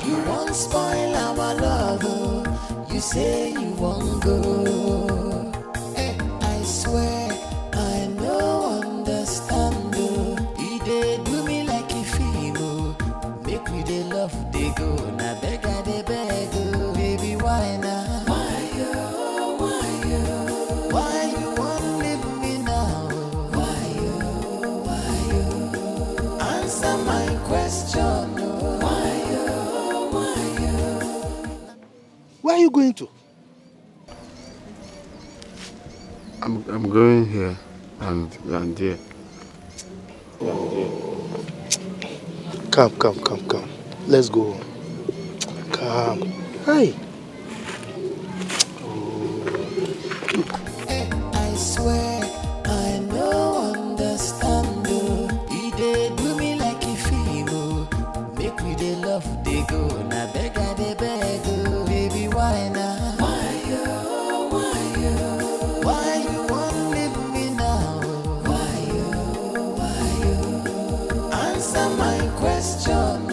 You won't spoil our love. You say you won't go. I swear I no understand. You did do me like a female. Make me the love they go. Now beg I they beg. Baby, why now? Why you won't leave me now? Answer my question. Where are you going to? I'm going here and here. Come. Let's go. Come. Hey. I swear I no understand. He did do me like a female. Make me the love they go. Now beg I they beg. Baby, why now? Why you won't leave me now? Answer my question.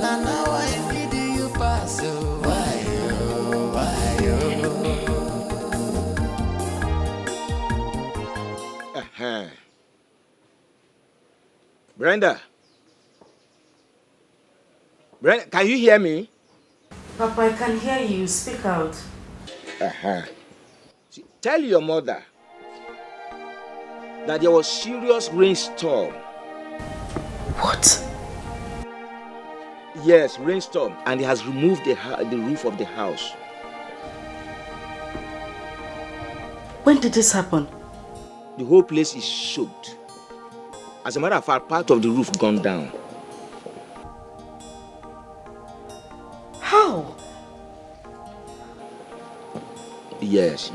Now I need you pass. Brenda, can you hear me? Papa, I can hear you. Speak out. See, tell your mother that there was serious rainstorm. What? Yes, rainstorm, and he has removed the roof of the house. When did this happen? The whole place is soaked. As a matter of fact, part of the roof gone down. How? Yes.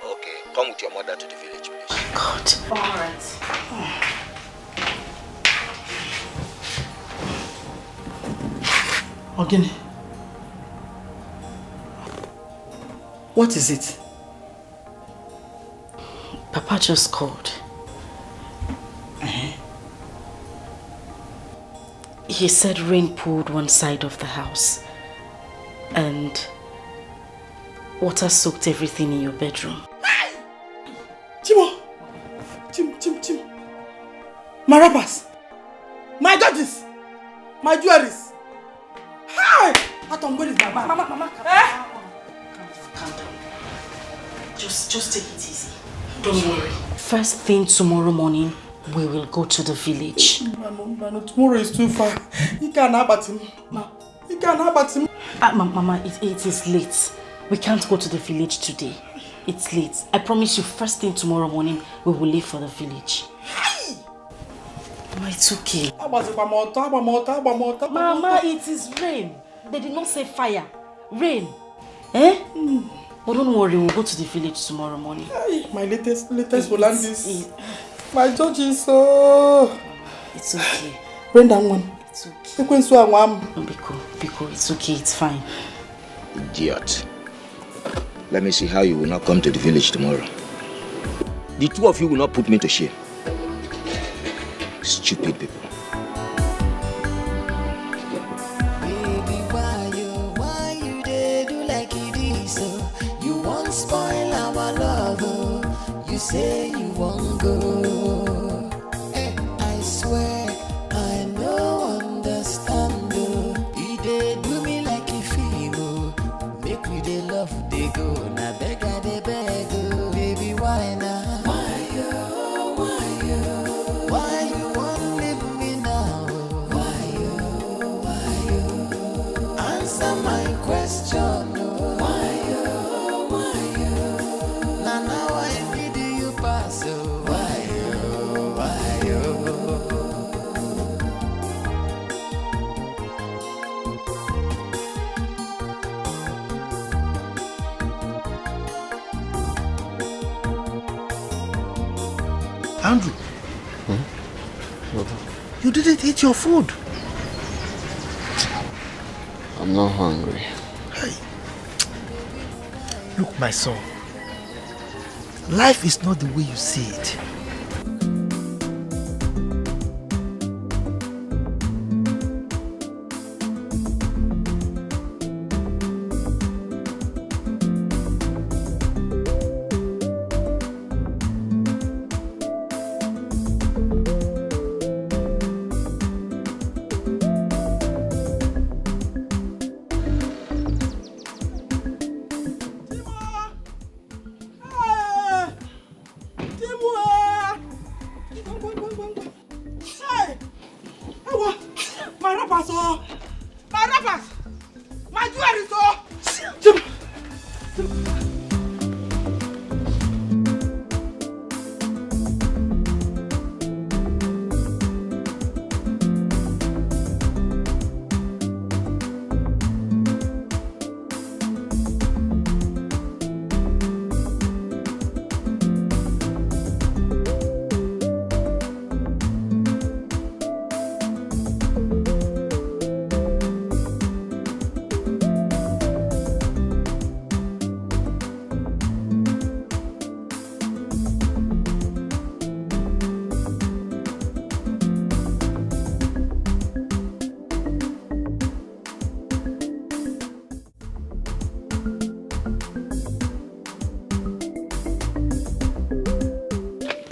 Okay, come with your mother to the village, please. God. All right. Ogini. What is it? Papa just called. He said rain poured one side of the house and water soaked everything in your bedroom. Chimo! Chim. My wrappers! My dodges! My jewelries! Hi! Atom, where is my bag? Mama. Calm down. Just take it easy. Don't worry. First thing tomorrow morning, we will go to the village. Mano, tomorrow is too far. You can't have him. You can't have him. Mama, it is late. We can't go to the village today. It's late. I promise you, first thing tomorrow morning, we will leave for the village. Mama, it's okay. Mama, it is rain. They did not say fire. Rain. But don't worry, we'll go to the village tomorrow morning. My latest Volandis. My judge is so... It's okay. Brenda, one. It's okay. Biko, it's okay, it's fine. Idiot. Let me see how you will not come to the village tomorrow. The two of you will not put me to shame. Stupid people. Baby, why you did do like it is? You won't spoil our love. You say you won't go. I swear I no understand. He did do me like a female. Make me the love they go. Now beg I they beg. Baby, why now? Why you won't leave me now? Answer my question. Now I need you pass. Andrew, you didn't eat your food. I'm not hungry. Hey. Look, my son. Life is not the way you see it.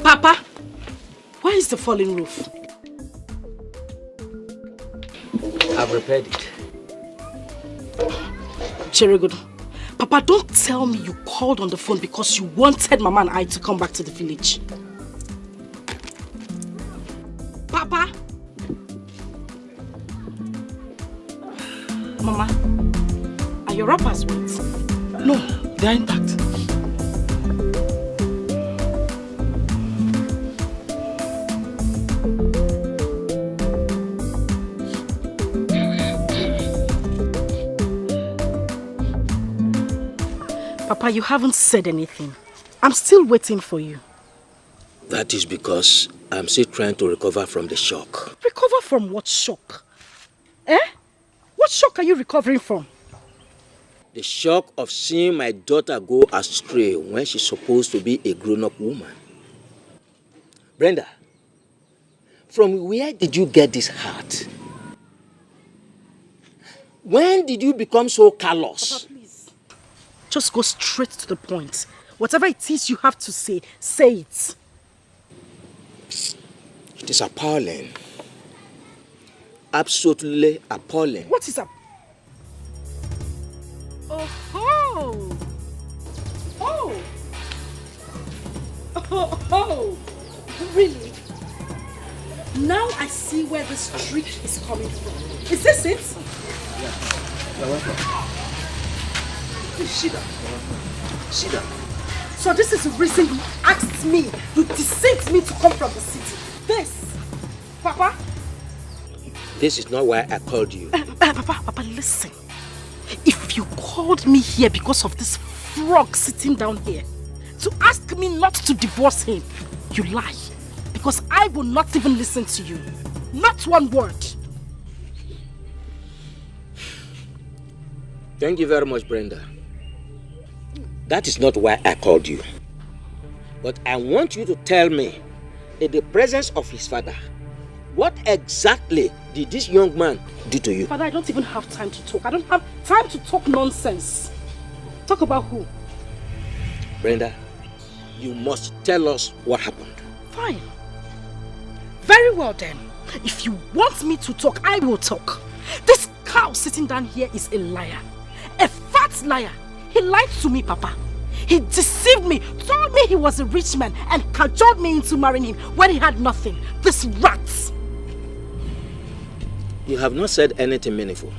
Papa, where is the falling roof? I've repaired it. Very good. Papa, don't tell me you called on the phone because you wanted Mama and I to come back to the village. Papa! Mama, are your wrappers wet? No, they are intact. Papa, you haven't said anything. I'm still waiting for you. That is because I'm still trying to recover from the shock. Recover from what shock? Eh? What shock are you recovering from? The shock of seeing my daughter go astray when she's supposed to be a grown-up woman. Brenda, from where did you get this heart? When did you become so callous? Papa, please. Just go straight to the point. Whatever it is you have to say, say it. It is appalling. Absolutely appalling. What is up? Oh! Oh! Oh! Really? Now I see where this trick is coming from. Is this it? Yeah. You're welcome. Please sit down. Sit down. So this is the reason you asked me, you deceived me to come from the city. This, Papa? This is not why I called you. Papa, listen. If you called me here because of this frog sitting down here, to ask me not to divorce him, you lie. Because I will not even listen to you. Not one word. Thank you very much, Brenda. That is not why I called you. But I want you to tell me, in the presence of his father, what exactly did this young man do to you? Father, I don't even have time to talk. I don't have time to talk nonsense. Talk about who? Brenda, you must tell us what happened. Fine. Very well then. If you want me to talk, I will talk. This cow sitting down here is a liar. A fat liar. He lied to me, Papa. He deceived me, told me he was a rich man and cajoled me into marrying him when he had nothing. This rat. You have not said anything meaningful.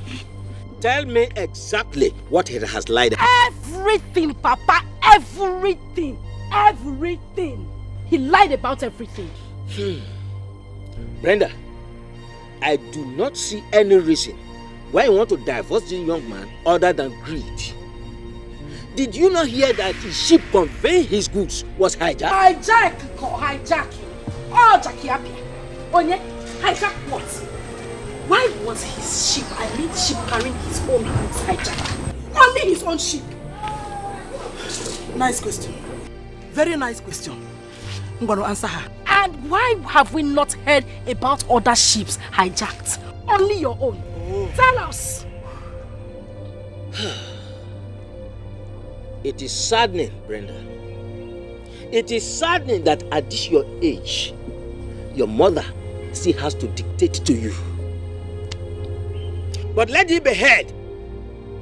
Tell me exactly what he has lied. Everything, Papa. Everything. Everything. He lied about everything. Brenda, I do not see any reason why you want to divorce this young man other than greed. Did you not hear that the ship conveying his goods was hijacked? Hijacking. Oh, Jackie Abia. Onye, hijack what? Why was his ship, I mean ship, carrying his own goods hijacked? Only his own ship. Nice question. Very nice question. I'm going to answer her. And why have we not heard about other ships hijacked? Only your own. Tell us. It is saddening, Brenda. It is saddening that at this your age, your mother still has to dictate to you. But let it be heard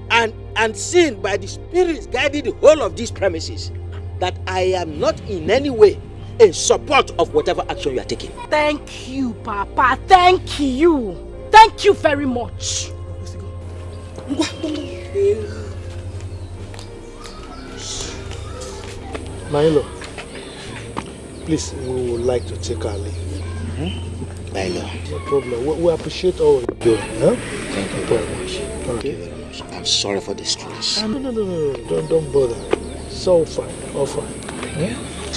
and seen by the spirits guiding the whole of these premises that I am not in any way in support of whatever action you are taking. Thank you, Papa. Thank you. Thank you very much. Milo, please, we would like to take our leave. Milo. No problem. We appreciate all you're doing. Huh? Thank you very much. Thank you very much. I'm sorry for the stress. No. Don't bother. It's all fine. All fine.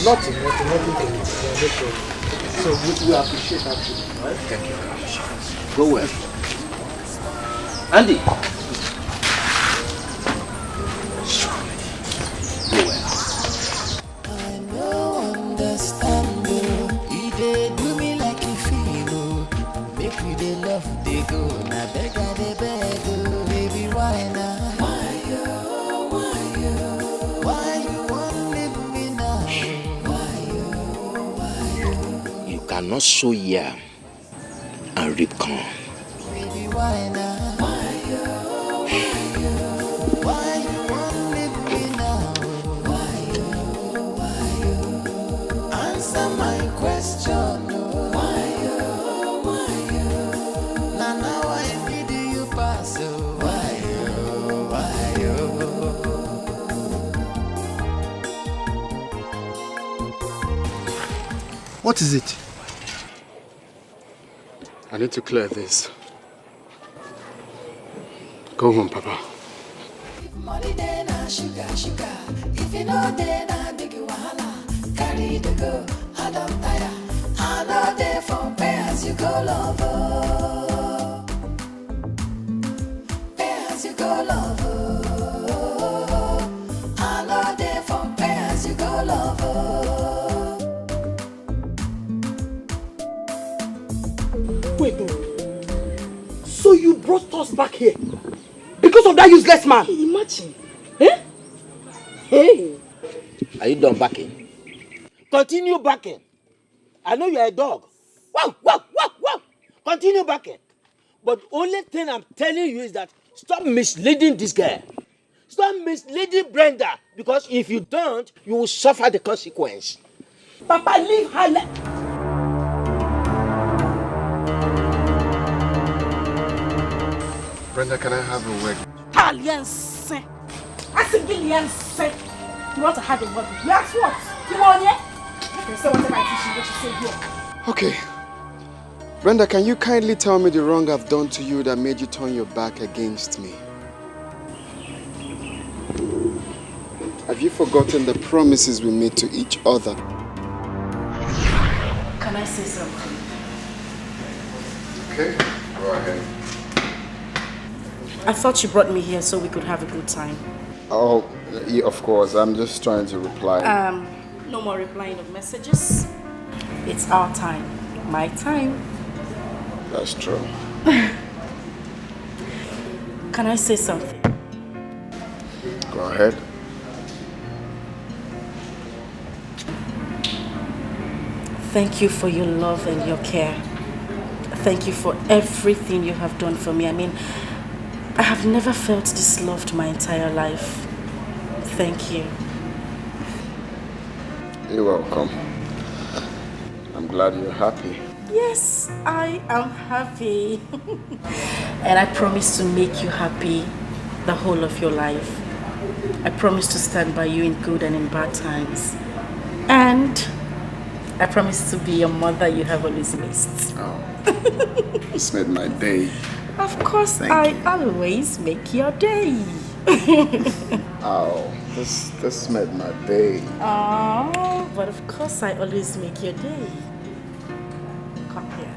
Nothing can be. No problem. So we appreciate that too. Right? Thank you very much. Go well. Andy. Go well. I no understand though. He dey do me like he feel oh. Make we dey love dey go. Na beg I dey beg oh. Baby why now? Why you want leave me now? Why You cannot sow yam and reap corn. Baby why now? Why you want leave me now? Answer my question. Why now I need you pass. Why What is it? I need to clear this. Go home, Papa. money then na sugar. If you know then na big wahala. Carry the go, I don't tire. I know there for pay as you go lover. Pay as you go lover. I know there for pay as you go lover. Wait, no. So you brought us back here because of that useless man? Imagine. Eh? Hey. Are you done backing? Continue backing. I know you're a dog. Wow. Continue backing. But only thing I'm telling you is that stop misleading this girl. Stop misleading Brenda. Because if you don't, you will suffer the consequence. Papa, leave her. Brenda, can I have a word? Alliance. I said Alliance. You want to have a word? You ask what? You want it? You can say whatever I teach you, what you say here. Okay. Brenda, can you kindly tell me the wrong I've done to you that made you turn your back against me? Have you forgotten the promises we made to each other? Can I say something? Okay, go ahead. I thought you brought me here so we could have a good time. Oh, yeah, of course. I'm just trying to reply. No more replying of messages. It's our time. My time. That's true. Can I say something? Go ahead. Thank you for your love and your care. Thank you for everything you have done for me. I mean, I have never felt this loved my entire life. Thank you. You're welcome. I'm glad you're happy. Yes, I am happy. And I promise to make you happy the whole of your life. I promise to stand by you in good and in bad times. And I promise to be your mother you have always missed. Oh, it's made my day. Of course, I always make your day. Oh, this made my day. Oh, but of course I always make your day. Come here.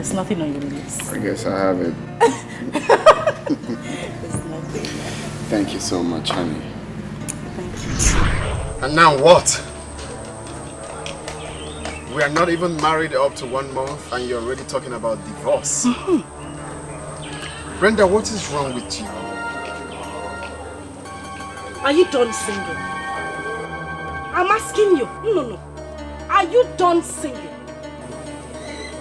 There's nothing on your lips. I guess I have it. There's nothing. Thank you so much, honey. Thank you. And now what? We are not even married up to 1 month and you're already talking about divorce. Brenda, what is wrong with you? Are you done singing? I'm asking you. No. Are you done singing?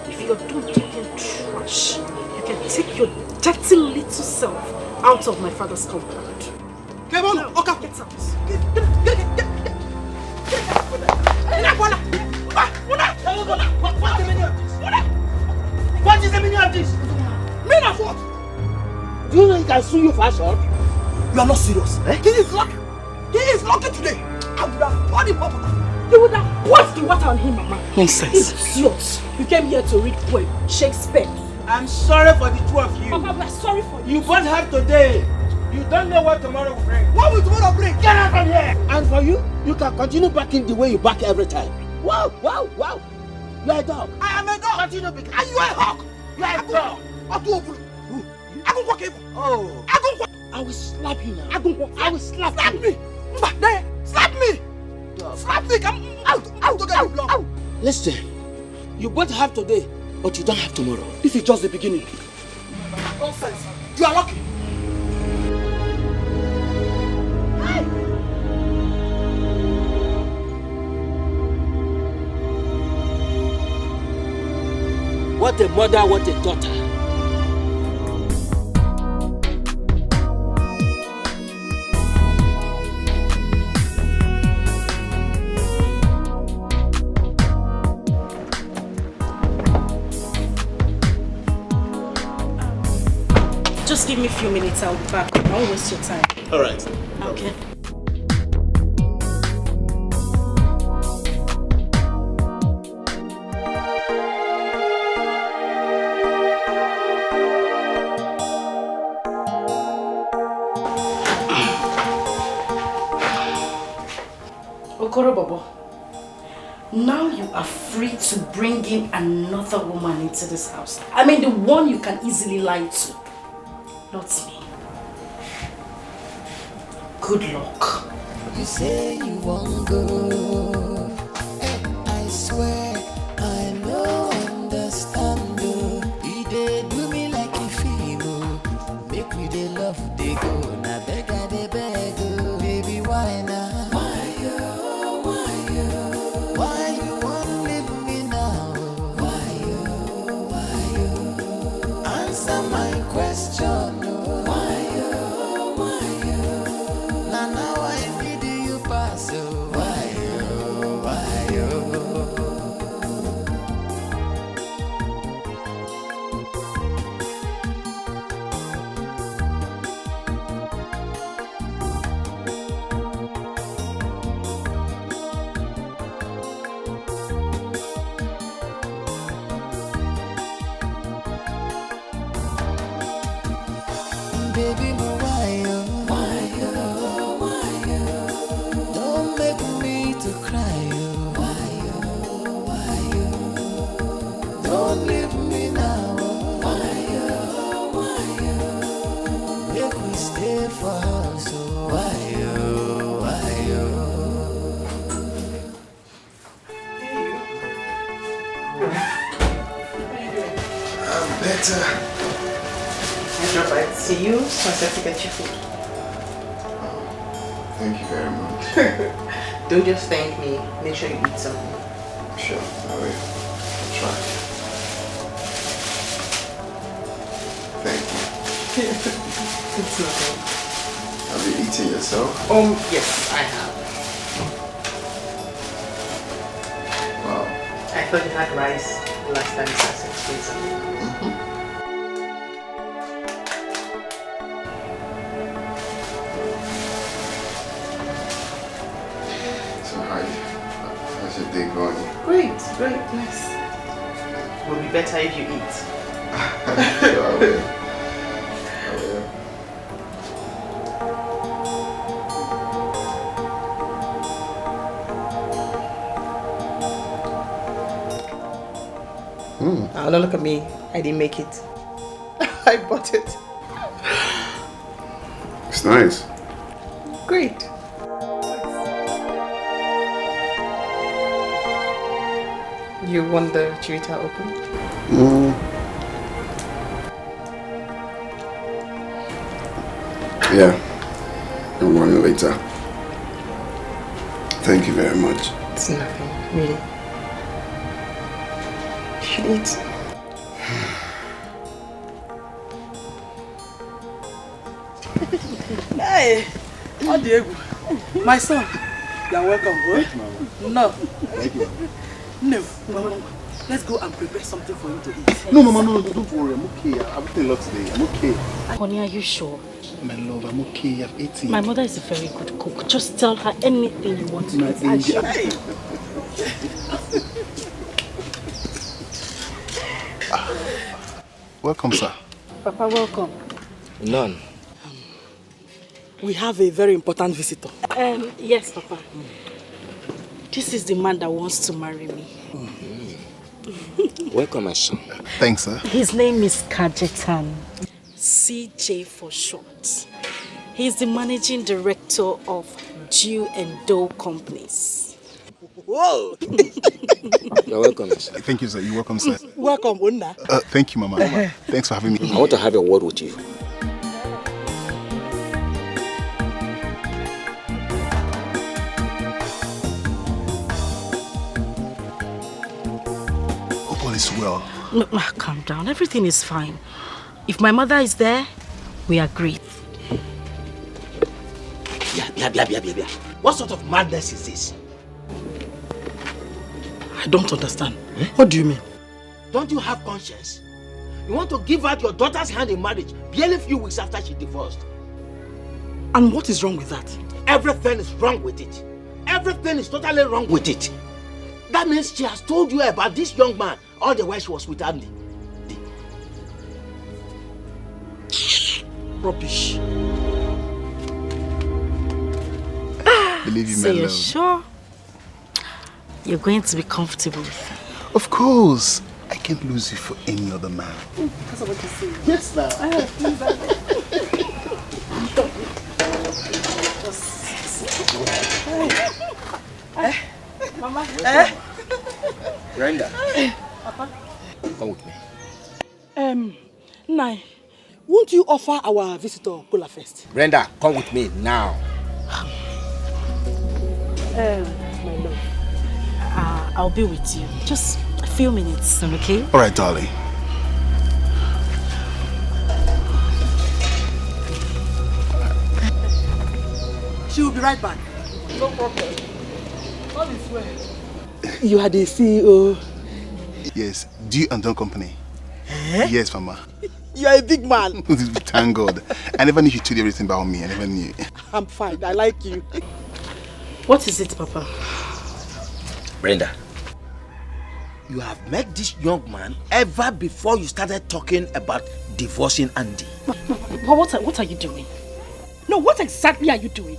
If you're done talking trash, you can take your dirty little self out of my father's compound. Come on, now, okay. Get out. What is the meaning of this? Meaning of what? Do you know he can sue you for assault? You are not serious. Eh? He is lucky. He is lucky today. I would have poured him up. You would have poured the water on him, Mama. Nonsense. Idiot. You came here to read poem, Shakespeare. I'm sorry for the two of you. Papa, we're sorry for you. You both have today. You don't know what tomorrow will bring. What will tomorrow bring? Get out from here! And for you, you can continue backing the way you back every time. Wow. You are a dog. I am a dog. Continue backing. And you are a hawk. You are a dog. Oh. I will slap you now. I will slap you. Slap me. Slap me. I'm out to get you blood. Listen, you both have today, but you don't have tomorrow. This is just the beginning. Nonsense. You are lucky. What a mother, what a daughter. Just give me a few minutes, I'll be back. I won't waste your time. All right. Okay. Okoro Bobo, now you are free to bring in another woman into this house. I mean the one you can easily lie to. Not me. Good luck. You say you won't go. I swear I no understand. You dey do me like a female. Make me dey love dey go. Na beg I dey beg. Baby, why now? Why you won't leave me now? Why you? Answer my question. Now I need you pass. Why you? Baby, why you? Don't make me to cry. Why you? Don't leave me now. Why you? Make we stay for us. Why you? I'm better. I drop by to see you, so I said to get you food. Thank you very much. Don't just thank me, make sure you eat something. Sure, I will. I'll try. Thank you. It's nothing. Have you eaten yourself? Yes, I have. Wow. I thought you had rice last time, so I said to eat something. How's your day going? Great, nice. Will be better if you eat. Sure, I will. Oh, don't look at me. I didn't make it. I bought it. It's nice. Great. You want the chirita open? Yeah. I'll want it later. Thank you very much. It's nothing, really. You should eat. Hey, Diego, my son, you're welcome. Thank you, Mama. No. Thank you. No, Mama, let's go and prepare something for you to eat. No, Mama, no, don't worry. I'm okay. I've eaten a lot today. I'm okay. Honey, are you sure? My love, I'm okay. I've eaten. My mother is a very good cook. Just tell her anything you want to My eat. And she'll- Welcome, sir. Papa, welcome. None. We have a very important visitor. Yes, Papa. This is the man that wants to marry me. Welcome, my son. Thanks, sir. His name is Kajetan. CJ for short. He's the managing director of Jew and Dough Companies. Whoa! You're welcome, sir. Thank you, sir. You're welcome, sir. Welcome, Una. Thank you, Mama. Thanks for having me. I want to have a word with you. Hope all is well. No, calm down. Everything is fine. If my mother is there, we agree. Yeah. What sort of madness is this? I don't understand. What do you mean? Don't you have conscience? You want to give out your daughter's hand in marriage barely a few weeks after she divorced. And what is wrong with that? Everything is wrong with it. Everything is totally wrong with it. That means she has told you about this young man all the while she was with Andy. Rubbish. Believe you, So my you're love. sure you're going to be comfortable with him? Of course. I can't lose you for any other man. That's what you say. Yes, now. Mama. Brenda. Papa. Come with me. Nai, won't you offer our visitor cola first? Brenda, come with me now. My love. I'll be with you. Just a few minutes, okay? All right, darling. She will be right back. No problem. All is well. You are the CEO. Yes. Do you and Don Company? Yes, Mama. You are a big man. Thank God. I never knew you told everything about me. I never knew. I'm fine. I like you. What is it, Papa? Brenda, you have met this young man ever before you started talking about divorcing Andy. But what are you doing? No, what exactly are you doing?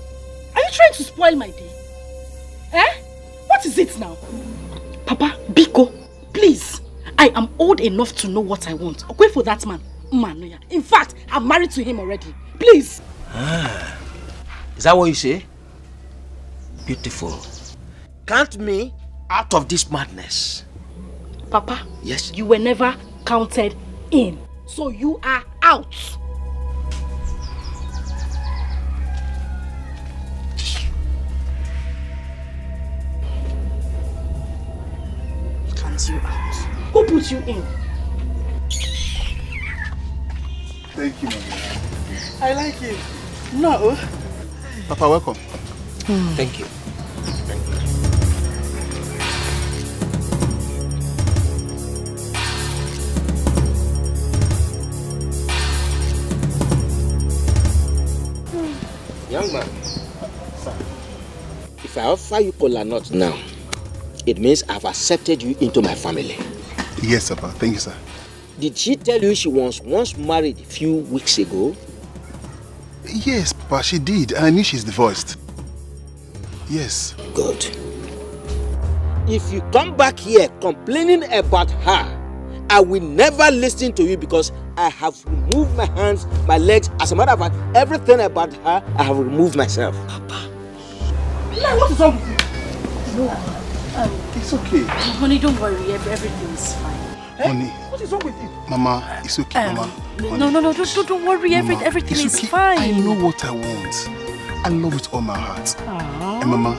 Are you trying to spoil my day? What is it now? Papa, Biko, please. I am old enough to know what I want. Wait for that man. In fact, I'm married to him already. Please. Is that what you say? Beautiful. Count me out of this madness. Papa, yes, you were never counted in. So you are out. Count you out. Who put you in? Thank you, Mama. I like you. No. Papa, welcome. Thank you. Young man, if I offer you cola nut now, it means I've accepted you into my family. Yes, Papa. Thank you, sir. Did she tell you she was once married a few weeks ago? Yes, Papa, she did. And I knew she's divorced. Yes. Good. If you come back here complaining about her, I will never listen to you because I have removed my hands, my legs. As a matter of fact, everything about her, I have removed myself. Papa. What is wrong with you? No, it's okay. Honey, don't worry. Everything is fine. Honey. What is wrong with you? Mama, it's okay, Mama. No, don't worry. Mama, everything is okay. fine. I know what I want. I love it all my heart. Aww. And Mama,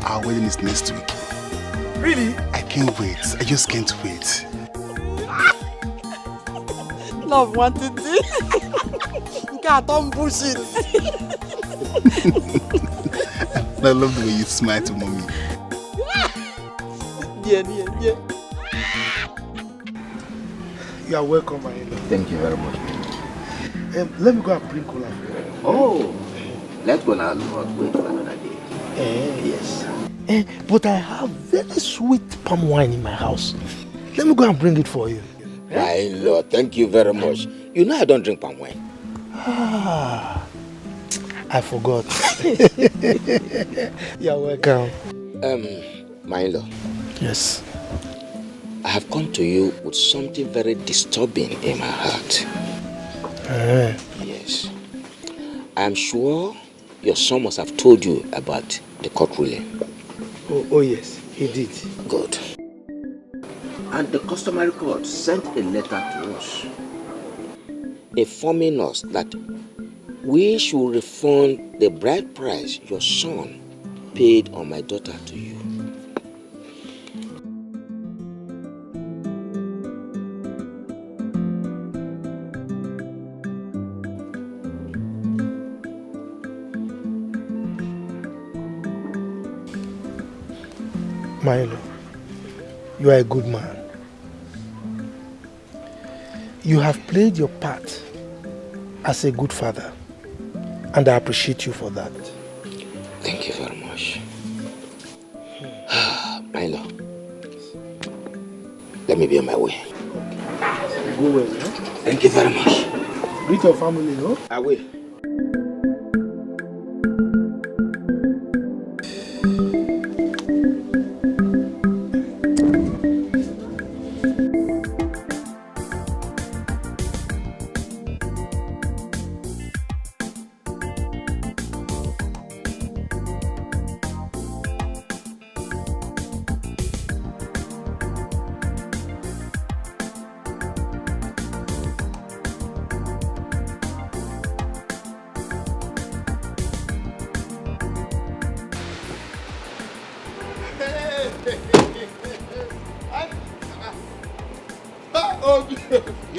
our wedding is next week. Really? I can't wait. I just can't wait. Love wanted it. You can't bullshit. I love the way you smile to Mommy. Yeah. You are welcome, my love. Thank you very much. Let me go and bring cola for you. Oh, let's go now. Not wait for another day. Yes. But I have very sweet palm wine in my house. Let me go and bring it for you. My Lord, thank you very much. You know I don't drink palm wine. Ah, I forgot. You're welcome. My Lord. Yes. I have come to you with something very disturbing in my heart. Yes. I am sure your son must have told you about the court ruling. Oh yes, he did. Good. And the customary court sent a letter to us informing us that we should refund the bride price your son paid on my daughter to you. Milo, you are a good man. You have played your part as a good father, and I appreciate you for that. Thank you very much. Milo, let me be on my way. Go well, no? Thank you very much. Greet your family, no? I will.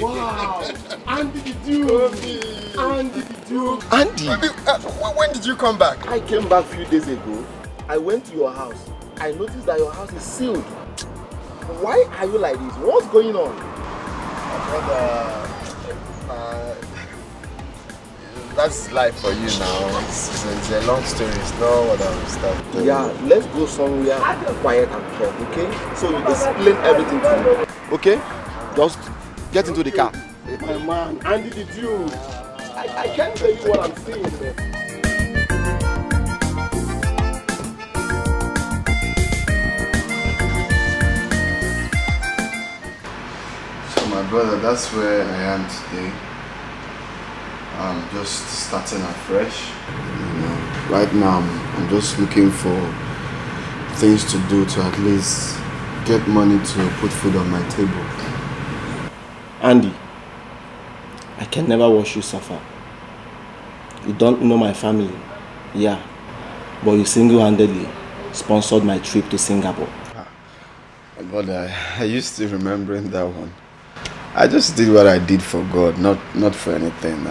Wow! Andy the Duke! Andy the Duke! Andy! When did you come back? I came back a few days ago. I went to your house. I noticed that your house is sealed. Why are you like this? What's going on? That's life for you now. It's a long story. It's not what I'm starting. Yeah, let's go somewhere quiet and talk, okay? So you explain everything to me. Okay? Just get into the car. My man, Andy the Duke! I can't tell you what I'm saying, man. So my brother, that's where I am today. I'm just starting afresh. You know, right now I'm just looking for things to do to at least get money to put food on my table. Andy, I can never watch you suffer. You don't know my family, yeah, but you single-handedly sponsored my trip to Singapore. But I used to remembering that one. I just did what I did for God, not for anything.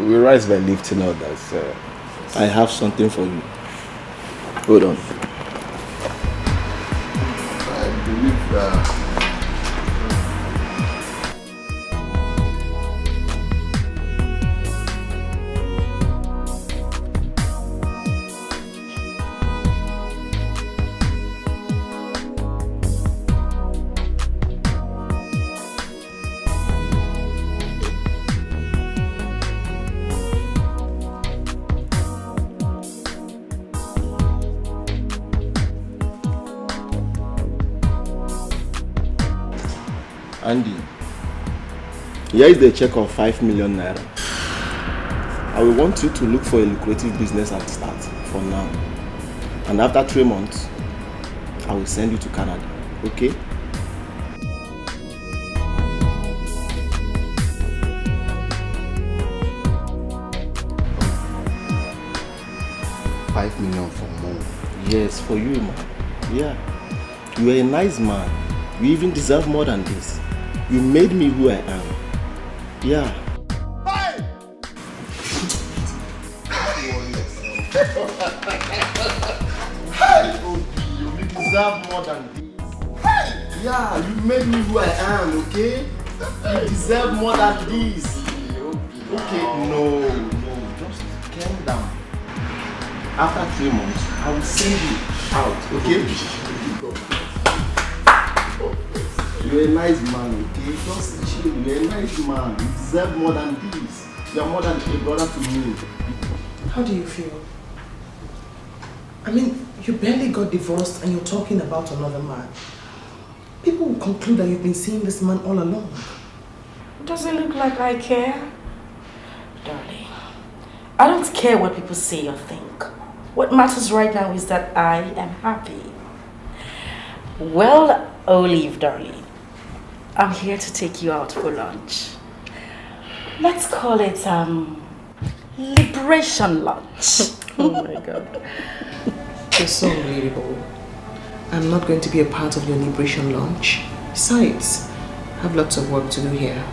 We rise by lifting others. I have something for you. Hold on. I believe that. Andy, here is the check of 5 million naira. I will want you to look for a lucrative business and start for now. And after 3 months, I will send you to Canada, okay? $5 million for more. Yes, for you, man. Yeah. You are a nice man. You even deserve more than this. You made me who I am. Yeah. You deserve more than this. Yeah, you made me who I am, okay? You deserve more than this. Okay, no, just calm down. After 3 months, I will send you out, okay? You're a nice man, okay? Just chill, you're a nice man. You deserve more than this. You're more than a brother to me. How do you feel? I mean, you barely got divorced and you're talking about another man. People will conclude that you've been seeing this man all along. Does it look like I care? Darling, I don't care what people say or think. What matters right now is that I am happy. Well, Olive, darling, I'm here to take you out for lunch. Let's call it, liberation lunch. Oh my God. You're so relatable. I'm not going to be a part of your liberation lunch. Besides, I have lots of work to do here.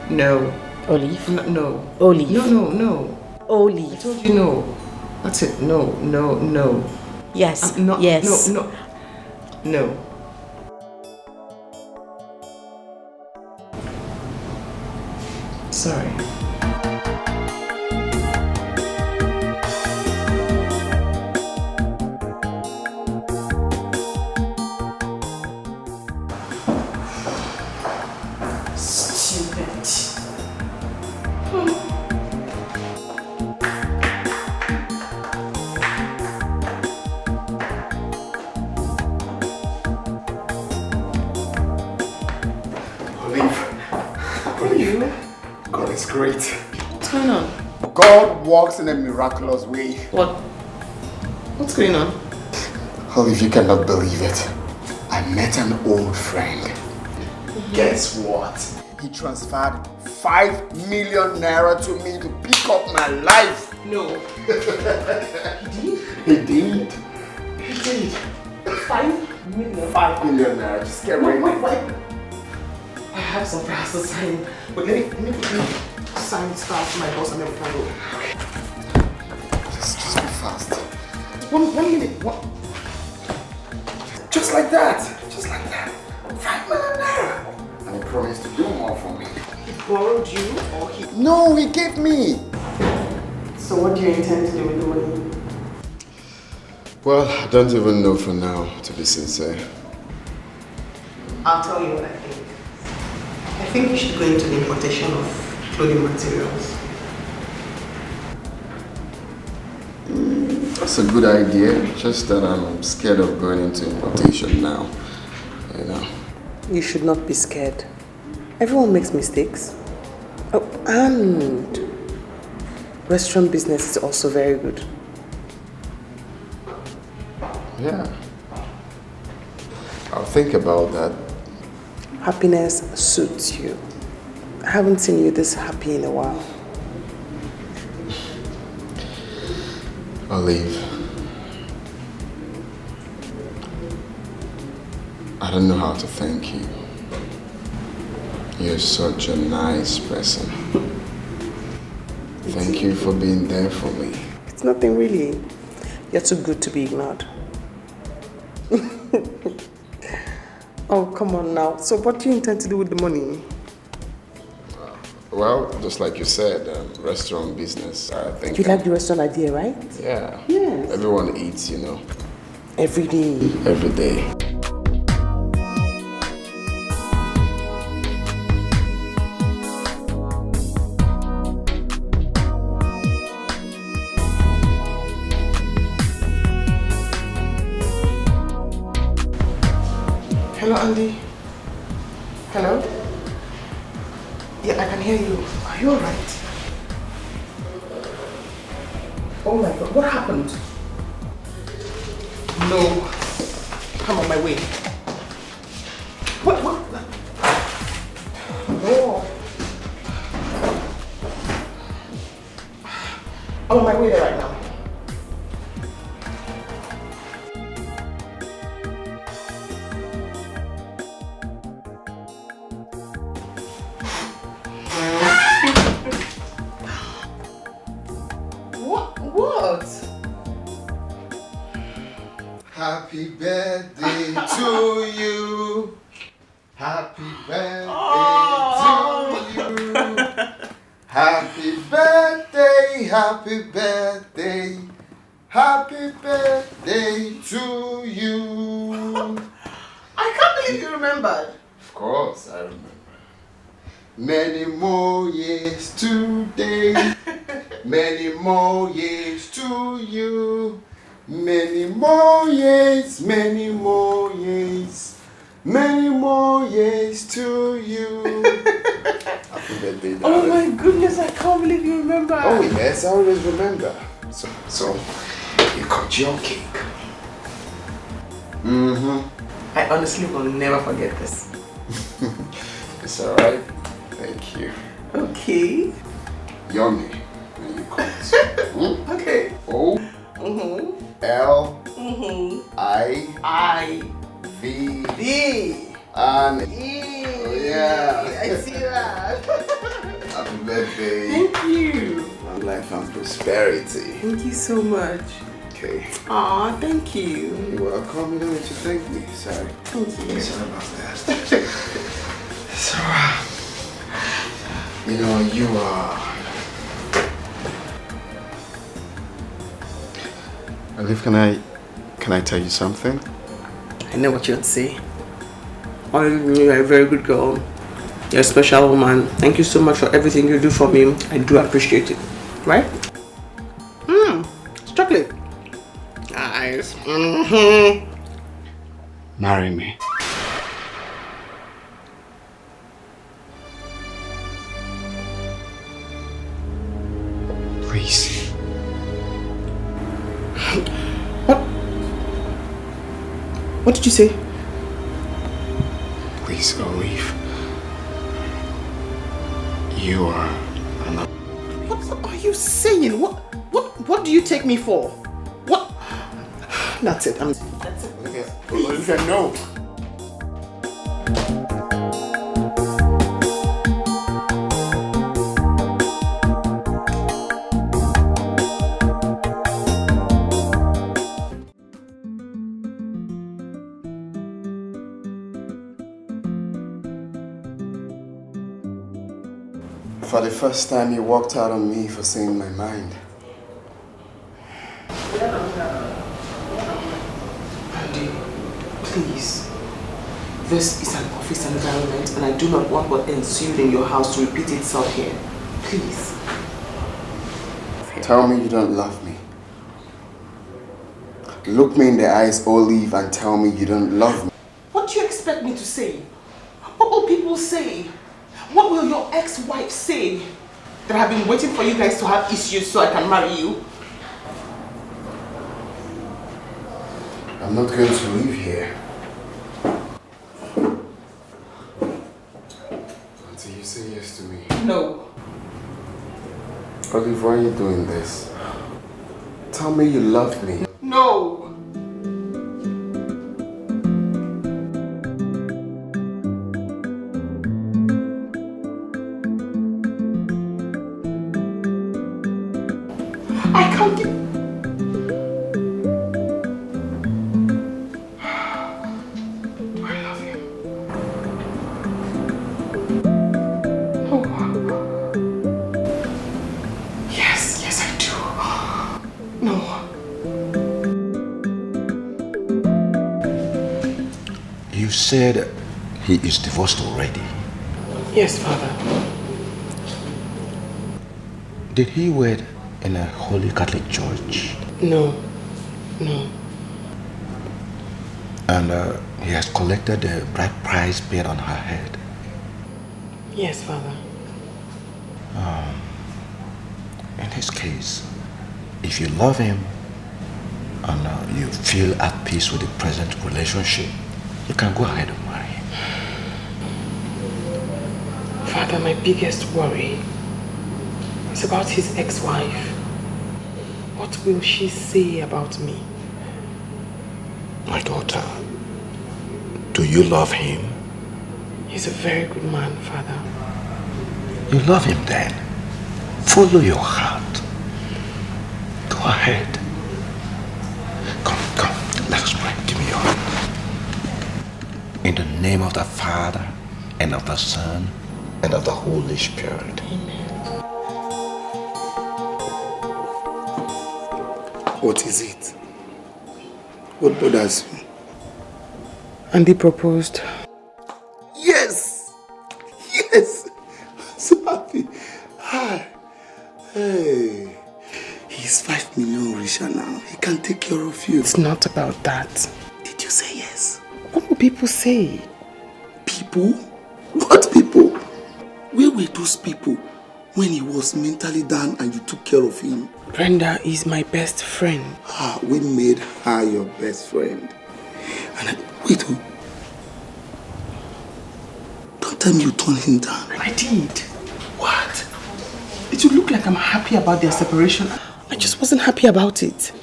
No. Olive? No. Olive. No. Olive. I told you no. That's it. No. Yes. Yes. No. Sorry. God is great. What's going on? God works in a miraculous way. What's going on? Olive, you cannot believe it. I met an old friend. Guess what? He transferred 5 million naira to me to pick up my life. No. He did. He did. 5 million? 5 million naira. Just get ready. Wait. I have some files to sign, but let me sign stuff to my boss and then we can go. Just be fast. One minute. Just like that. 5 million naira. And he promised to do more for me. He borrowed you or he... No, he gave me. So what do you intend to do with the money? Well, I don't even know for now, to be sincere. I'll tell you what I think. I think you should go into the importation of clothing materials. That's a good idea, just that I'm scared of going into importation now, you know. You should not be scared. Everyone makes mistakes. Oh, and restaurant business is also very good. Yeah. I'll think about that. Happiness suits you. I haven't seen you this happy in a while. Olive, I don't know how to thank you. You're such a nice person. Thank you for being there for me. It's nothing really. You're too good to be ignored. Oh, come on now. So what do you intend to do with the money? Well, just like you said, restaurant business, I think. You like the restaurant idea, right? Yeah. Yes. Everyone eats, you know. Every day. Every day. Hello, Andy. can hear you. Are you alright? Oh my God, what happened? No. I'm on my way. What? No. I'm on my way there right now. What? Happy birthday to you. Happy birthday to you. Happy birthday, happy birthday. Happy birthday to you. I can't believe you remembered. Of course, I remember. Many more years today. Many more years to you. Many more years, many more years. Many more years to you. Happy birthday, darling. Oh my goodness, I can't believe you remember. Oh yes, I always remember. So you cut your cake. I honestly will never forget this. It's alright. Thank you. Okay. Yummy. When you cut. Okay. O L I V D and E. Oh yeah. I see that. Happy birthday. Thank you. Long life and prosperity. Thank you so much. Okay. Aw, thank you. You're welcome. You don't need to thank me. Sorry. Thank you. Sorry about that. So, you are. Olive, can I tell you something? I know what you'd say. You're a very good girl. You're a special woman. Thank you so much for everything you do for me. I do appreciate it. Right? It's chocolate. Nice. Marry me. Please. What did you say? Please, Olive. You are another. What are you saying? What do you take me for? What? That's it. That's it. Olivia, no. For the first time, you walked out on me for saying my mind. Andy, please. This is an office environment and I do not want what ensued in your house to repeat itself here. Please. Tell me you don't love me. Look me in the eyes, Olive, and tell me you don't love me. What do you expect me to say? What will people say? What will your ex-wife say? That I've been waiting for you guys to have issues so I can marry you? I'm not going to leave here until you say yes to me. No. Olive, why are you doing this? Tell me you love me. No. I can't get... Do I love him? Oh. Yes, I do. No. You said he is divorced already. Yes, Father. Did he wed in a Holy Catholic Church? No. And he has collected the bride price paid on her head? Yes, Father. his case, if you love him and you feel at peace with the present relationship, you can go ahead and marry him. Father, my biggest worry is about his ex-wife. What will she say about me? My daughter, do you love him? He's a very good man, Father. You love him then. Follow your heart. Go ahead. Come, let us pray. Give me your hand. In the name of the Father, and of the Son, and of the Holy Spirit. Amen. What is it? What bothers you? Andy proposed. Yes! Yes! I'm so happy. Hi. Hey. He's 5 million richer now. He can take care of you. It's not about that. Did you say yes? What will people say? People? What people? Where were those people when he was mentally down and you took care of him? Brenda is my best friend. We made her your best friend. And wait, don't tell me you turned him down. I did. What? It would look like I'm happy about their separation. I just wasn't happy about it.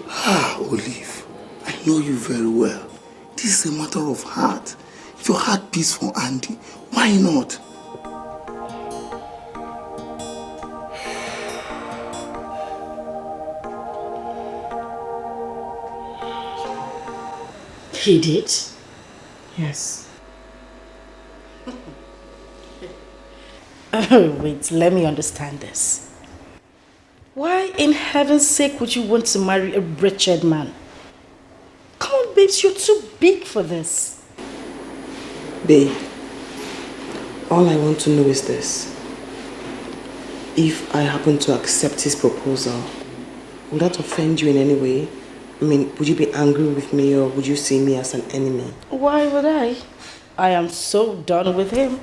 Olive, I know you very well. This is a matter of heart. If your heart beats for Andy, why not? He did? Yes. Oh, wait, let me understand this. Why in heaven's sake would you want to marry a wretched man? Come on, babes, you're too big for this. Babe, all I want to know is this. If I happen to accept his proposal, will that offend you in any way? I mean, would you be angry with me or would you see me as an enemy? Why would I? I am so done with him.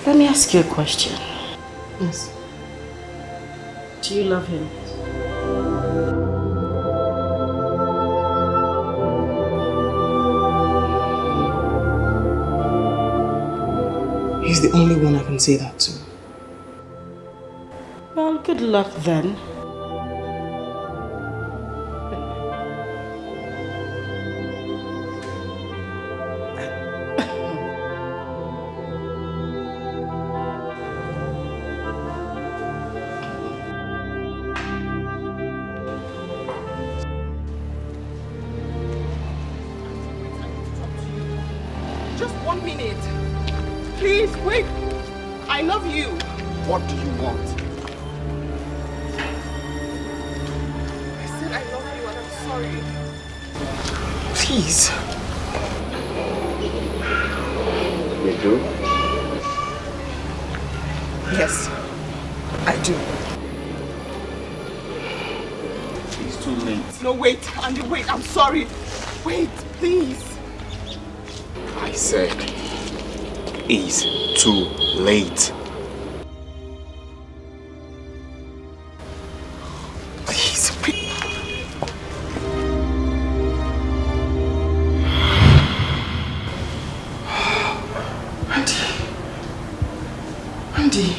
Let me ask you a question. Yes. Do you love him? He's the only one I can say that to. Well, good luck then. Just 1 minute. Please, wait. I love you. What do you want? I said I love you and I'm sorry. Please. You do? Yes, I do. It's too late. No, wait, Andy, wait. I'm sorry. Wait, please. I said, it's too late. Please, wait. Andy.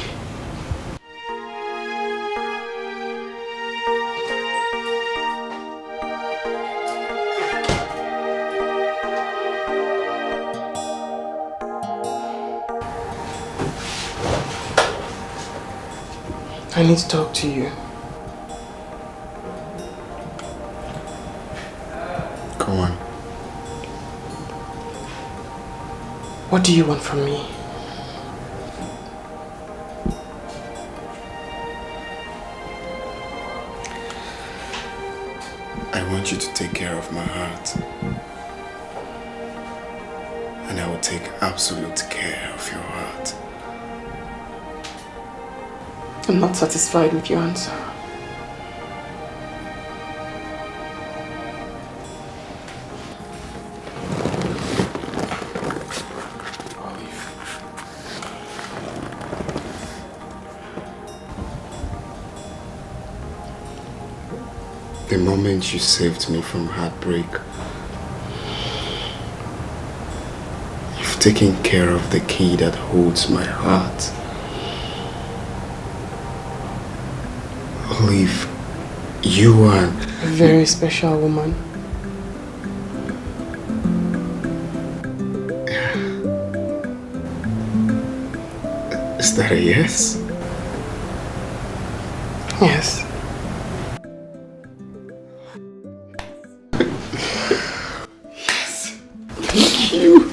I need to talk to you. Come on. What do you want from me? I want you to take care of my heart. And I will take absolute care of your heart. I'm not satisfied with your answer. The moment you saved me from heartbreak, you've taken care of the key that holds my heart. Olive, you are a very special woman. Is that a yes? Yes. Yes. Thank you.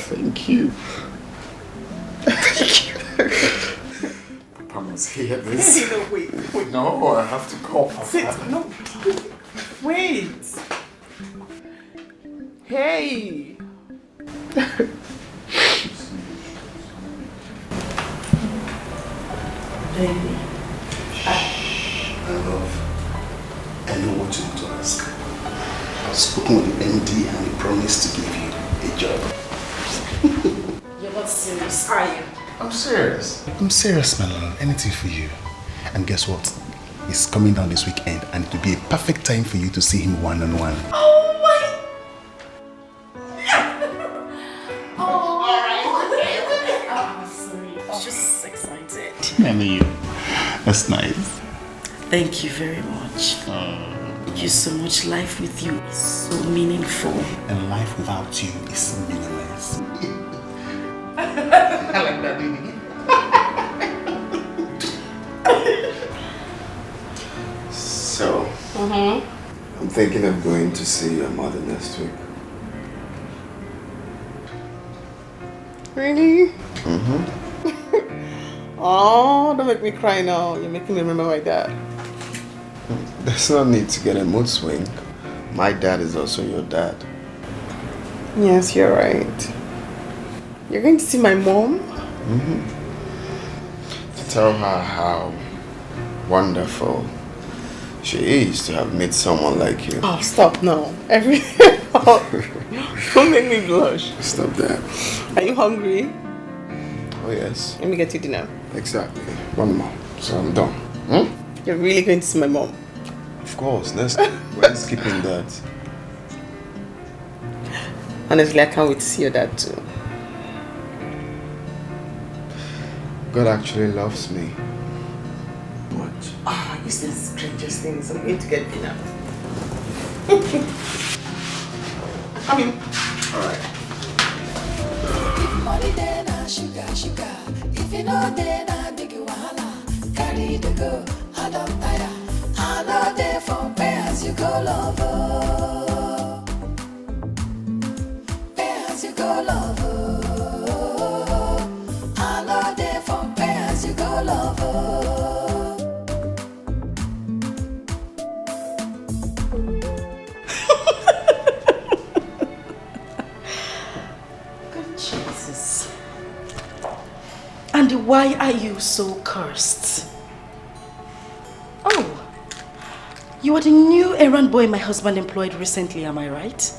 Thank you. Thank you. Papa must hear this. No, wait. No, I have to call Papa. Sit. No. Wait. Hey. Baby. My love, I know what you want to ask. I've spoken with the MD and he promised to give you a job. You're not serious, are you? I'm serious. I'm serious, my love. Anything for you. And guess what? He's coming down this weekend and it will be a perfect time for you to see him one-on-one. Oh my! Oh, alright. I'm sorry. I'm just excited. I know you. That's nice. Thank you very much. Thank you so much. Life with you is so meaningful. And life without you is meaningless. I like that, baby. So, I'm thinking of going to see your mother next week. Really? Oh, don't make me cry now. You're making me remember my dad. There's no need to get a mood swing. My dad is also your dad. Yes, you're right. You're going to see my mom? To tell her how wonderful she is to have met someone like you. Oh, stop now. Don't make me blush. Stop that. Are you hungry? Oh, yes. Let me get you dinner. Exactly. One more. So I'm done. You're really going to see my mom? Of course. We're skipping that. Honestly, I can't wait to see your dad too. God actually loves me. What? Ah, you said strangest things. I'm going to get dinner. Come in. Alright. Money there na sugar. If you know there na big wahala. Carry the go, I don't tire. I know there for pay as you go lover. Pay as you go lover. I know there for pay as you go lover. Jesus. And why are you so cursed? Oh, you are the new errand boy my husband employed recently, am I right?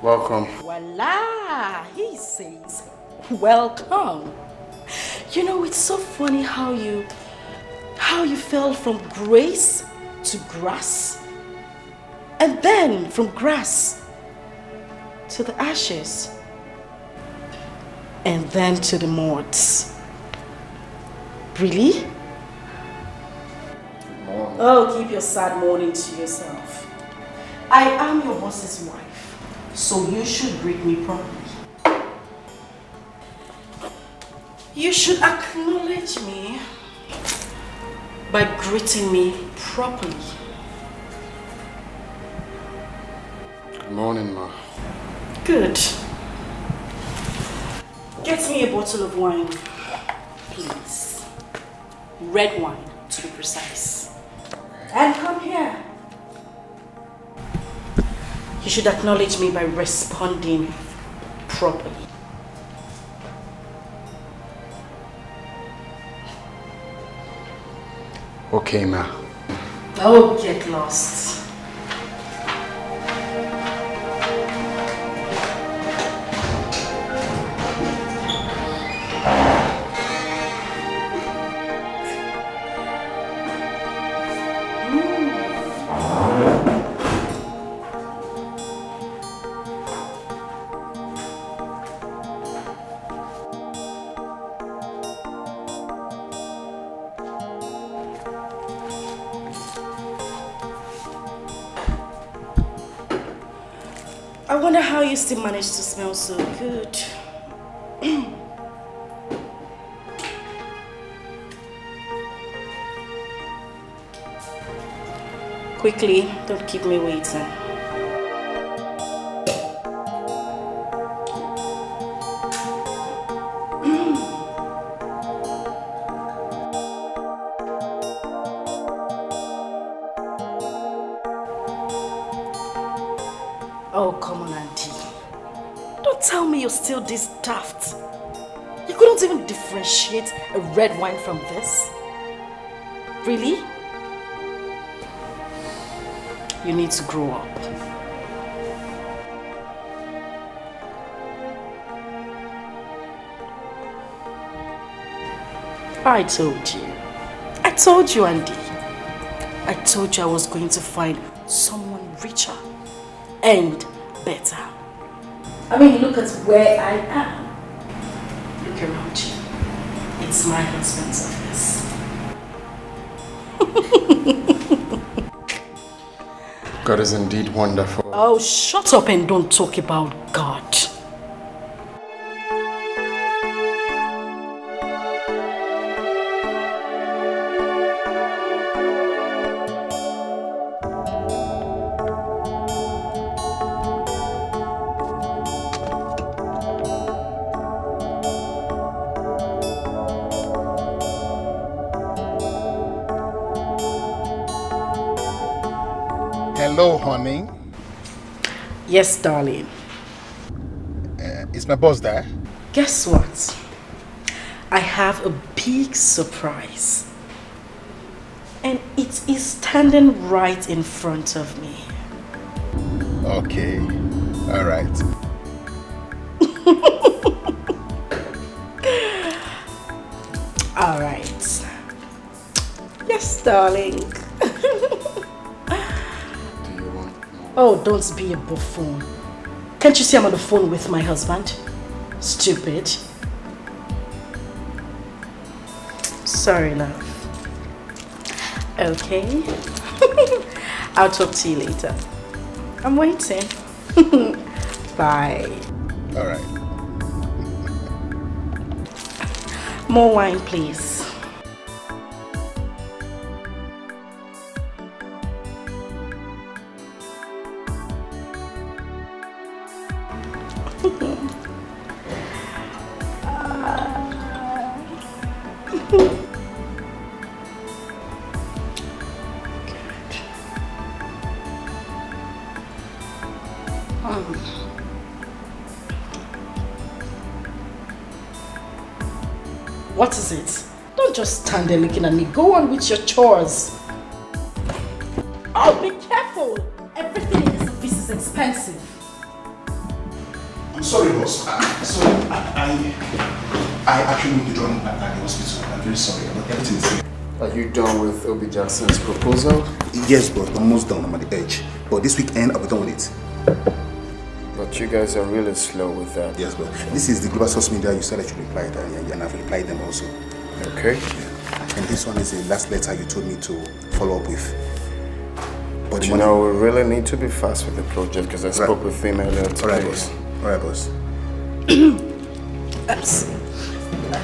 Welcome. Voila! He says, welcome. You know, it's so funny how you fell from grace to grass, and then from grass to the ashes, and then to the mods. Really? Oh, keep your sad mourning to yourself. I am your boss's wife, so you should greet me properly. You should acknowledge me by greeting me properly. Good morning, Ma. Good. Get me a bottle of wine, please. Red wine, to be precise. And come here. You should acknowledge me by responding properly. Okay, Ma. Oh, get lost. I wonder how you still manage to smell so good. Quickly, don't keep me waiting. Oh, come on, Auntie. Don't tell me you're still this daft. You couldn't even differentiate a red wine from this? Really? You need to grow up. I told you, Andy. I told you I was going to find someone richer and better. I mean, look at where I am. Look around you. It's my husband's office. God is indeed wonderful. Oh, shut up and don't talk about God. Hello, honey. Yes, darling. Is my boss there? Guess what? I have a big surprise. And it is standing right in front of me. Okay. All right. All right. Yes, darling. Oh, don't be a buffoon. Can't you see I'm on the phone with my husband? Stupid. Sorry, love. Okay. I'll talk to you later. I'm waiting. Bye. All right. More wine, please. What is it? Don't just stand there looking at me. Go on with your chores. Oh, be careful. Everything in this office is expensive. I'm sorry, boss. Sorry, I actually need to join at the hospital. I'm very sorry, but everything is here. Are you done with Obi Jackson's proposal? Yes, boss. Almost done. I'm at the edge. But this weekend, I'll be done with it. But you guys are really slow with that. Yes, but this is the global source media you said that you replied, and I've replied them also. Okay. Yeah. And this one is the last letter you told me to follow up with. But you know, we really need to be fast with the project because I spoke with him earlier today. Alright, boss. Alright, boss. I'm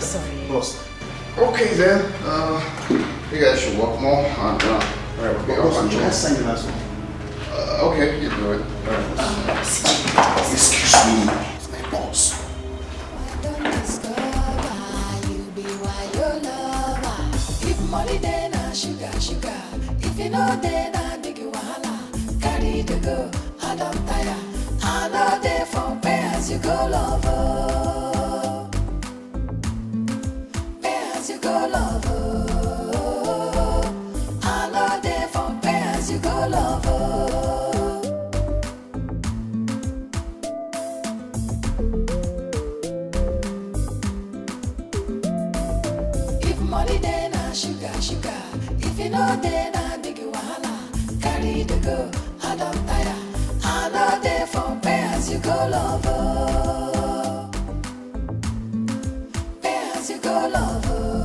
sorry. Boss. Okay then. You guys should work more and alright, we'll be off and I'll sign the last one. Okay, you do it. Excuse me, it's my boss. If money then sugar. If you know then big wahala. Carry the go, I don't tire. I know they from where as you go lover. Where as you go lover. I know they from where as you go lover. Sugar. If you know then big wahala. Carry the go, I don't tire. I know they from where as you go lover. Where as you go lover.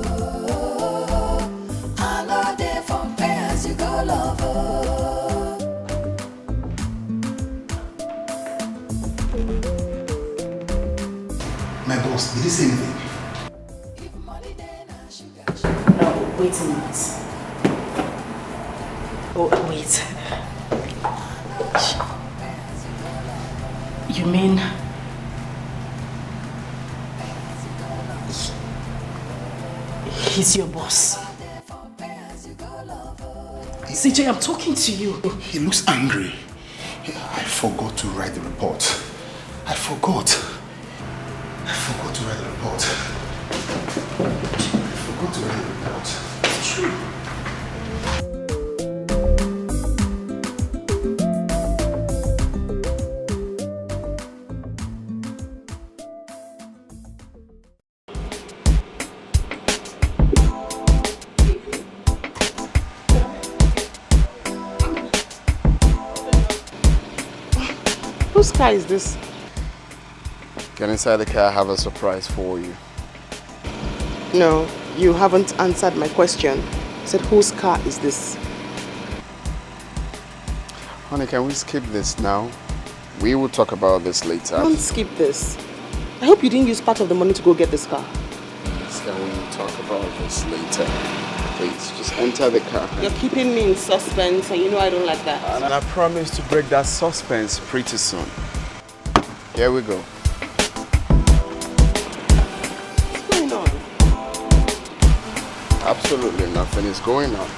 I know they from where as you go lover. My boss, did he say anything? No, wait a minute. Oh, wait. You mean... He's your boss? CJ, I'm talking to you. He looks angry. I forgot to write the report. I forgot to write the report. It's true. Whose car is this? Get inside the car, I have a surprise for you. No, you haven't answered my question. I said, whose car is this? Honey, can we skip this now? We will talk about this later. Don't skip this. I hope you didn't use part of the money to go get this car. Can we talk about this later? Please, just enter the car. You're keeping me in suspense and you know I don't like that. And I promise to break that suspense pretty soon. Here we go. What's going on? Absolutely nothing is going on.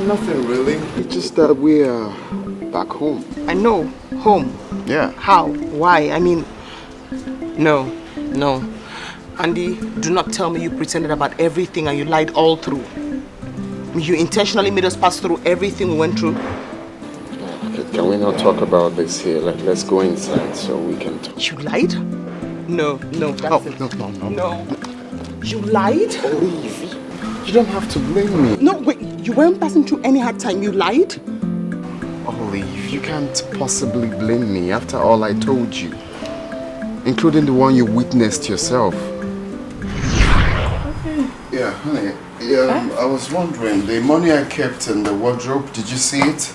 Nothing really. It's just that we are back home. I know. Home. Yeah. How? Why? I mean, no. Andy, do not tell me you pretended about everything and you lied all through. You intentionally made us pass through everything we went through. Can we not talk about this here? Let's go inside so we can talk. You lied? No, that's it. No. You lied? Olive, you don't have to blame me. No, wait. You weren't passing through any hard time. You lied? Olive, you can't possibly blame me after all I told you. Including the one you witnessed yourself. Okay. Yeah, honey. I was wondering, the money I kept in the wardrobe, did you see it?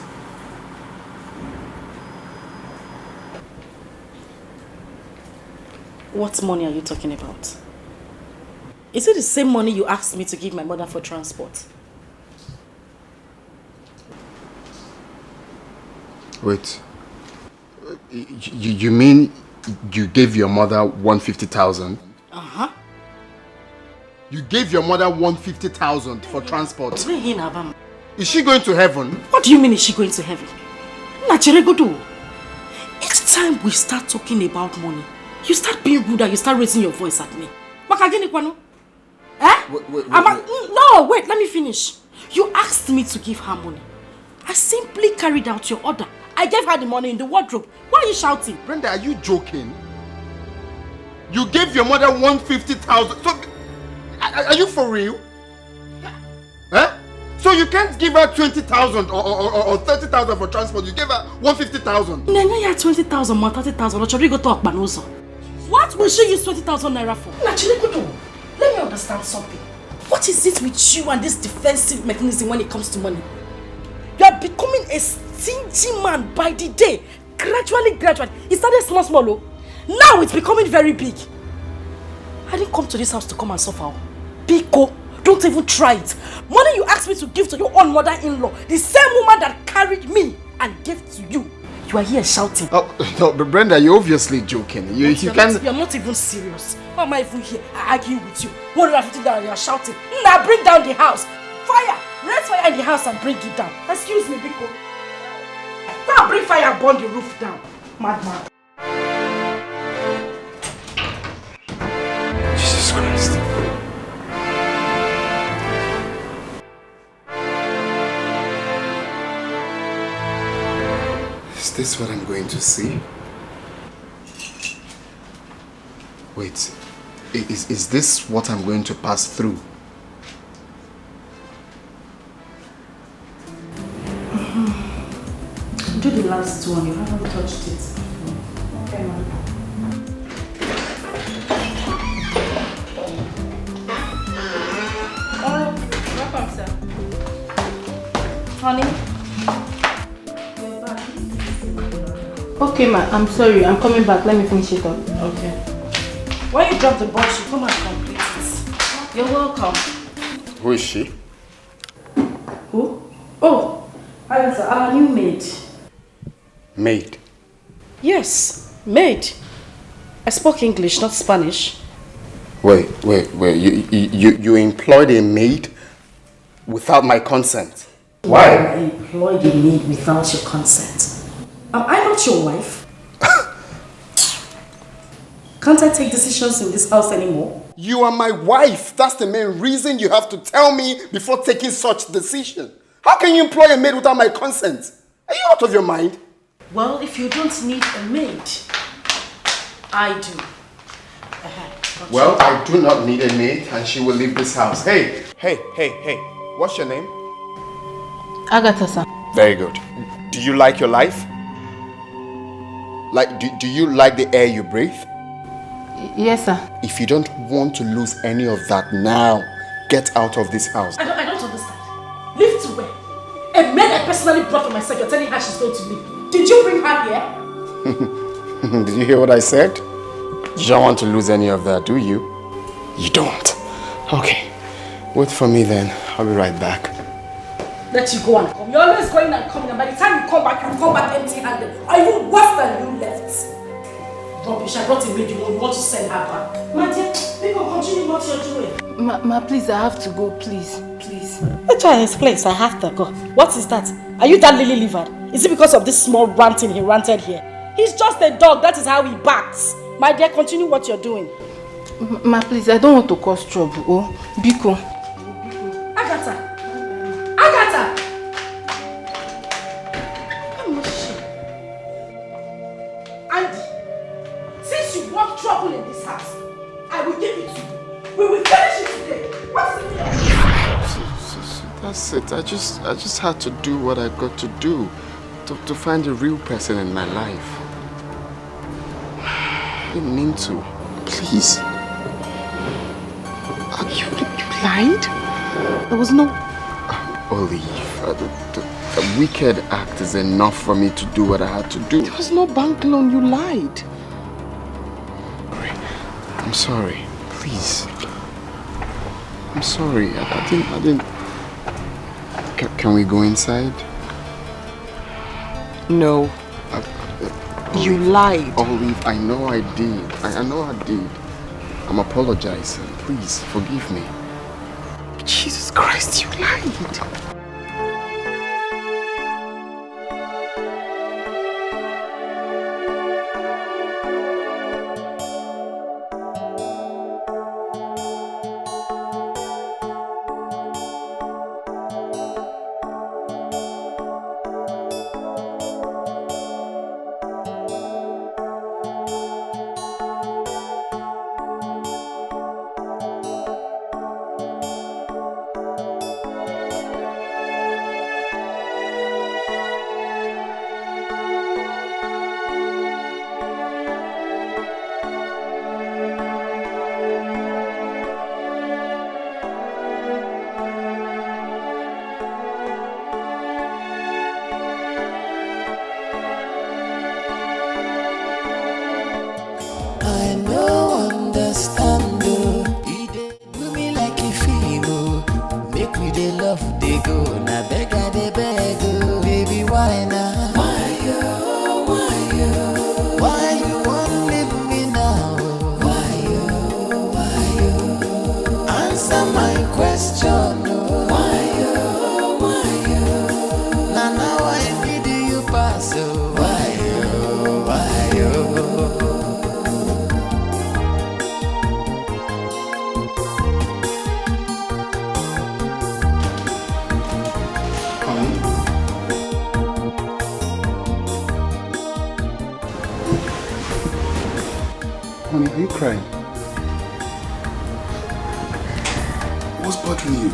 What money are you talking about? Is it the same money you asked me to give my mother for transport? Wait. You mean you gave your mother 150,000? Uh-huh. You gave your mother 150,000 for transport? Is she going to heaven? What do you mean is she going to heaven? Each time we start talking about money, you start being rude and you start raising your voice at me. No, wait, let me finish. You asked me to give her money. I simply carried out your order. I gave her the money in the wardrobe. Why are you shouting? Brenda, are you joking? You gave your mother 150,000. So, are you for real? Huh? So you can't give her 20,000 or 30,000 for transport. You gave her 150,000. Nanya, 20,000 more 30,000. What will she use 20,000 naira for? Let me understand something. What is it with you and this defensive mechanism when it comes to money? You are becoming a stingy man by the day. Gradually. It started small. Now it's becoming very big. I didn't come to this house to come and suffer. Biko, don't even try it. Money you asked me to give to your own mother-in-law, the same woman that carried me and gave to you. You are here shouting. Oh, no, but Brenda, you're obviously joking. You can't... You're not even serious. Why am I even here arguing with you? 150 down, you're shouting. Now bring down the house. Fire! Raise fire in the house and bring it down. Excuse me, Biko. Go and bring fire and burn the roof down. Madman. Jesus Christ. Is this what I'm going to see? Wait, is this what I'm going to pass through? Do the last one, you haven't touched it. Okay, man. Welcome, sir. Honey? Okay, ma, I'm sorry. I'm coming back. Let me finish it up. Okay. When you drop the box, you come and complete it. You're welcome. Who is she? Who? Oh, our new maid. Maid. Yes, maid. I spoke English, not Spanish. Wait. You employed a maid without my consent? Why? I employed a maid without your consent. Am I not your wife? Can't I take decisions in this house anymore? You are my wife. That's the main reason you have to tell me before taking such decision. How can you employ a maid without my consent? Are you out of your mind? Well, if you don't need a maid, I do. Well, I do not need a maid and she will leave this house. Hey. What's your name? Agatha, sir. Very good. Do you like your life? Like, do you like the air you breathe? Yes, sir. If you don't want to lose any of that now, get out of this house. I don't understand. Leave to where? A maid I personally brought for myself, you're telling her she's going to leave. Did you bring her here? Did you hear what I said? You don't want to lose any of that, do you? You don't. Okay. Wait for me then. I'll be right back. Let you go and come. You're always going and coming, and by the time you come back empty-handed. Or even worse than you left. Rubbish, I brought a maid, you want to send her back. My dear, people continue what you're doing. Ma, please, I have to go, please. Please. Let's try his place, I have to go. What is that? Are you that lily-livered? Is it because of this small ranting he ranted here? He's just a dog, that is how he barks. My dear, continue what you're doing. Ma, please, I don't want to cause trouble. Oh, Biko. Agatha! Andy, since you want trouble in this house, I will give it to you. We will finish it today. What's the deal? That's it. I just had to do what I got to do to find the real person in my life. I didn't mean to. Please. You lied? There was no... Olive, the wicked act is enough for me to do what I had to do. There was no bank loan, you lied. I'm sorry. Please. I'm sorry. I didn't... Can we go inside? No. You lied. Olive, I know I did. I know I did. I'm apologizing. Please, forgive me. Jesus Christ, you lied. question. Why you? Now I need you pass. Why you? Honey, are you crying? What's bothering you?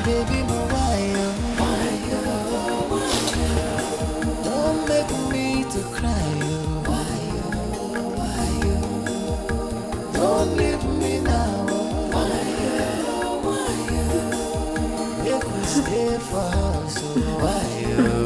Baby, why you? Don't make me to cry. Why you? Don't leave me now. Why you? Make me stay for us. Why you?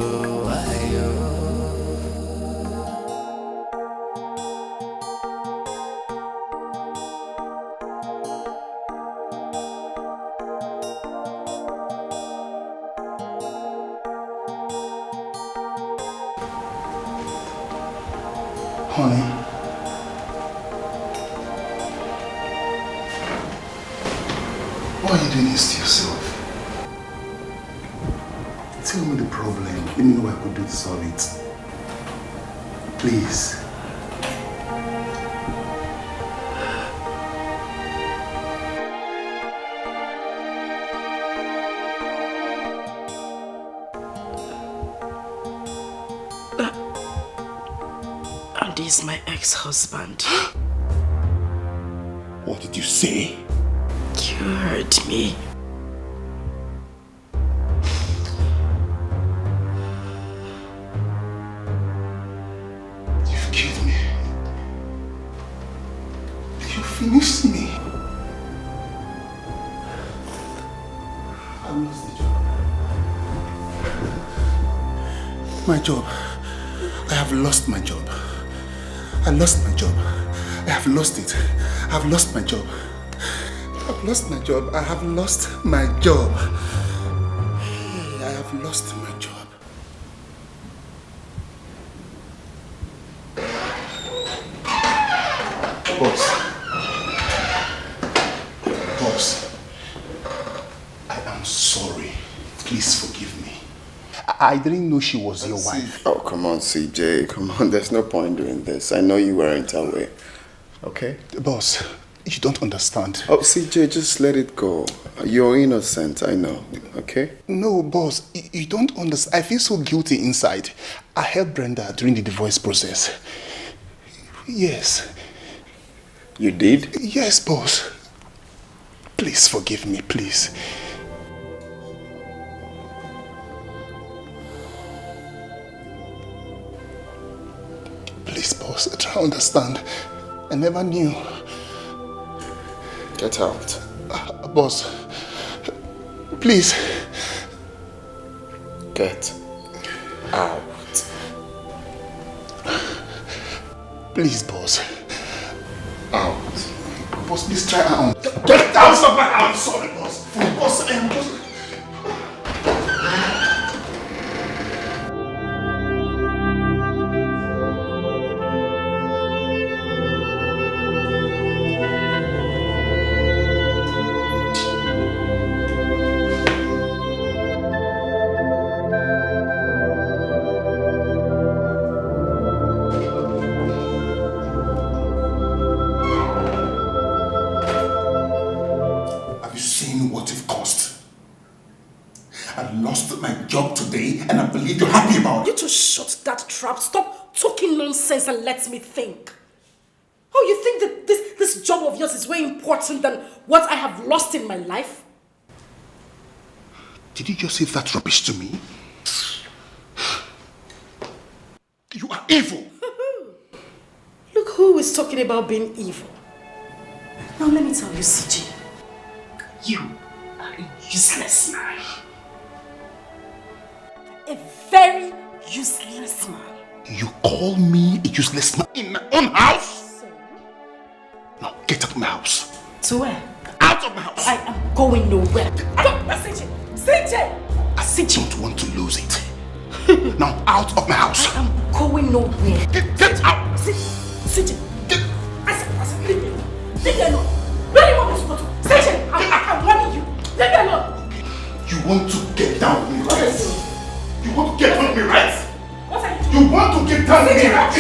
Honey. Why are you doing this to yourself? Tell me the problem. Let me know what I could do to solve it. Please. Andy is my ex-husband. What did you say? You heard me. You've killed me. You finished me. I lost the job. My job. I have lost my job. I lost my job. I have lost it. I have lost my job. I've lost my job. I have lost my job. I have lost my job. Boss, I am sorry. Please forgive me. I didn't know she was your wife. Oh, come on, CJ. Come on, there's no point doing this. I know you weren't aware. Okay? Boss, you don't understand. Oh, CJ, just let it go. You're innocent, I know. Okay? No, boss, you don't understand. I feel so guilty inside. I helped Brenda during the divorce process. Yes. You did? Yes, boss. Please forgive me, please. Please, boss, try to understand. I never knew. Get out. Boss, please. Get out. Please, boss. Out. Boss, please try out. Get out of my house! I'm sorry, boss. Boss, I am boss. And I believe you're happy about it. You two shut that trap. Stop talking nonsense and let me think. Oh, you think that this job of yours is way important than what I have lost in my life? Did you just say that rubbish to me? You are evil. Look who is talking about being evil. Now let me tell you, CJ. You are a useless man. A very useless man. You call me a useless man in my own house? Now get out of my house. To where? Out of my house. I am going nowhere. CJ! CJ! I don't want to lose it. Now out of my house. I am going nowhere. Get out. CJ! I said, leave me alone. Leave me alone. Where do you want me to go to? CJ! I'm warning you. Leave me want to get down with me, right? You want to get down with me, right? What are you doing? You want to get down with me, right?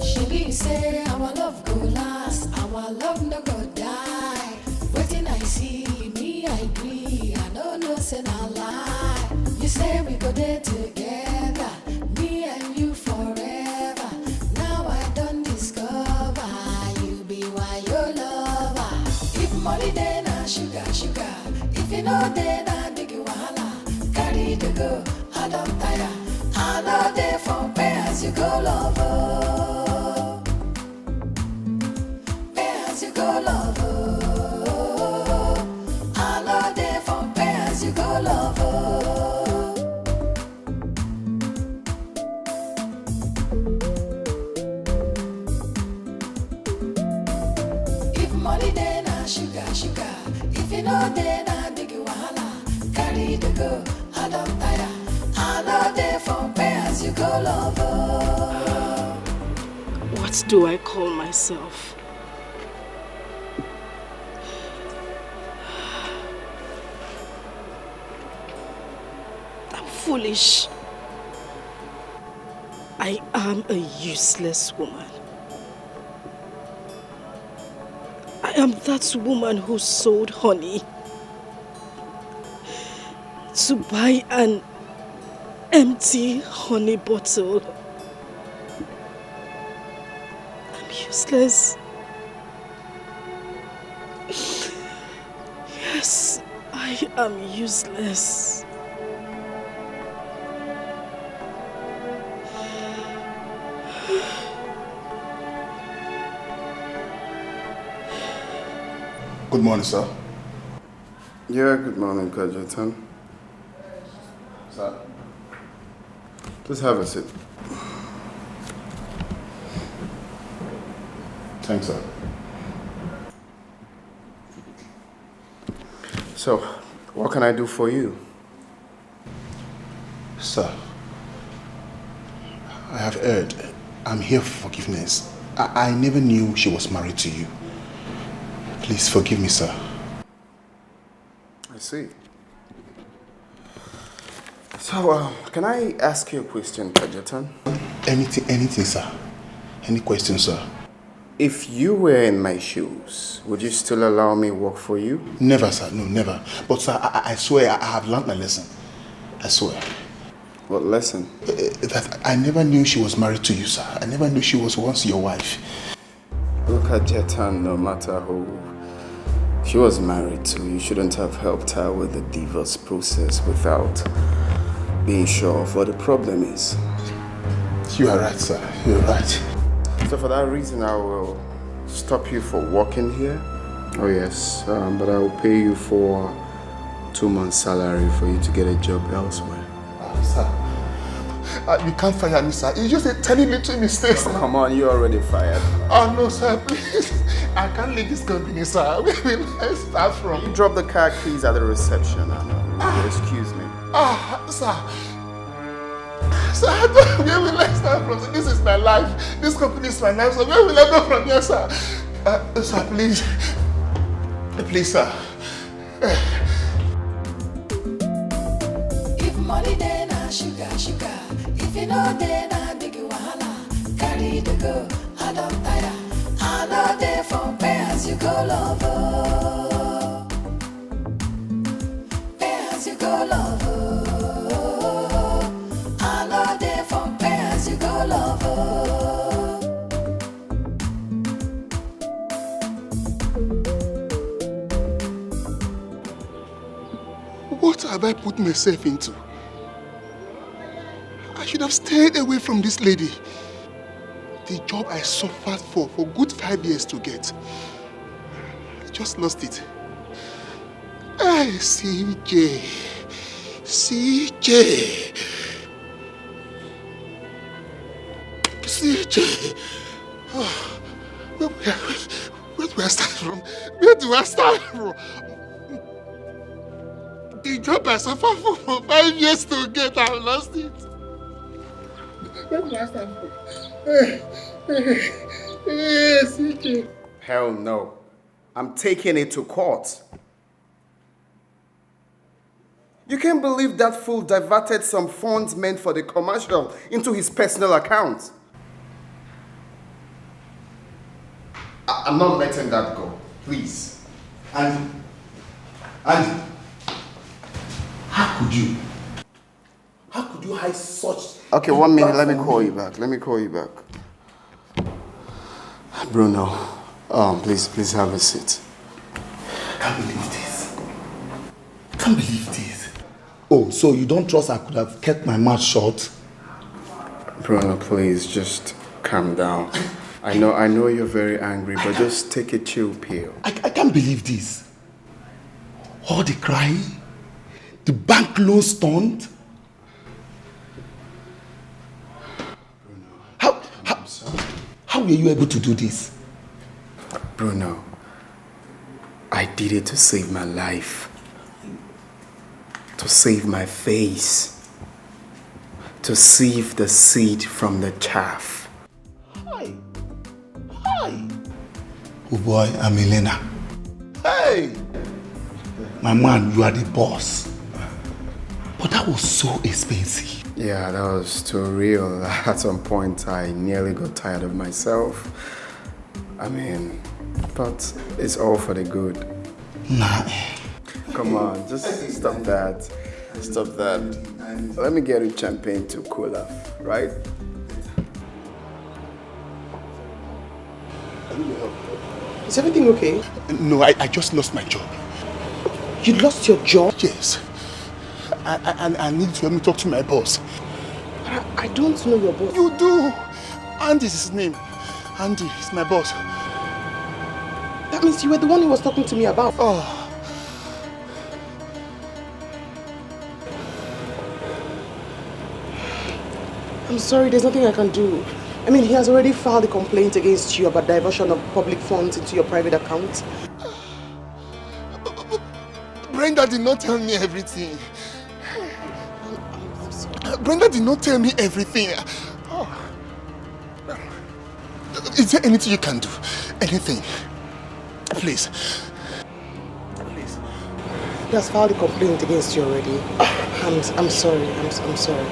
She be say our love go last, our love no go die. Waiting I see me, I agree. I don't know, say no lie. You say we go there together, me and you forever. Now I done discover you be why your lover. If money then I sugar, sugar. If you know then I big wahala. Carry the go, I don't tire. I know they for pay as you go lover. You go lover. I know they for pay as you go lover. If money then I sugar, sugar. If you know then I big wahala. Carry the go, I don't tire. I know they for pay as you go lover. What do I call myself? Foolish. I am a useless woman. I am that woman who sold honey to buy an empty honey bottle. I'm useless. Yes, I am useless. Good morning, sir. Yeah, good morning, Kajetan. Sir. Just have a seat. Thanks, sir. So, what can I do for you? Sir, I have heard. I'm here for forgiveness. I never knew she was married to you. Please forgive me, sir. I see. So, can I ask you a question, Kajetan? Anything, sir. Any question, sir? If you were in my shoes, would you still allow me work for you? Never, sir. No, never. But, sir, I swear I have learned my lesson. I swear. What lesson? That I never knew she was married to you, sir. I never knew she was once your wife. Look at Jetan, no matter who she was married to, you shouldn't have helped her with the divorce process without being sure of what the problem is. You are right, sir. You're right. So for that reason, I will stop you for working here. Oh yes, but I will pay you for 2 months' salary for you to get a job elsewhere. Sir, you can't fire me, sir. It's just a tiny little mistake, sir. Come on, you're already fired. Oh no, sir, please. I can't leave this company, sir. Where will I start from? You drop the car keys at the reception. Excuse me. Sir. Sir, where will I start from? This is my life. This company is my life, so where will I go from here, sir? Sir, please. Please, sir. If money then I sugar, sugar. If you know then I big wahala. Carry the go, I don't tire. I know they for pay as you go lover. Pay as you go lover. I know they for pay as you go lover. What have I put myself into? I should have stayed away from this lady. The job I suffered for good 5 years to get. I just lost it. Hey, CJ. Oh, where do I start from? Where do I start from? The job I suffered for 5 years to get, I lost it. Where do I start from? CJ. Hell no. I'm taking it to court. You can't believe that fool diverted some funds meant for the commercial into his personal account. I'm not letting that go. Please. Andy. How could you? How could you hide such... Okay, 1 minute. Let me call you back. Bruno, please have a seat. Can't believe this. Oh, so you don't trust I could have kept my mouth shut? Bruno, please just calm down. I know you're very angry, but just take a chill pill. I can't believe this. All the crying, the bank loan stunt. How were you able to do this? Bruno, I did it to save my life, to save my face, to sieve the seed from the chaff. Hi. Oh boy, I'm Elena. Hey! My man, you are the boss. But that was so expensive. Yeah, that was too real. At some point, I nearly got tired of myself. But it's all for the good. Nah. Come on, just stop that. Let me get you champagne to cool off, right? Is everything okay? No, I just lost my job. You lost your job? Yes. I need to help me talk to my boss. I don't know your boss. You do. Andy is his name. Andy is my boss. That means you were the one he was talking to me about. Oh. I'm sorry, there's nothing I can do. He has already filed a complaint against you about diversion of public funds into your private account. Brenda did not tell me everything. Brenda did not tell me everything. Oh. Is there anything you can do? Anything? Please. He has filed a complaint against you already. I'm sorry. I'm sorry.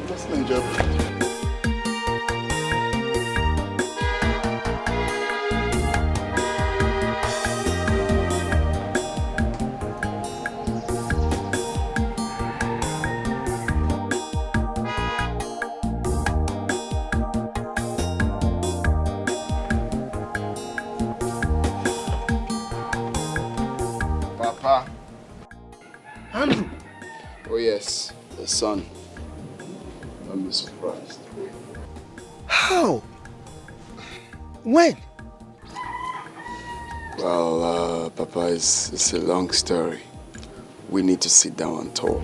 That's my job. Papa. Andrew. Oh yes, the son. Don't be surprised. How? When? Well, Papa, it's a long story. We need to sit down and talk.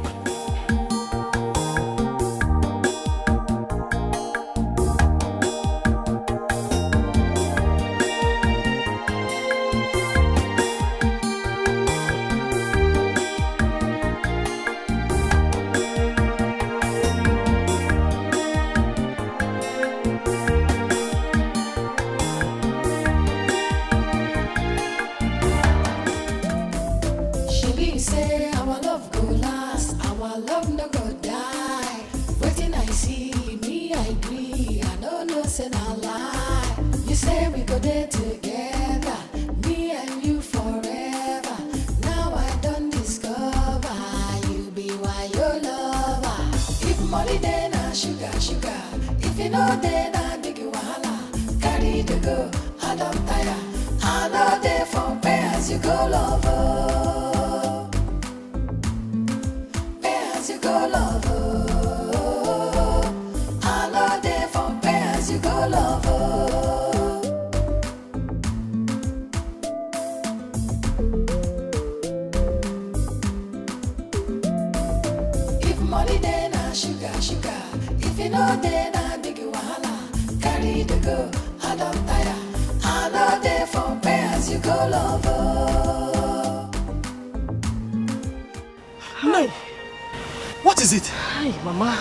What is it? Hi, Mama.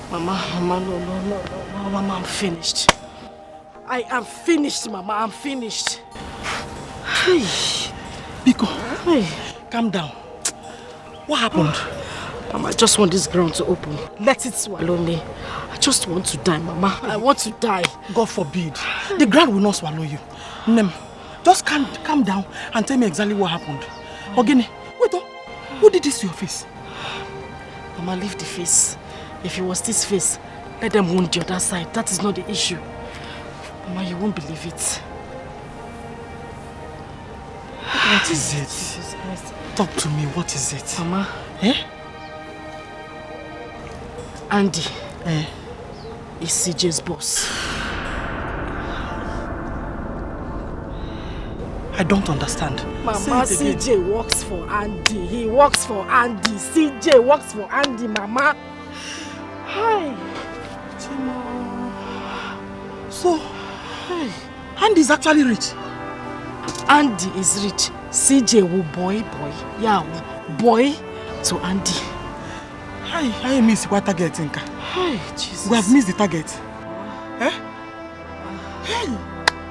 Mama, no, Mama, I'm finished. I am finished, Mama, I'm finished. Hey. Biko, calm down. What happened? Mama, I just want this ground to open. Let it swallow me. I just want to die, Mama. I want to die. God forbid. The ground will not swallow you. Nem, just calm down and tell me exactly what happened. Ogene, wait, who did this to your face? Mama, leave the face. If it was this face, let them wound the other side. That is not the issue. Mama, you won't believe it. What is it? Talk to me, what is it? Mama. Andy is CJ's boss. I don't understand. Mama, CJ works for Andy. He works for Andy. CJ works for Andy, Mama. Hi. So, Andy is actually rich. Andy is rich. CJ will boy. Yeah, boy to Andy. I miss what target, Inka. Hi, Jesus. We have missed the target. Hey.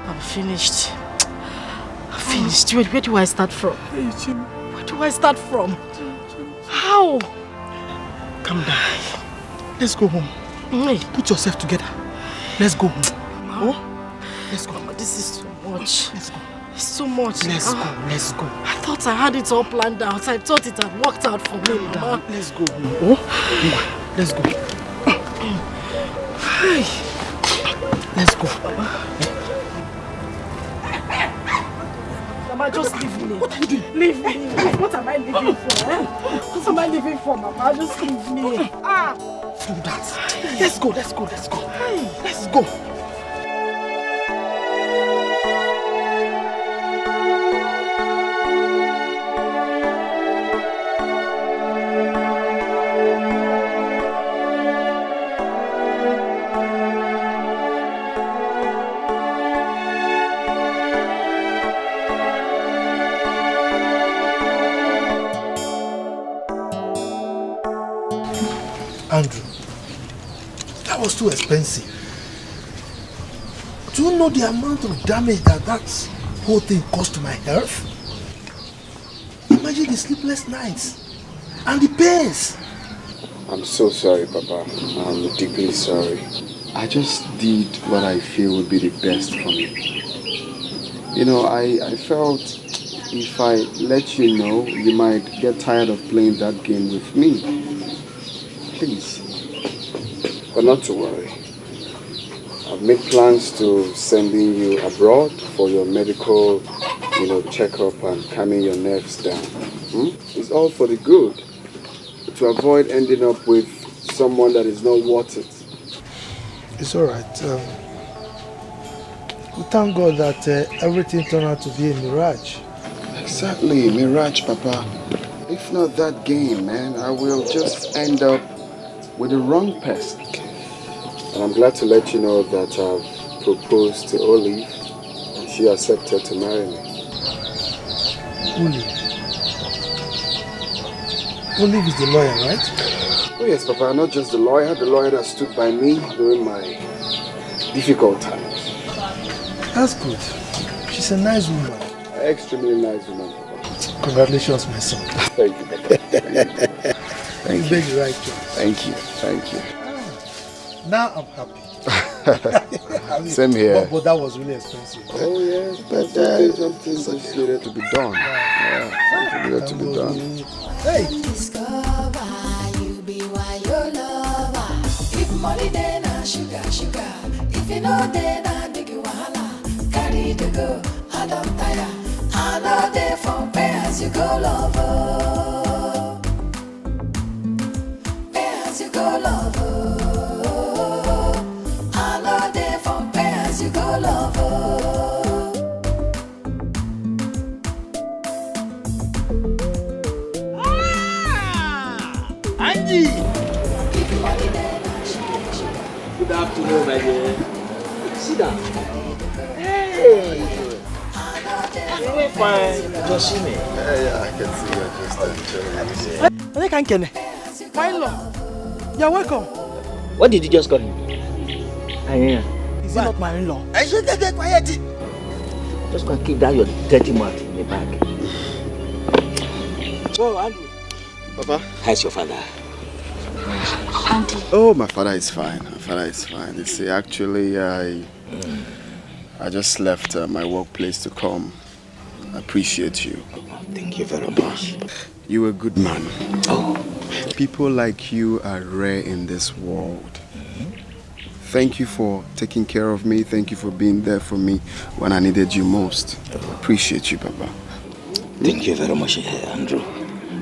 I'm finished. Where do I start from? Where do I start from? How? Calm down. Let's go home. Put yourself together. Let's go home. Mama. Let's go. Mama, this is too much. Let's go. It's too much. Let's go. I thought I had it all planned out. I thought it had worked out for me, Mama. Let's go. Let's go. Let's go. Mama, just leave me. What are you doing? Leave me. What am I living for? What am I living for, Mama? Just leave me. Do that. Let's go. Let's go. Andrew, that was too expensive. Do you know the amount of damage that whole thing caused to my health? Imagine the sleepless nights and the pains. I'm so sorry, Papa. I'm deeply sorry. I just did what I feel would be the best for me. You know, I felt if I let you know, you might get tired of playing that game with me. Please. But not to worry. I've made plans to sending you abroad for your medical, checkup and calming your nerves down. It's all for the good. To avoid ending up with someone that is not worth it. It's alright. We thank God that everything turned out to be a mirage. Exactly, mirage, Papa. If not that game, man, I will just end up with the wrong person. And I'm glad to let you know that I've proposed to Olive and she accepted to marry me. Olive is the lawyer, right? Oh yes, Papa, not just the lawyer that stood by me during my difficult times. That's good. She's a nice woman. An extremely nice woman, Papa. Congratulations, my son. Thank you, Papa. Thank you. You made the right choice. Thank you. Now I'm happy. Same here. But that was really expensive. Oh yes, but something just needed to be done. Something needed to be done. Hey! Discover you be why your lover. If money then sugar. If you know then big wahala. Carry the go, I don't tire. I know they for pay as you go lover. Pay as you go lover. I know they for pay as you go lover. Andy! Good afternoon, my dear. Sit down. Hey! You look fine. Just see me. Yeah, I can see you're just enjoying. My love. You're welcome. What did you just call him? Is he not my in-law? I should get quiet. Just go and keep that your dirty mouth in the bag. Oh, Andrew. Papa? How's your father? Auntie. Oh, my father is fine. My father is fine. You see, actually, I just left my workplace to come. I appreciate you. Thank you very much. You're a good man. Oh. People like you are rare in this world. Thank you for taking care of me. Thank you for being there for me when I needed you most. Appreciate you, Papa. Thank you very much, Andrew.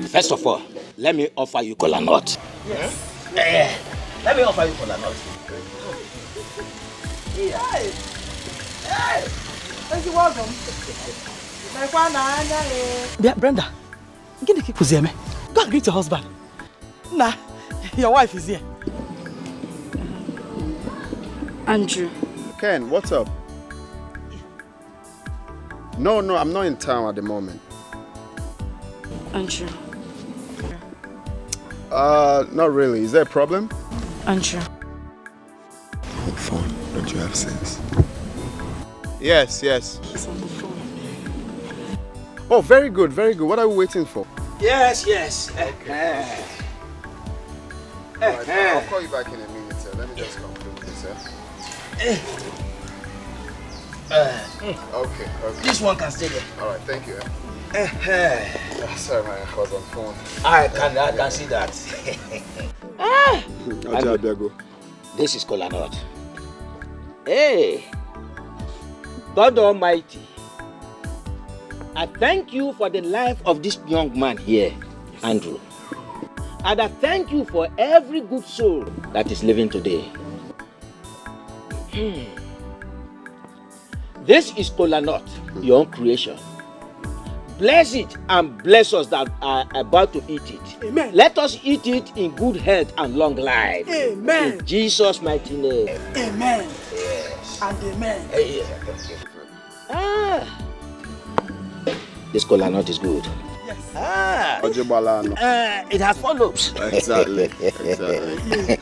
First of all, let me offer you kola nut. Yes. Let me offer you kola nut. Hey! Hey! Thank you, welcome. Brenda, get the kikuzi. Go and greet your husband. Nah, your wife is here. Andrew. Ken, what's up? No, I'm not in town at the moment. Andrew. Not really. Is there a problem? Andrew. Have fun. Don't you have sense? Yes. He's on the phone. Oh, very good, very good. What are we waiting for? Yes. Right, I'll call you back in a minute, sir. Let me just conclude this, sir. Okay. This one can stay there. All right, thank you. Sorry, man, I was on phone. I can see that. Go. This is kola nut. Hey, God Almighty, I thank you for the life of this young man here, Andrew. And I thank you for every good soul that is living today. This is kola nut, your own creation. Bless it and bless us that are about to eat it. Amen. Let us eat it in good health and long life. Amen. In Jesus' mighty name. Amen. Yes. And amen. This kola nut is good. Yes. It has 4 lobes. Exactly.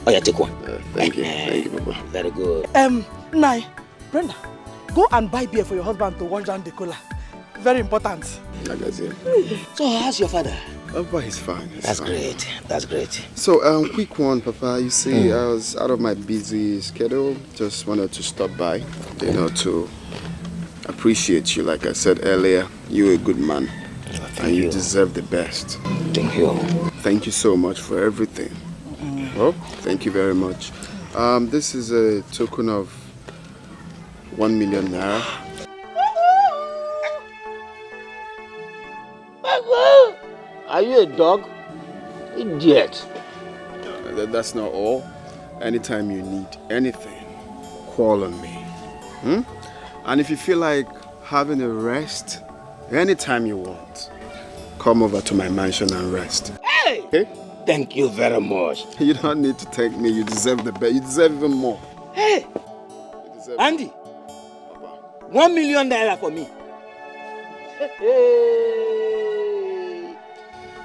Oh yeah, take one. Thank you, Papa. Very good. Nai, Brenda, go and buy beer for your husband to wash down the cola. Very important. So how's your father? Papa is fine. That's great. That's great. So, quick one, Papa. You see, I was out of my busy schedule. Just wanted to stop by, to appreciate you. Like I said earlier, you're a good man. And you deserve the best. Thank you. Thank you so much for everything. Oh, thank you very much. This is a token of 1 million naira. Are you a dog? Idiot. That's not all. Anytime you need anything, call on me. And if you feel like having a rest, anytime you want, come over to my mansion and rest. Hey! Okay? Thank you very much. You don't need to take me. You deserve the best. You deserve even more. Hey! Andy! 1 million naira for me.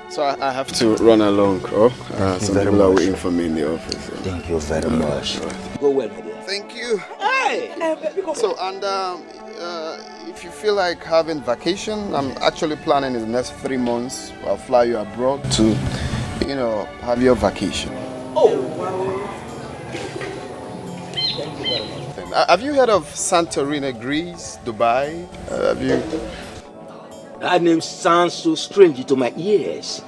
So I have to run along. Some people are waiting for me in the office. Thank you very much. Go well, my dear. Thank you. Hey! So, and if you feel like having vacation, I'm actually planning in the next 3 months. I'll fly you abroad to, have your vacation. Oh, wow. Thank you very much. Have you heard of Santorini, Greece, Dubai? Have you? That name sounds so strange to my ears.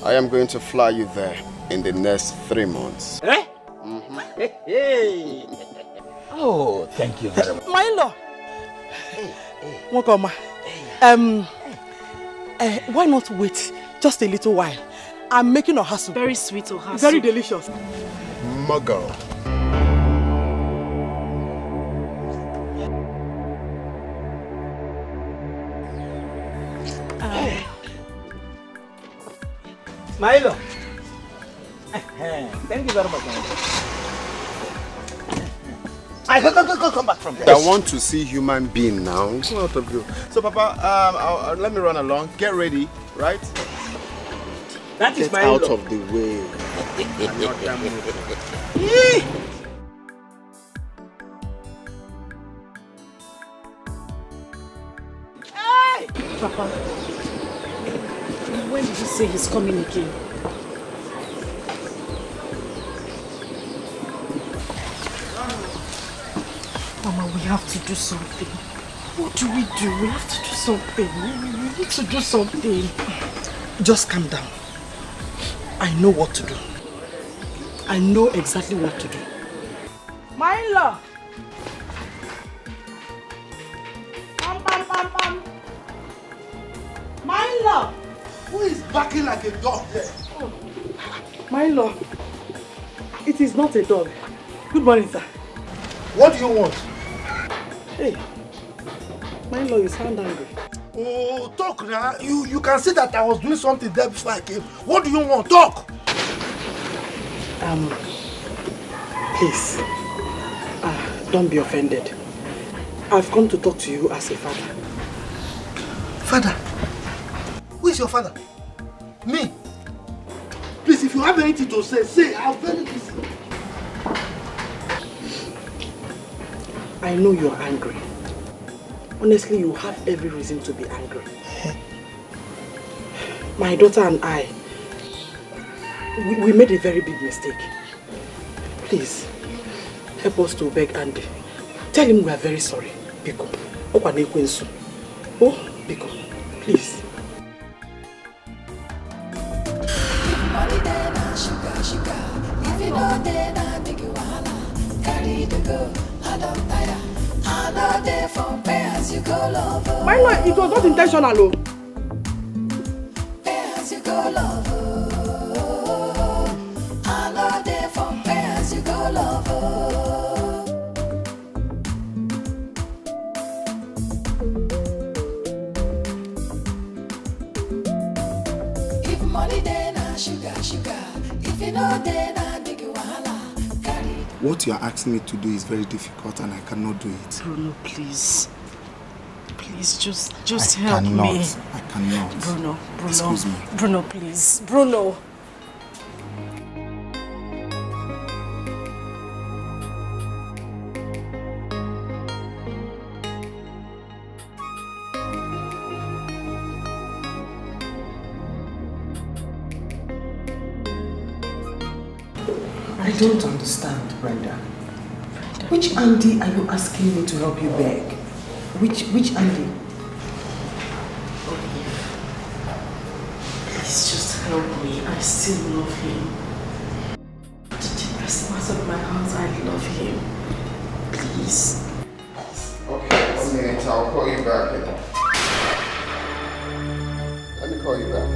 I am going to fly you there in the next 3 months. Eh? Hey. Oh, thank you very much. My in-law. Welcome. Why not wait just a little while? I'm making a hustle. Very sweet or hustle. Very delicious. Muggle. Milo. Thank you very much. Go, come back from there. I want to see human being now. Out of you. So, Papa, let me run along. Get ready, right? That is Get my out law. of the way. I'm not that Papa, When did you say he's coming again? Mama, we have to do something. What do? We have to do something. We need to do something. Just calm down. I know what to do. I know exactly what to do. My in-law! Pam. My in-law! Who is barking like a dog there? Oh. My in-law, it is not a dog. Good morning, sir. What do you want? Hey, my in-law, you sound angry. Oh, talk now. You can see that I was doing something there before I came. What do you want? Talk! Please, don't be offended. I've come to talk to you as a father. Father? Who is your father? Me? Please, if you have anything to say. I'm very busy. I know you're angry. Honestly, you have every reason to be angry. My daughter and I, we made a very big mistake. Please, help us to beg Andy. Tell him we are very sorry. Biko. Oh, Biko, please. Money there now, sugar. If you know there now, make you wahala. Carry the go, I don't tire. I know there for pay as you go lover. My lord, it was not intentional. Pay as you go lover. I know there for pay as you go lover. If money there now, sugar. If you know there now, make you wahala. What you are asking me to do is very difficult and I cannot do it. Bruno, please. Please, just help me. I cannot. Bruno. Excuse me. Bruno, please. Bruno. I don't understand, Brenda. Which Andy are you asking me to help you beg? Which Andy? Please just help me. I still love him. To the best part of my heart, I love him. Please. Okay, 1 minute. I'll call you back. Let me call you back.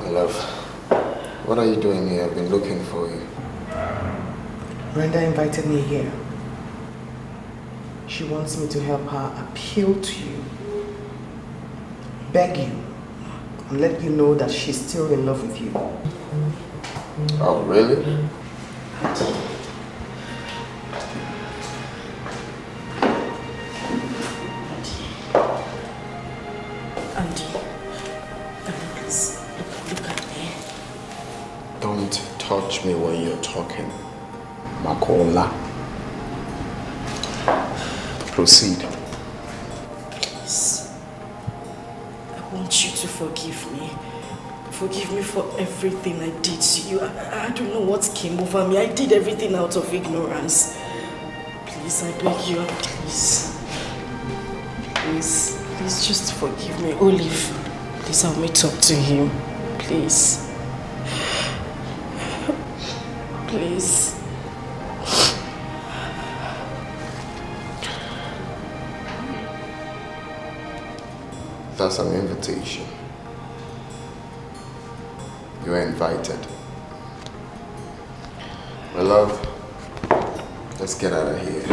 Love, what are you doing here? I've been looking for you. Brenda invited me here. She wants me to help her appeal to you, beg you, and let you know that she's still in love with you. Oh, really? Don't touch me when you're talking. Makola. Proceed. Please. I want you to forgive me. Forgive me for everything I did to you. I don't know what came over me. I did everything out of ignorance. Please, I beg you, please. Please just forgive me. Olive, please help me talk to him. Please. Please. That's an invitation. You are invited. My love, let's get out of here.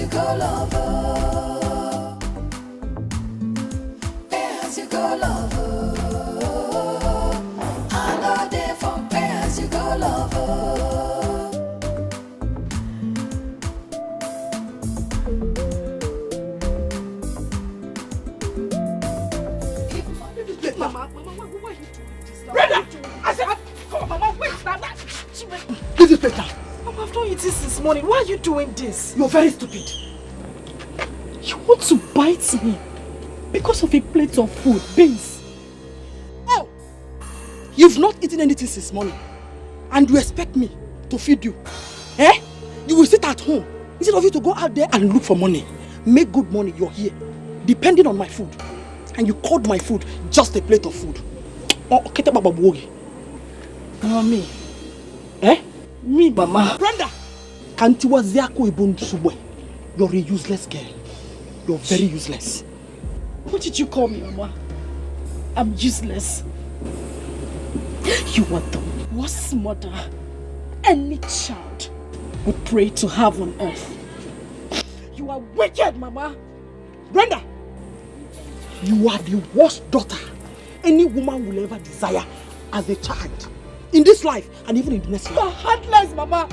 Go lover. Wait, Mama. Mama, why are you doing this now? Brenda! I said, come on, Mama, wait now. Leave this plate now. Mama, I've not eaten since morning. Why are you doing this? You're very stupid. You want to bite me because of a plate of food, beans. Oh! You've not eaten anything since morning. And you expect me to feed you. Eh? You will sit at home instead of you to go out there and look for money. Make good money, you're here. Depending on my food. And you called my food just a plate of food. Oh, okay, Mama, me. Eh? Me, Mama. Brenda! Kantiwa Ziako Ibun Subwe. You're a useless girl. You're very useless. What did you call me, Mama? I'm useless. You are the worst mother any child would pray to have on earth. You are wicked, Mama. Brenda! You are the worst daughter any woman will ever desire as a child. In this life and even in the next life. You are heartless, Mama.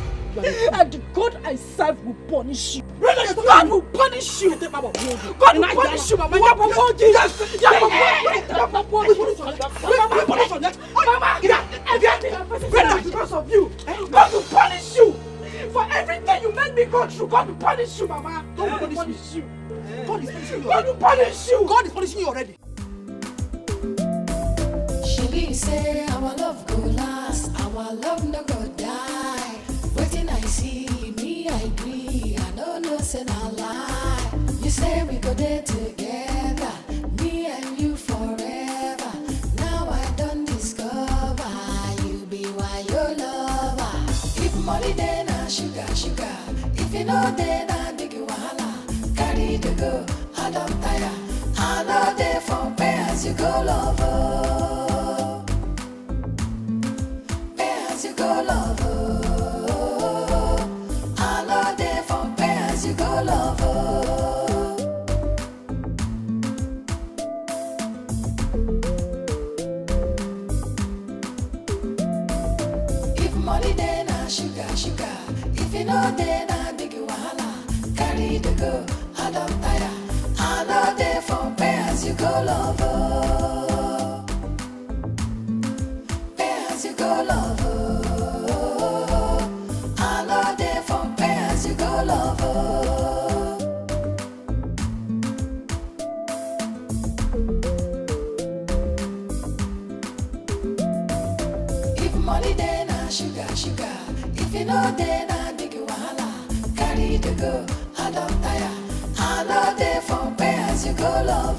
And God I serve will punish you. Brenda, God will punish you. God will punish you, Mama. Brenda, because of you, God will punish you. For everything you made me go through, God will punish you, Mama. God will punish you. God is punishing you. God will punish you. God is punishing you already. She say our love go last, our love no go die. Waiting I see, me I agree, I don't know say na lie. You say we go there together, me and you forever. Now I don't discover, you be why your lover. If money then na sugar, sugar. If you know then na big wahala. Carry the go, I don't tire. I know there for pay as you go lover. You go love, I know they from pay as you go love. If money then na sugar, sugar. If you know then na big wahala. Carry the go, I don't tire. I know they from pay as you go love. Pay as you go love. If money then na sugar, sugar. If you know then na big wahala. Carry the go, I don't tire. I know they from pay as you go love.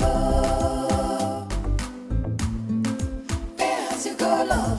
Pay as you go love.